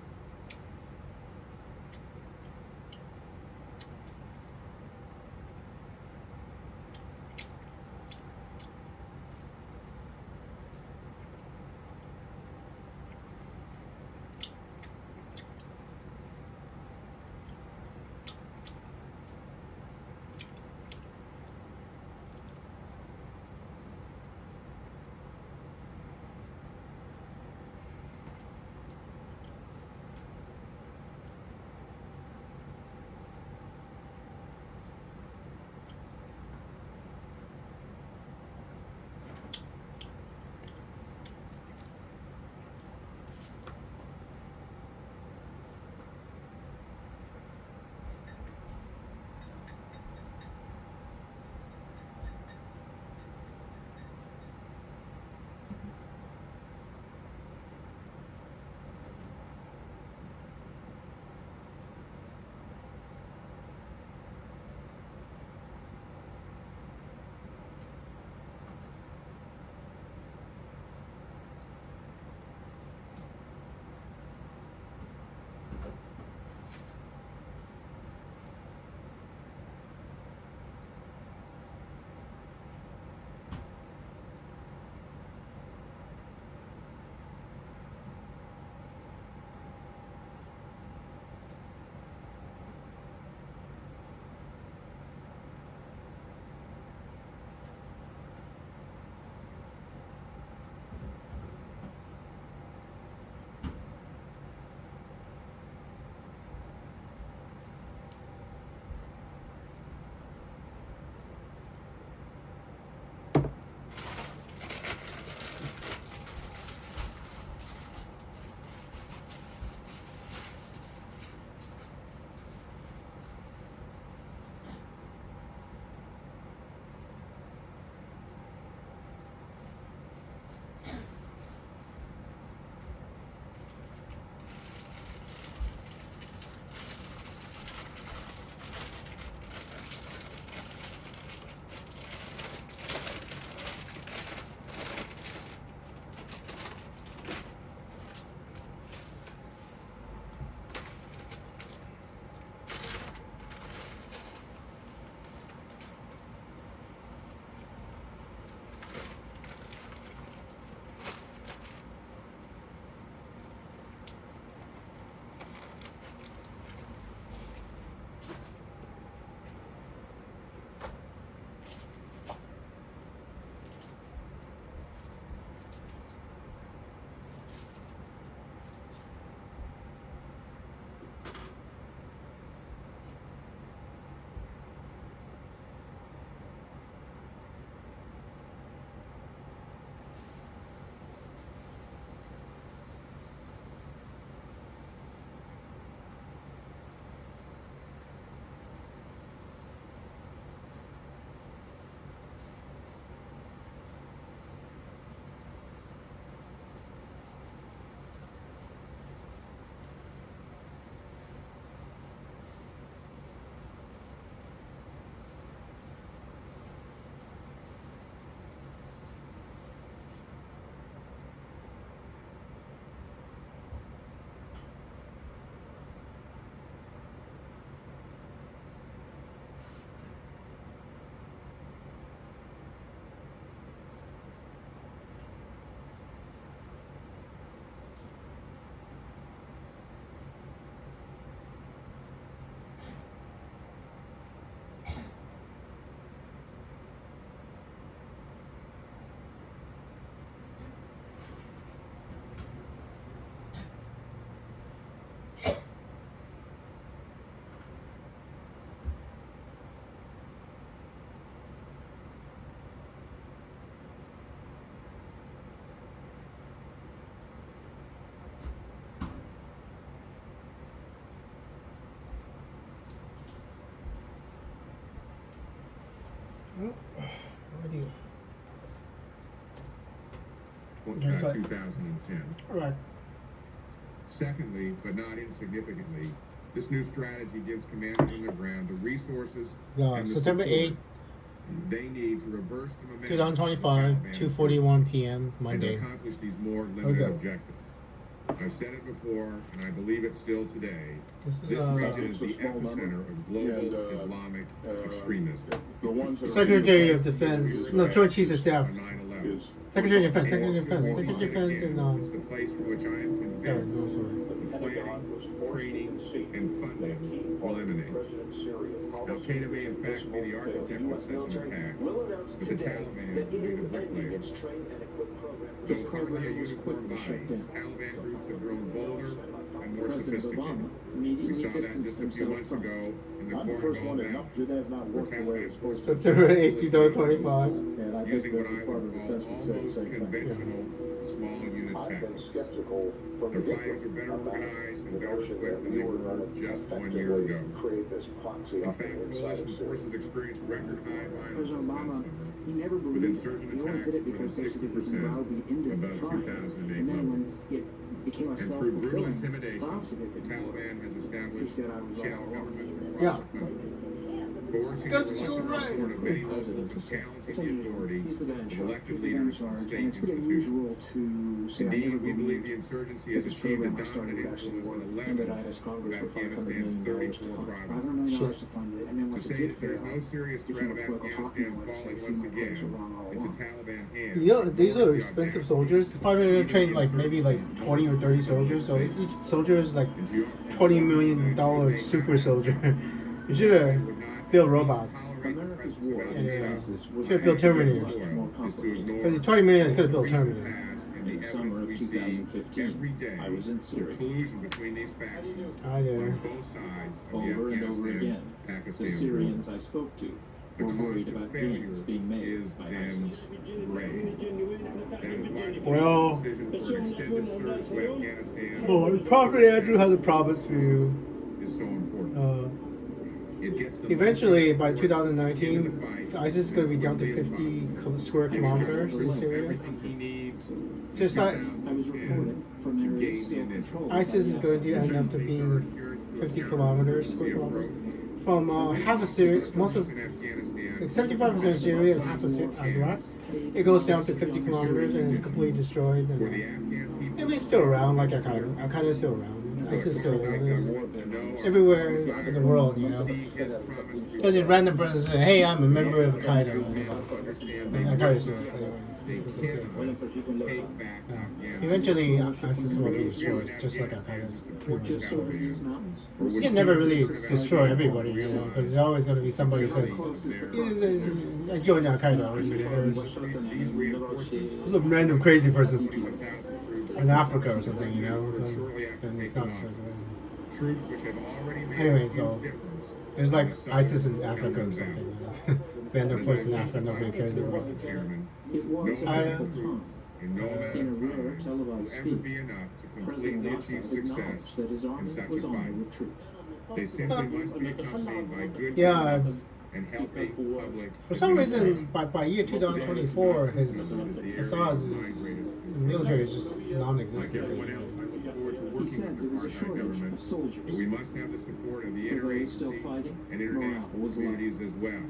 Oh, what do you? 2010. All right. Secondly, but not insignificantly, this new strategy gives commanders on the ground the resources and the September support 8th, They need to reverse the momentum. 2025, 2:41 p.m. Monday. And to accomplish these more Okay. limited objectives. I've said it before, and I believe it still today. This region is the epicenter of global Islamic extremism. Secretary of Defense, no, Joint Chiefs of Staff. Secretary of Defense, Secretary of Defense, Secretary of Defense, and It's the place from which I am convinced the planning, training, and funding will emanate. Al-Qaeda may in fact be the architect of such an attack, but the Taliban will be the bricklayer. Though currently a uniform body, Taliban groups have grown bolder and more sophisticated. We saw that just a few months ago in the Cornwall Valley, where Taliban forces September 8th, 2025. using what I would call almost conventional small unit tactics. Their fighters are better organized and better equipped than they were just 1 year ago. In fact, coalition forces experienced record high violence President Obama, he never with believed it. insurgent He only attacks did it more than because basically he 60% allowed me into above the trial. 2008 And then levels. when it became a And through brutal self-fulfilling intimidation, prophecy that the didn't work, Taliban has he established said I was shadow all wrong. governments across Yeah. the country. Coercing Because the you're reluctant right. support of many locals and challenging It's the unusual. authority He's the guy in of charge. elected He's the guy in leaders and charge, and state it's pretty institutions. unusual to say I Indeed, never we believe believed the insurgency that has this achieved a program I started dominant would actually influence work, in and 11 that I asked of Congress for $500 Afghanistan's million 34 to fund. $500 provinces. million to fund it, and then To once it say did that there's fail, no serious it threat became of a political talking Afghanistan point to say, falling see, once my players were again wrong all into along. Taliban hands. You know, these will are be expensive audacity. soldiers. If I'm gonna train like maybe like 20 or 30 soldiers, so each soldier is like $20 million super soldier. You should have built robots. America's war And against ISIS was should have built Terminators. much more complicated. Because 20 million could have built Terminator. In summer of 2015, I was in Syria. Collusion between these factions Hi there. on both sides of Over the and over again, the Afghanistan-Pakistan Syrians I spoke to The were cost worried of about failure gains being made is by then ISIS. grave. That is why the Well- decision for an extended surge to Afghanistan Oh, Prophet Andrew has a promise for you. is so important. It gets the Eventually, by 2019, ISIS is going to be down to 50 square kilometers in Syria. everything he needs Just like I was reporting from areas still controlled. ISIS is going to end up to being 50 kilometers, square kilometers. From half of Syria, most of, like 75% of Syria and half of Iraq, it goes down to 50 kilometers and it's completely destroyed. And, I mean, it's still around, like Al-Qaeda. Al-Qaeda is still around. ISIS is still around. It's everywhere in the world, you know. Because a random person says, hey, I'm a member of Al-Qaeda. Al-Qaeda is still Eventually, ISIS will be destroyed, just like Al-Qaeda is pretty much destroyed. You can never really destroy everybody, you know, because there's always going to be somebody who says, I joined Al-Qaeda. There's a random crazy person in Africa or something, you know, so then it's not destroyed. Anyway, so there's like ISIS in Africa or something. You know? Random place in Africa nobody cares about. It was I, at the time. In In a rare televised speech, President achieve Assad acknowledged success that his in army such was a on the fight. retreat. They simply must be accompanied by good Yeah, governance and healthy public. for some reason, by year 2024, Assad's military is just Like non-existent. everyone else, I look forward to He working said there with was the a apartheid shortage government, of soldiers. but we must have the support of the For those still interagency fighting, and morale international was low. communities as well.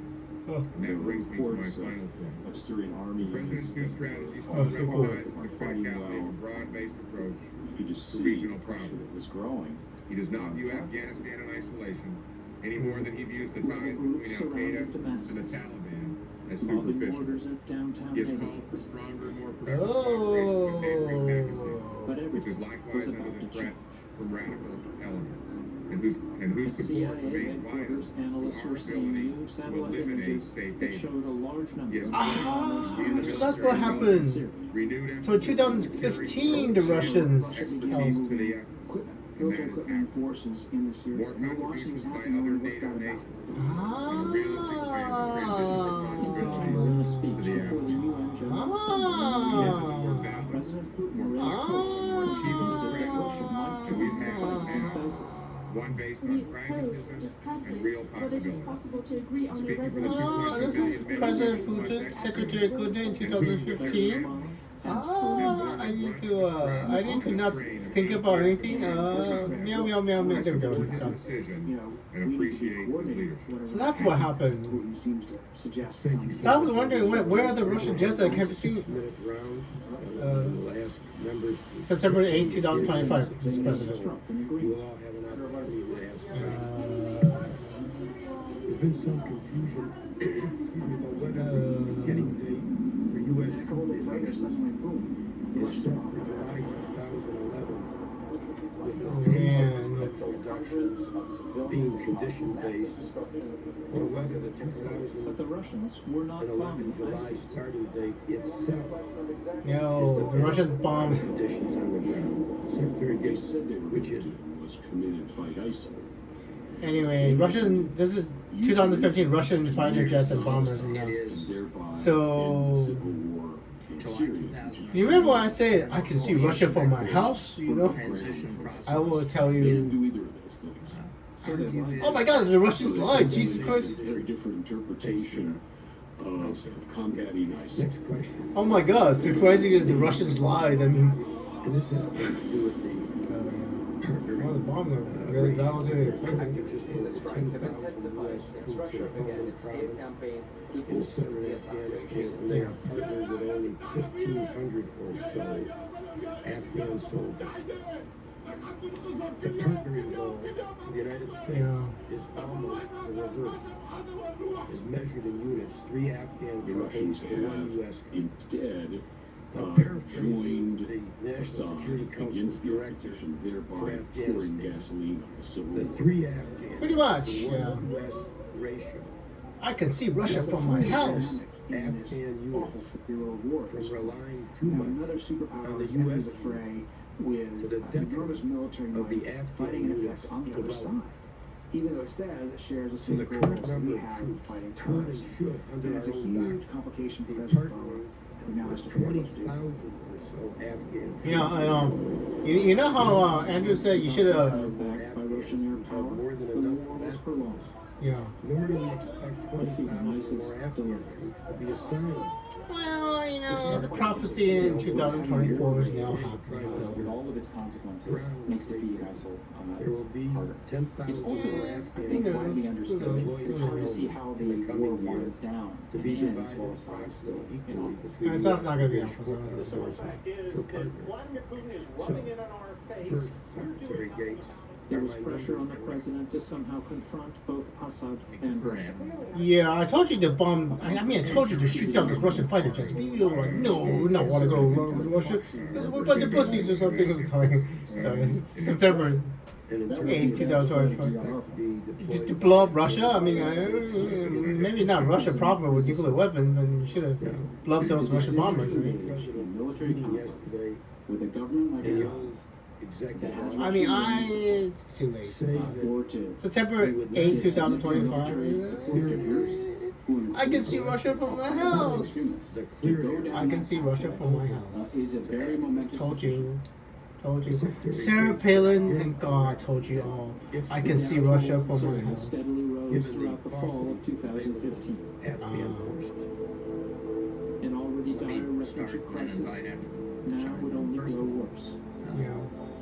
And that brings me to my final point. Of Syrian army The President's new strategy still Oh, so cool. recognizes the criticality of a broad-based approach You could just to see regional the pressure problems. that was growing. He does not view Afghanistan in isolation any more than he views the ties between Groups Al-Qaeda surrounded and the Damascus. Taliban as Mobbing superficial. orders at downtown He has Baghdad. called for stronger and more productive cooperation with neighboring Pakistan, But which is everything likewise was under about the to threat change. from radical elements, and whose support CIA remains vital headquarters to analysts our were seeing ability new to satellite eliminate images safe that haven. showed a large number Yes, of So that's what happened. renewed So in 2015, the Russians. expertise to the effort. built equipment forces in the Syria. More And we're watching contributions this by happen. other What's that NATO about? nations, and a realistic plan to transition responsibilities In a speech to the before the Afghan. UN General Assembly, Yes, it's more balanced, President Putin more raised flexible, hopes more for achievable that strategy Russia might than we've join the had fight in the against past. ISIS. One based We on propose pragmatism and discussing real whether it is possibility. possible to agree on a Speaking for the resolution. This is President Putin, Secretary Putin in 2015. I need to not think about anything. Meow, meow, meow, meow. There we go. It's gone. And appreciate his leadership. So that's what happened. So I was wondering where are the Russian jets that I can't see? September 8, 2025. This president. You will all have an opportunity to ask questions. There's been some confusion about whether the beginning date for U.S. troop operations is set for July 2011, with the payment reductions being condition-based, or whether the 2011 July starting date itself Yo, the Russians bombed conditions on the ground. Secretary Gates said which is was committed to fight ISIL. Anyway, Russian. This is 2015 Russian fighter jets and bombers. So, you remember when I said I can see Russia from my house? You know, I will tell you. Oh my God, the Russians lied! Jesus Christ! Very different interpretation of combating ISIL. Next question. Oh my God, surprising is the Russians lied. I mean, and this has to do with the well, the bombs are really validated. just over 10,000 U.S. troops in Helmand province in southern Afghanistan, and they are partnered with only 1,500 or so Afghan soldiers. The partnering goal for the United States is almost the reverse. As measured in units, 3 Afghan companies to 1 U.S. Instead, paraphrasing the National Security Council's director for Afghanistan, the 3 Afghan Pretty much, to 1 U.S. ratio. I can see Russia from my house. Afghan units from relying too much on the U.S. to the detriment of the Afghan units developed. Even though it says it shares the So the same current goals number we of have troops fighting could and terrorism. should, under And it's our a own huge doctrine, complication for be President Obama. partnering Who now has with to figure out what to do. 20,000 or so Afghan troops. Yeah, I know. You know how Andrew said you should backed by Russian air power, more than enough for that purpose. Yeah. Nor do we expect 20,000 more Afghan troops to be assigned. Well, you know, the prophecy in 2024 is now happening. So. With all of its consequences, makes defeating ISIL There will be harder. 10,000 It's also, more I Afghan think, troops widely understood. deployed It's hard to see in how the the war coming year winds down to be and ends divided while Assad's still approximately in equally office. between So it's not going to be US Alpha. and sources for partnering. First, Secretary Gates. There was pressure on the president to somehow confront both Assad and Russia. Yeah, I told you to bomb. I mean, I told you to shoot down this Russian fighter jets. You were like, no, we don't want to go to Russia. We're a bunch of pussies or something. I'm sorry. It's September 8, 2025. To blow up Russia? I mean, maybe not Russia proper with nuclear weapons, but you should have blown up those Russian bombers. Military yesterday with a government like Assad's. I mean, it's too late. September 8, 2025. I can see Russia from my house. I can see Russia from my house. Told you. Told you. Sarah Palin and God told you all. I can see Russia from my house. Throughout the fall of 2015. Afghan forces. An already dire refugee crisis now would only grow worse. Yeah.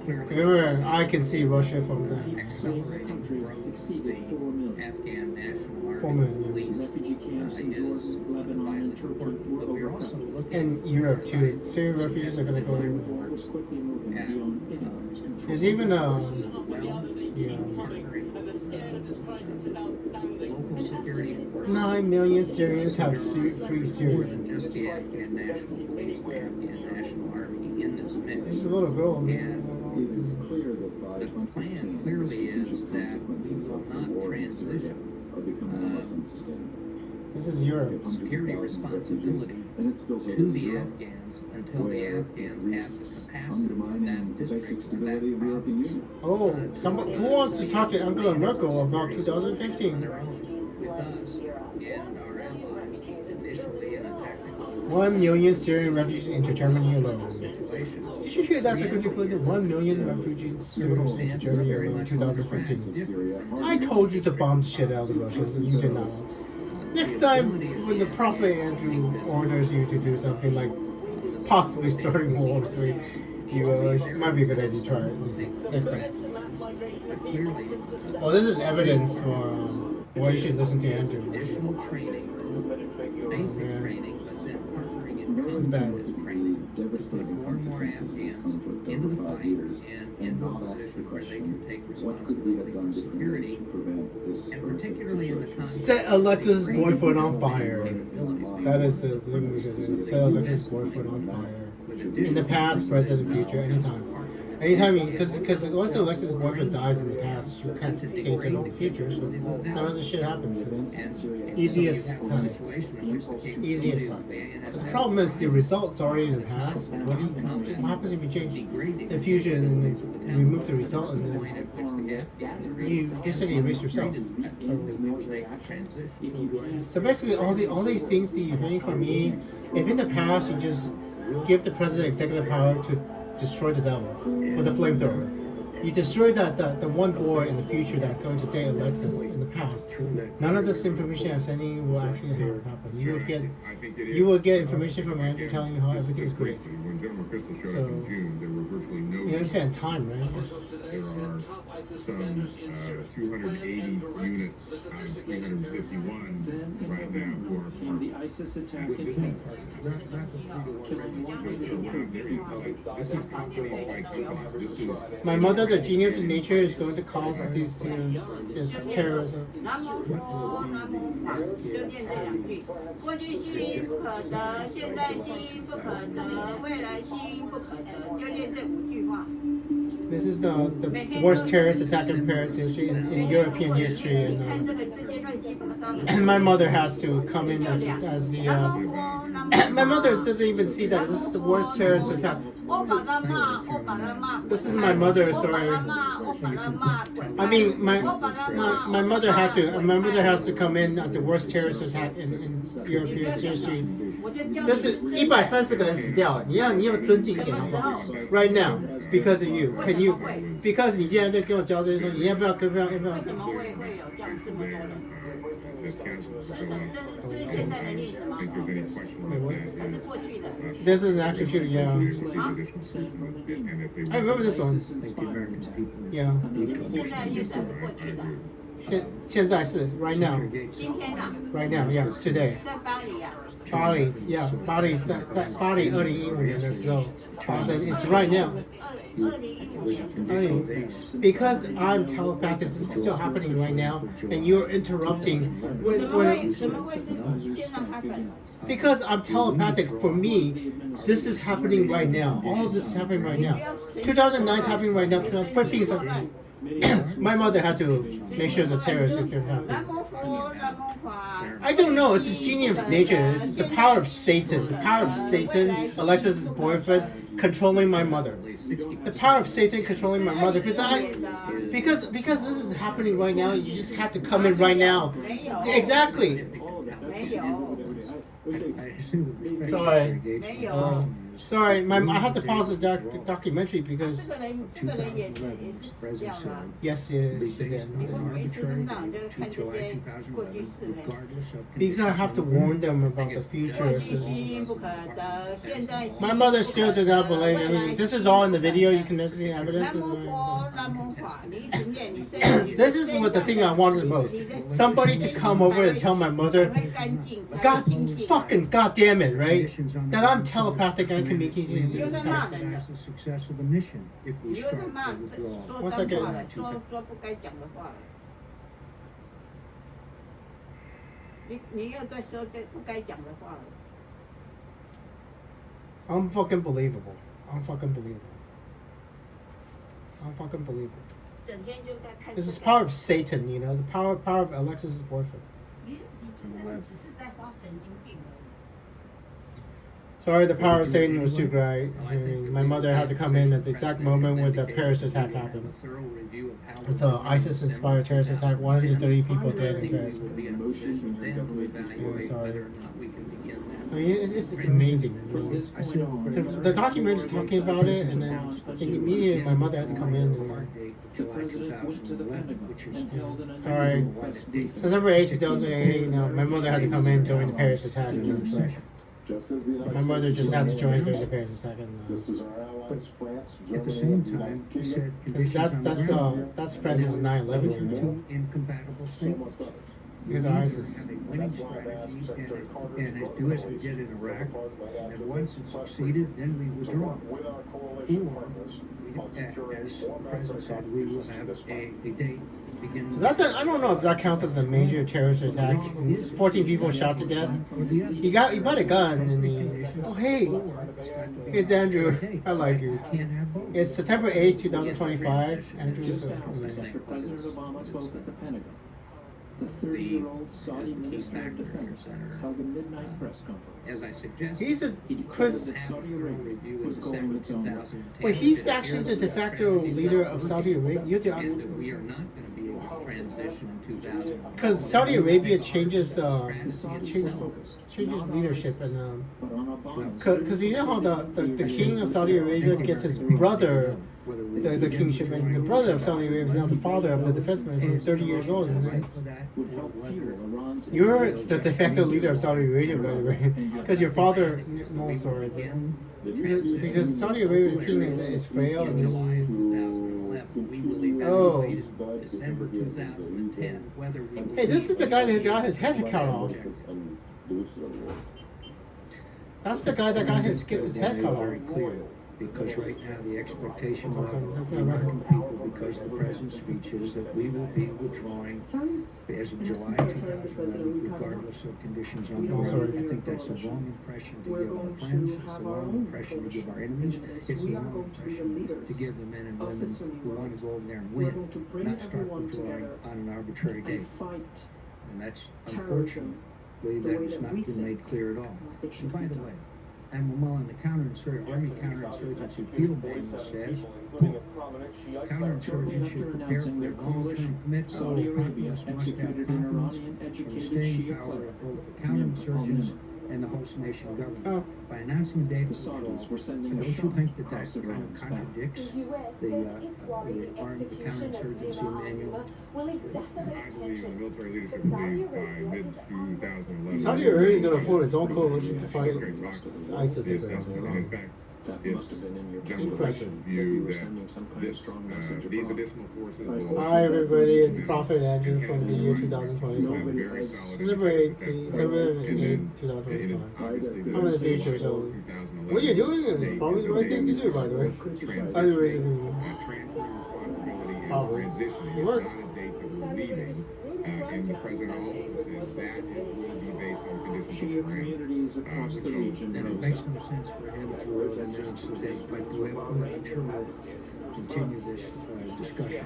Remember, I can see Russia from the country exceeded 4 million. Afghan National Army 4 million. police Refugee camps in Jordan, Lebanon, and Turkey were overcrowded. And Europe too. Syrian refugees are gonna go in. War was quickly moving beyond anyone's control. There's even yeah. 9 million Syrians have free Syrian. Just the Afghan National Police, the Afghan National Army in this mix. There's a little girl. It is clear that by The plan clearly is that we will not transition are becoming less unsustainable. This is Europe. security responsibility to the Afghans until the Afghans have the capacity of that district or that province. Oh, someone who wants to talk to Angela Merkel about 2015? With us and our allies initially in a tactical 1 million Syrian refugees into Germany alone. situation. Did you hear that, Secretary Clinton? 1 million refugees Syrians into Germany alone in 2015. I told you to bomb the shit out of the Russians, and you did not. Next time, when the Prophet Andrew orders you to do something like possibly starting World War III, it might be a good idea to try it next time. Oh, this is evidence for why you should listen to Andrew. Additional training, basic training, but then partnering in It's bad. combat training to put more and more Afghans into the fight and into a position where they can take responsibility for security, and particularly in the context Set Alexa's boyfriend on fire. That is the thing we should do. Set Alexa's boyfriend on fire. In the past, present, future, anytime. Anytime you, because once Alexa's boyfriend dies in the past, you can't date them in the future, so none of this shit happens. Easiest. Easiest. The problem is the results already in the past. What happens if you change the future and then you remove the result and then you basically erase yourself? So basically, all these things that you're hearing from me, if in the past you just give the president executive power to destroy the devil with a flamethrower. You destroy the one boy in the future that's going to date Alexis in the past. None of this information I'm sending will actually happen. You will get information from Andrew telling you how everything is great. When General Crystal showed So, up in June, there were virtually no. You understand time, right? There are some 280 units out of 351 right now who are part the ISIS attack in This is companies by companies. This is My mother, the genius of nature, is going to cause this terrorism. 南无佛，南无法，就念这两句。过去心不可得，现在心不可得，未来心不可得，就念这5句话。 This is the worst terrorist attack in Paris history, in European history, and my mother has to come in as the. My mother doesn't even see that this is the worst terrorist attack. This is my mother, sorry. I mean, my mother had to. My mother has to come in at the worst terrorist attack in European history. 这是130个人死掉，你要尊敬一点好不好 ？Right now, because of you, can you? Because 你现在在跟我教这些东西，你要不要？为什么会有这样这么多人？这是现在的历史吗？还是过去的 This is an active shooter, yeah. I remember this one. Yeah. 现在的历史还是过去的？现在是 right now. 今天啊 Right now, yeah, it's today. 在巴黎啊。巴黎 yeah, 巴黎在巴黎2015年的时候发生 It's right now. 2015 Because I'm telepathic, this is still happening right now, and you're interrupting. Because I'm telepathic, for me, this is happening right now. All of this is happening right now. 2009 is happening right now. 2015 is happening. My mother had to make sure the terrorists didn't happen. I don't know. It's the genius of nature. It's the power of Satan. The power of Satan, Alexis's boyfriend, controlling my mother. The power of Satan controlling my mother. Because this is happening right now. You just have to come in right now. Exactly. Sorry. Sorry, I had to pause the documentary because. Yes, it is. Because I have to warn them about the future. My mother still does not believe. I mean, this is all in the video. You can see evidence. This is what the thing I wanted the most. Somebody to come over and tell my mother, God damn it, right? That I'm telepathic and communicating. The success of the mission if we start to withdraw. 1 second. I'm fucking believable. I'm fucking believable. I'm fucking believable. This is power of Satan, you know, the power of Alexis's boyfriend. Sorry, the power of Satan was too great. My mother had to come in at the exact moment when the Paris attack happened. It's an ISIS-inspired terrorist attack. 130 people dead in Paris. Yeah, sorry. I mean, it's amazing. The documentary is talking about it, and then immediately my mother had to come in. The president went to the Pentagon and held an Sorry. September 8, 2008, my mother had to come in during the Paris attack. Just as the United My mother States just had to is join allies, during the parents a second. just as our allies, France, At the Germany, same and the time, United he said Kingdom, conditions That's Francis Those 9/11. are two incompatible so statements. must others. Because We either ISIS. have a winning That's why I've asked strategy Secretary Carter and to do as we did in Iraq, and once it's succeeded, then we to withdraw. work with our coalition Or, partners we, on securing as more the President said, we will have a date beginning. I don't know if that counts as a major terrorist attack. 14 people shot to death. He bought a gun and hey, it's Andrew. I like you. It's September 8th, 2025. Andrew. After President Obama spoke at the Pentagon, the 30-year-old Saudi Minister of Defense held a midnight press conference. As I suggested, He's a He declared Chris. that Saudi Arabia was going its own way. Wait, he's actually the de facto leader of Saudi Arabia. We are not going to be able to transition in 2000. Because Saudi Arabia changes Focused, changes leadership and but on Obama's because you know how the king of Saudi Arabia gets his brother the kingship, and the brother of Saudi Arabia is now the father of the defense minister, who's 30 years old. would help fuel Iran's You're the de facto leader of Saudi Arabia, by the way, because your father knows sorry. Because Saudi Arabia's king is frail. In July of 2011, we will evaluate December 2010 whether we. Hey, this is the guy that got his head cut off. That's the guy that gets his head cut off. Because right now the expectation of the American people, because the president's speech is that we will be withdrawing as of July 2011, regardless of conditions on the ground. I think that's the wrong impression to give our friends. It's the wrong impression to give our enemies. It's the wrong impression to give the men and women who want to go over there and win, not start withdrawing on an arbitrary date. And that's unfortunately that has not been made clear at all. And by the way, and Mullen, the Army counterinsurgency field manual says, counterinsurgents should prepare for their long-term commitment. Saudi Arabia Populace must have executed an confidence Iranian in the educated staying Shia power cleric of both the named counterinsurgents Al-Niman. and the host nation government. Oh. By announcing a date The of withdrawal, Saudis were sending and a don't you shock think that across kind of Iran's back. contradicts The US the says it's worried the execution of counterinsurgency manual? will exacerbate I believe the tensions. military leadership But Saudi believes by Arabia mid is unlikely 2011. Saudi Arabia is going to form its own coalition to fight Secretary talked ISIS. the assessment, and in fact, That must have been in your general Impressive. view were that sending some kind of this, strong message these abroad. additional forces Right. will Hi everybody, it's and- Prophet Andrew from the year and have 2025. very solid Celebrate indicators the at that point. And 7 then- 2025. obviously, I'm in the future, so 2011 what you're doing is date probably the a right date thing to which do, is by the way. transitioning, Saudi Arabia is transferring responsibility and Probably. transitioning. It It's worked. not a date that we're leaving. And the president also says that is will be based on conditions on the Shia ground. communities across the So- region Then it rose makes up. no sense for him to announce the date, but I'm sure we'll continue this discussion.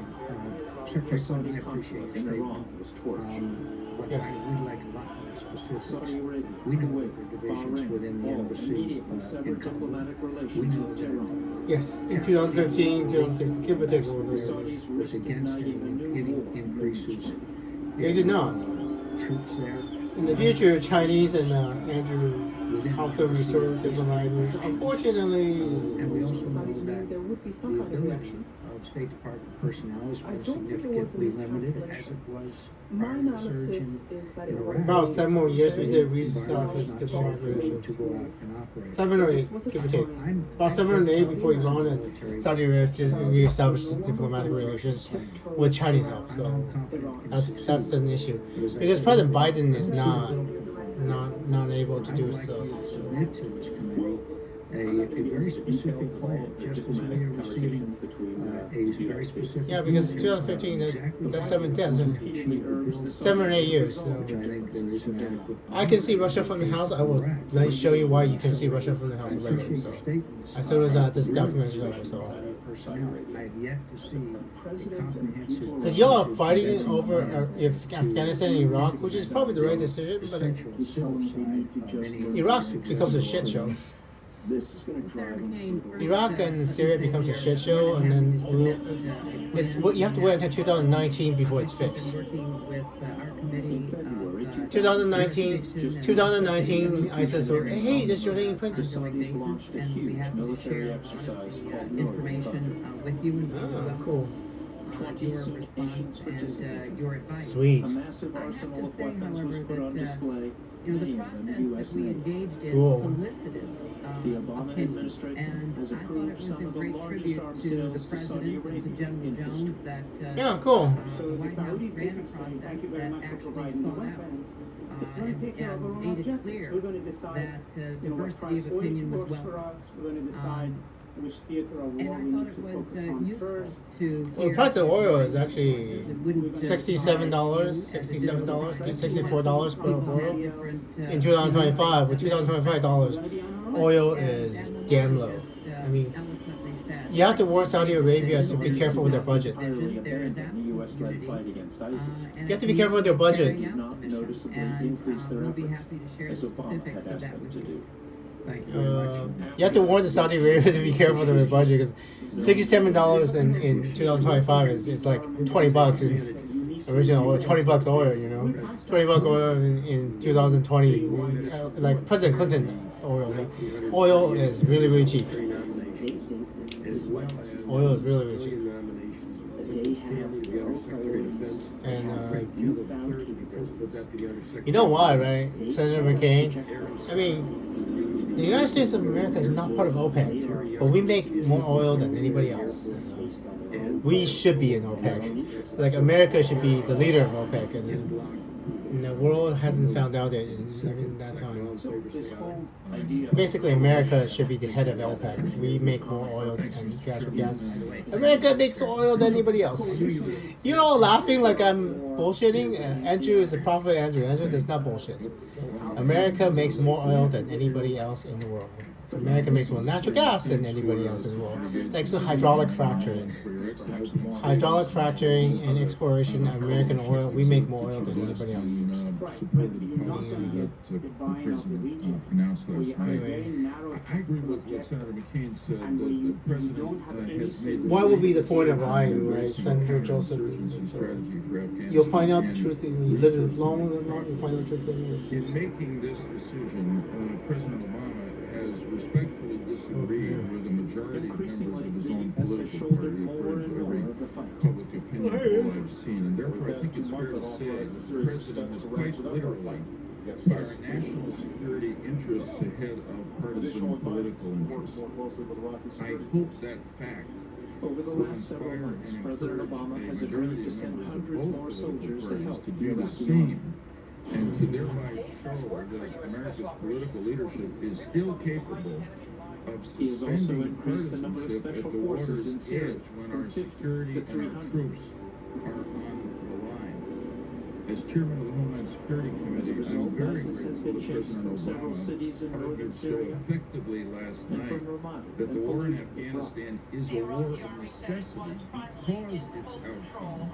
Secretary Clinton, I appreciate the in statement. Iran was torched. But Yes. I would like a lot more specifics. Saudi Arabia, We know Kuwait, that there are divisions Bahrain, within the all embassy immediately severed in Kabul. diplomatic We relations know with that Tehran. Yes, in 2015, 2016, give or take over The there. Saudis was risked against igniting a new war. any increases. They did not. Troops there. In the future, Chinese and Andrew help them restore diplomatic relations. Unfortunately, And we also know that the ability of State Department personnel has been significantly limited, as it was prior to the surge in Iraq. about 7 more years we did The restart environment was not safe diplomatic for them relations. to go out and operate. 7 or 8, give or take. About 7 or 8 before Iran and Saudi Arabia reestablished diplomatic relations with Chinese help. So that's an issue. Because President Biden is not able to do so. Submit to this committee a very specific plan, just as we are receiving a very specific. Yeah, because 2015, that's 7 deaths. 7 or 8 years. So. Which I think there is an adequate. I can see Russia from the house. I will let me show you why you can see Russia from the house. I Later, appreciate so. your statements. As soon as this document is over, so. Personnel, I have yet to see a comprehensive. Because y'all are fighting over if Afghanistan and Iraq, which is probably the right decision, but essential civil side of any Iraq becomes a shit show. This is going to drive them through. Iraq and Syria becomes a shit show, and then it's you have to wait until 2019 before it's fixed. Working with our committee of 2019, ISIS or hey, this Jordanian prince. ongoing basis, and we have to share the information with you, and we will welcome Cool. your response and your advice. Sweet. A massive I have arsenal to of say, weapons was however, put on that display You know, the Many of them process US that we made. engaged in Cool. solicited The Obama opinions, administration and has I thought it approved was some a of the great largest tribute arms to the sales to Saudi president and to Arabia General in Jones history. that Yeah, cool. So the the White House Saudis ran a basically saying, thank process you very that much for actually providing the sought out weapons. We're going to take care of our and own made it objectives. clear We're going to decide that you know, what diversity price of oil opinion was works for welcome. us. We're going to decide which theater of And war I we thought need it to was focus on useful first. to Well, the hear price of oil is different actually sources. It wouldn't just $67, surprise you as a $67, Democrat. $64 per People had barrel. different, In 2025, with $2025, oil is damn low. I mean, eloquently said. you have to warn Saudi Arabia to be careful with their budget. There is the absolute US-led unity. fight against ISIS. And You have to it be careful with their needs budget. carrying out Not the mission. noticeably And increase their we'll be efforts, happy to share the as Obama specifics had of asked that them with to you. do. Thank you very much. You have to warn the Saudi Arabia to be careful with their budget because $67 in 2025 is like $20 in original oil, $20 oil, you know, $20 oil in 2020, like President Clinton oil. Oil is really, really cheap. As well as Oil is really, really cheap. nominations of Stanley, the Undersecretary of Defense, And Frank Gill, the third to be Principal Deputy Undersecretary. you know why, right? Senator McCain. I mean, the United States of America is not part of OPEC, but we make more oil than anybody else. We should be in OPEC. Like America should be the leader of OPEC, and the world hasn't found out it in that time. Basically, America should be the head of OPEC. We make more oil and gas. America makes oil than anybody else. You're all laughing like I'm bullshitting. Andrew is the prophet. Andrew does not bullshit. America makes more oil than anybody else in the world. America makes more natural gas than anybody else in the world, thanks to hydraulic fracturing. Hydraulic fracturing and exploration of American oil, we make more oil than anybody else. Supported the policy that the president announced last night. I agree with what Senator McCain said, that the president has made... What would be the point of lying, right, Senator Joseph? Strategy for Afghanistan. You'll find out the truth when you live long enough, you'll find out the truth. In making this decision, President Obama has respectfully disagreed with the majority of members of his own political party, according to every public opinion poll I've seen. And therefore, I think it's fair to say that the president has quite literally put our national security interests ahead of partisan political interests. I hope that fact Over the last several months, President Obama has agreed to send hundreds more soldiers to help to do the same, and to thereby show that America's political leadership is still capable of He has also suspending increased the number of partisanship at special the forces in water's Syria edge when from our 50 security to and our 300. troops are on the line. As chairman of the Homeland Security As a Committee, I'm result, very ISIS has grateful been to chased President from several Obama cities in northern argued so Syria effectively last and night from Ramadi that the and war in Fallujah. Afghanistan is a war of necessity because its outcome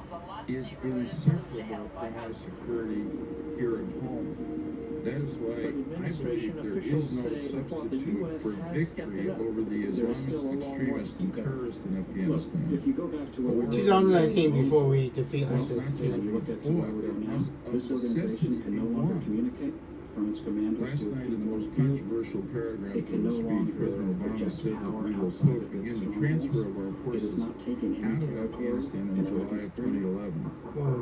is inseparable from our security here at home. That is why I believe there is no substitute for victory over the Islamist extremists and terrorists in Afghanistan. If you go back to what 2019, before we defeat ISIS. look at where we are now, this organization can no longer communicate from its commanders Last to its night, in the people most in the field. controversial paragraph It of can the no speech, longer President Obama project said that power we will, outside quote, of its begin the strongholds. transfer of our It has forces not taken any out of territory Afghanistan in in July Iraq's of 2011.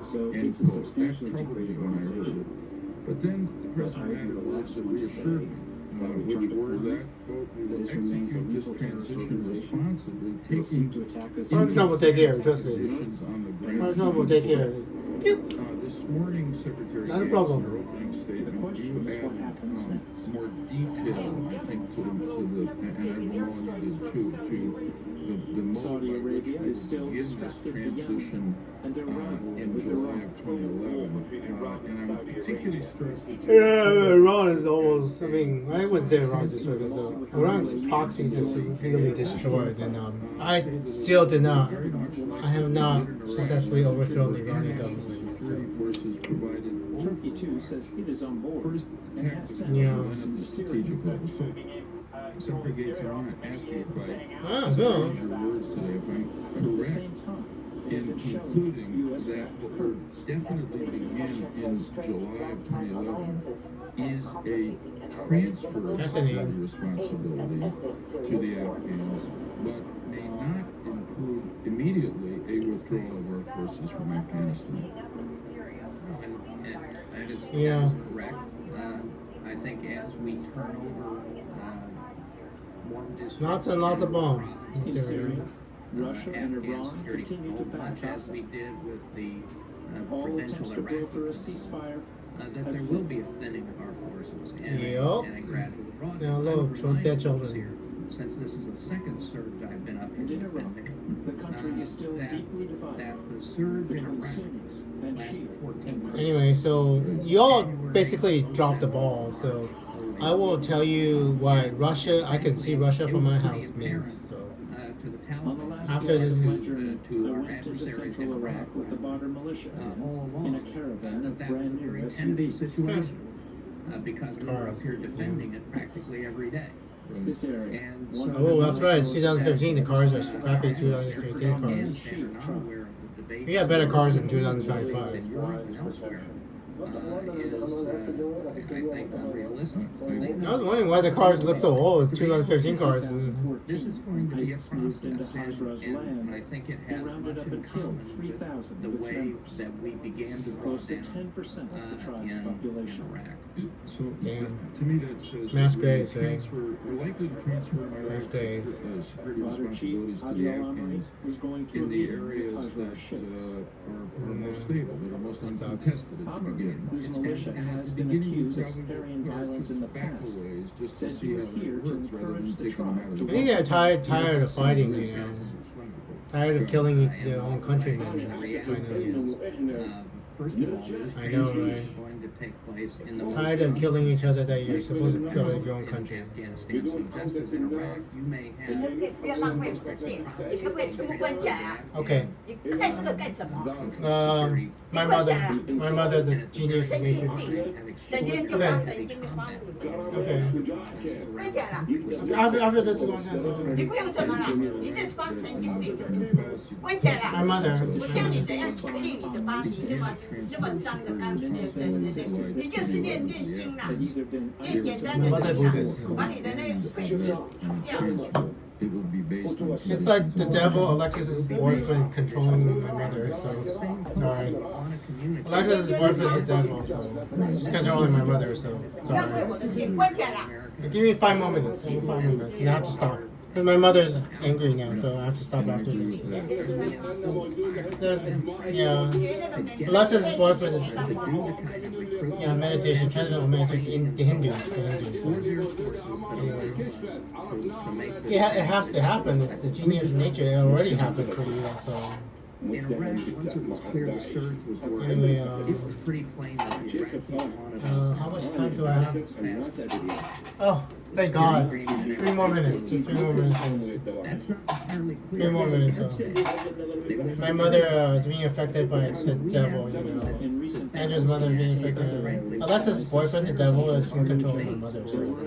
So End it's a quote. That substantially troubled me degraded when I heard organization. it. But then the president added words that reassured me. Which were that, quote, we will execute this transition responsibly, taking Trump will take care of it, trust me. positions on the ground. Trump will take care of it. This morning, Secretary Not a Gates, problem. in her opening statement, question you is what added happens next. more detail, I think, to the, and I will you did too, to the mode Saudi by which Arabia we is still begin this distracted transition and they're rivaling in with July Iran. of 2011. And I'm particularly struck. Yeah, Iran is almost, I mean, I wouldn't say Iran's destroyed because Iran's proxies is really destroyed. And I still did not, I have not successfully overthrown the Iranian government. Security forces provided Turkey too says it is on board first and has tactical sent Yeah. and then at troops the to Syria. strategic level. So, Secretary Gates, I want to ask you if Ah, as I go. read your words today, if I'm At the correct same time, in concluding that what will definitely begin in July of 2011 is a transfer of security responsibility to the Afghans, but may not include immediately a withdrawal of our forces from Afghanistan. That is Yeah. correct. I think as we turn over more districts, Lots and lots of bombs in in Syria. Syria, Russia and Afghan Iran security continue to back much as up. we did with the All provincial attempts to Iraqi broker a ceasefire that have there will failed. be a thinning of our forces and, Yup. and a gradual drawdown. Now I look, would some remind dead folks children. here, since this is the second surge I've been up here And in Iraq, defending, the country is still deeply divided that the surge in between Iraq Sunnis and lasted Shia 14 months. Anyway, so you all basically dropped the ball. So I will tell you why Russia. I can see Russia from my house means. So To the On the Taliban, last After day of this- my journey, to I our went into adversaries central in Iraq Iraq, with the Badr militia all along, in a caravan of that was a brand new very tentative SUVs. situation because we were up here defending it practically every day. This area, And oh, that's right. It's 2015. The cars are that crappy our 2016 cars. Afghanistan are not aware of the debates We got better cars in in 2025. Europe and elsewhere. Is, I think, unrealistic. I was wondering why the cars look so old. It's 2015 cars. This is going to be a ISIS moved into process, Hazara's and lands. I think it They has rounded much up in and killed common 3,000 with the of its way members. that we began to draw Close to down 10% of the tribe's in population. Iraq. So Damn. to me that says Mass that graves, right? we're likely to transfer Mass Iraq's graves. security Badr Chief responsibilities to Hadi the al-Amri Afghans was going to in a the meeting areas with that Hazara sheikhs. are most stable, that are most That sucks. uncontested at the Amri, beginning. whose And- militia and at has the been beginning, we accused of probably sparing put our violence in the troops back a past, ways just to said see he how was here it to works rather encourage than the taking them tribe out of to the I think they're tired of fighting, you know. swimming pool. Tired of killing their own countrymen. First of all, this I know, transition right? is going to take place in the Tired of killing each other that you're supposed to kill your own in country. Afghanistan. So just as in Iraq, you may 你 have 可不可以不要浪费我的电？你可不可以全部关起来啊？ Okay. 你看这个干什么？ My mother, the genius 神 nature. 经病！整天就当神经病发怒。 Okay. 关起来了。 After this is going 你不用什么了，你这是帮神经病。关起来了。 My mother. 我教你怎样处理你的巴黎这么脏的干净的，你就是练经啦，练简单的经啦，把你的那个废气掉。 It will be based on It's like the devil, Alexis's boyfriend controlling my mother, so sorry. Alexis's boyfriend is the devil, so she's controlling my mother, so 浪费 sorry. 我的电，关起来了。 Give me 5 more minutes. Give me 5 more minutes. You have to stop. Because my mother's angry now, so I have to stop after this. There's, yeah. Alexis's boyfriend is yeah, meditation, traditional meditation in the Hindus. Yeah, it has to happen. It's the genius of nature. It already happened for you, so. In Iraq, once it was clear the surge was working, Anyway, it was pretty plain that the Iraqis wanted how much time do I have? as fast as possible. Oh, thank God. 3 more minutes. Just 3 more minutes. That's not entirely 3 clear. more minutes. My mother is being affected by the devil, you know. Andrew's mother being affected. Alexis's boyfriend, the devil, is in control of my mother. So. And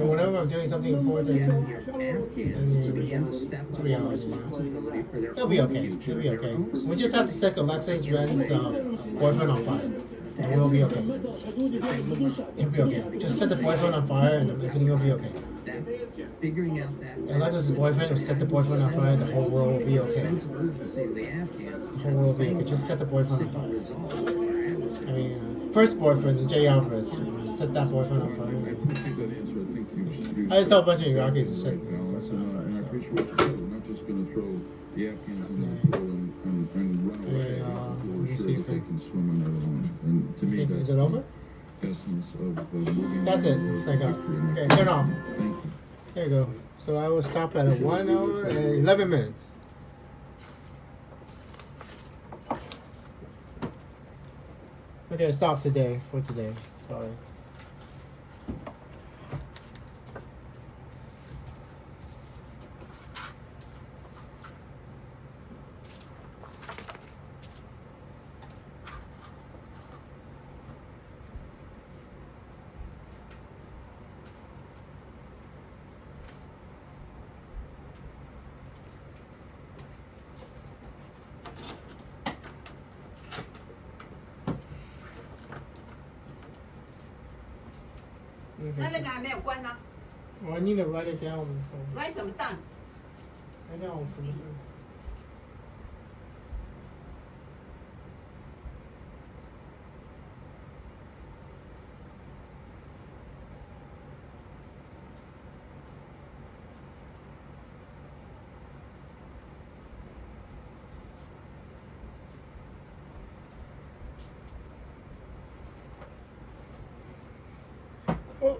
whenever I'm doing something important, it's reality. It'll be okay. It'll be okay. We just have to set Alexis Ren's boyfriend on fire. And we'll be okay. It'll be okay. Just set the boyfriend on fire and everything will be okay. Figuring out that Alexis's boyfriend will set the boyfriend on fire, the whole world will be okay. urgency of the Afghans. The whole world will be okay. Just set the boyfriend on fire. I mean, first boyfriend is Jay Alvarez. Set that boyfriend on I fire. appreciate that answer. I think you I just saw a bunch of Iraqis who said balance, and I appreciate what you said. We're not just going to throw the Afghans into the pool and run away until we're sure that they can swim on their own. And to me, that's Is it over? the essence of moving. That's it. towards It's like, victory in okay, turn off. Afghanistan. Thank you. There you go. So I will stop at 1 hour and 11 minutes. Okay, stop today for today. Sorry. Okay. 那个还没有关呢， Well, I need to write it down. So 来什么蛋？ I know. So this is- Oh,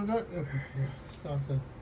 that. Okay, yeah. Stop the.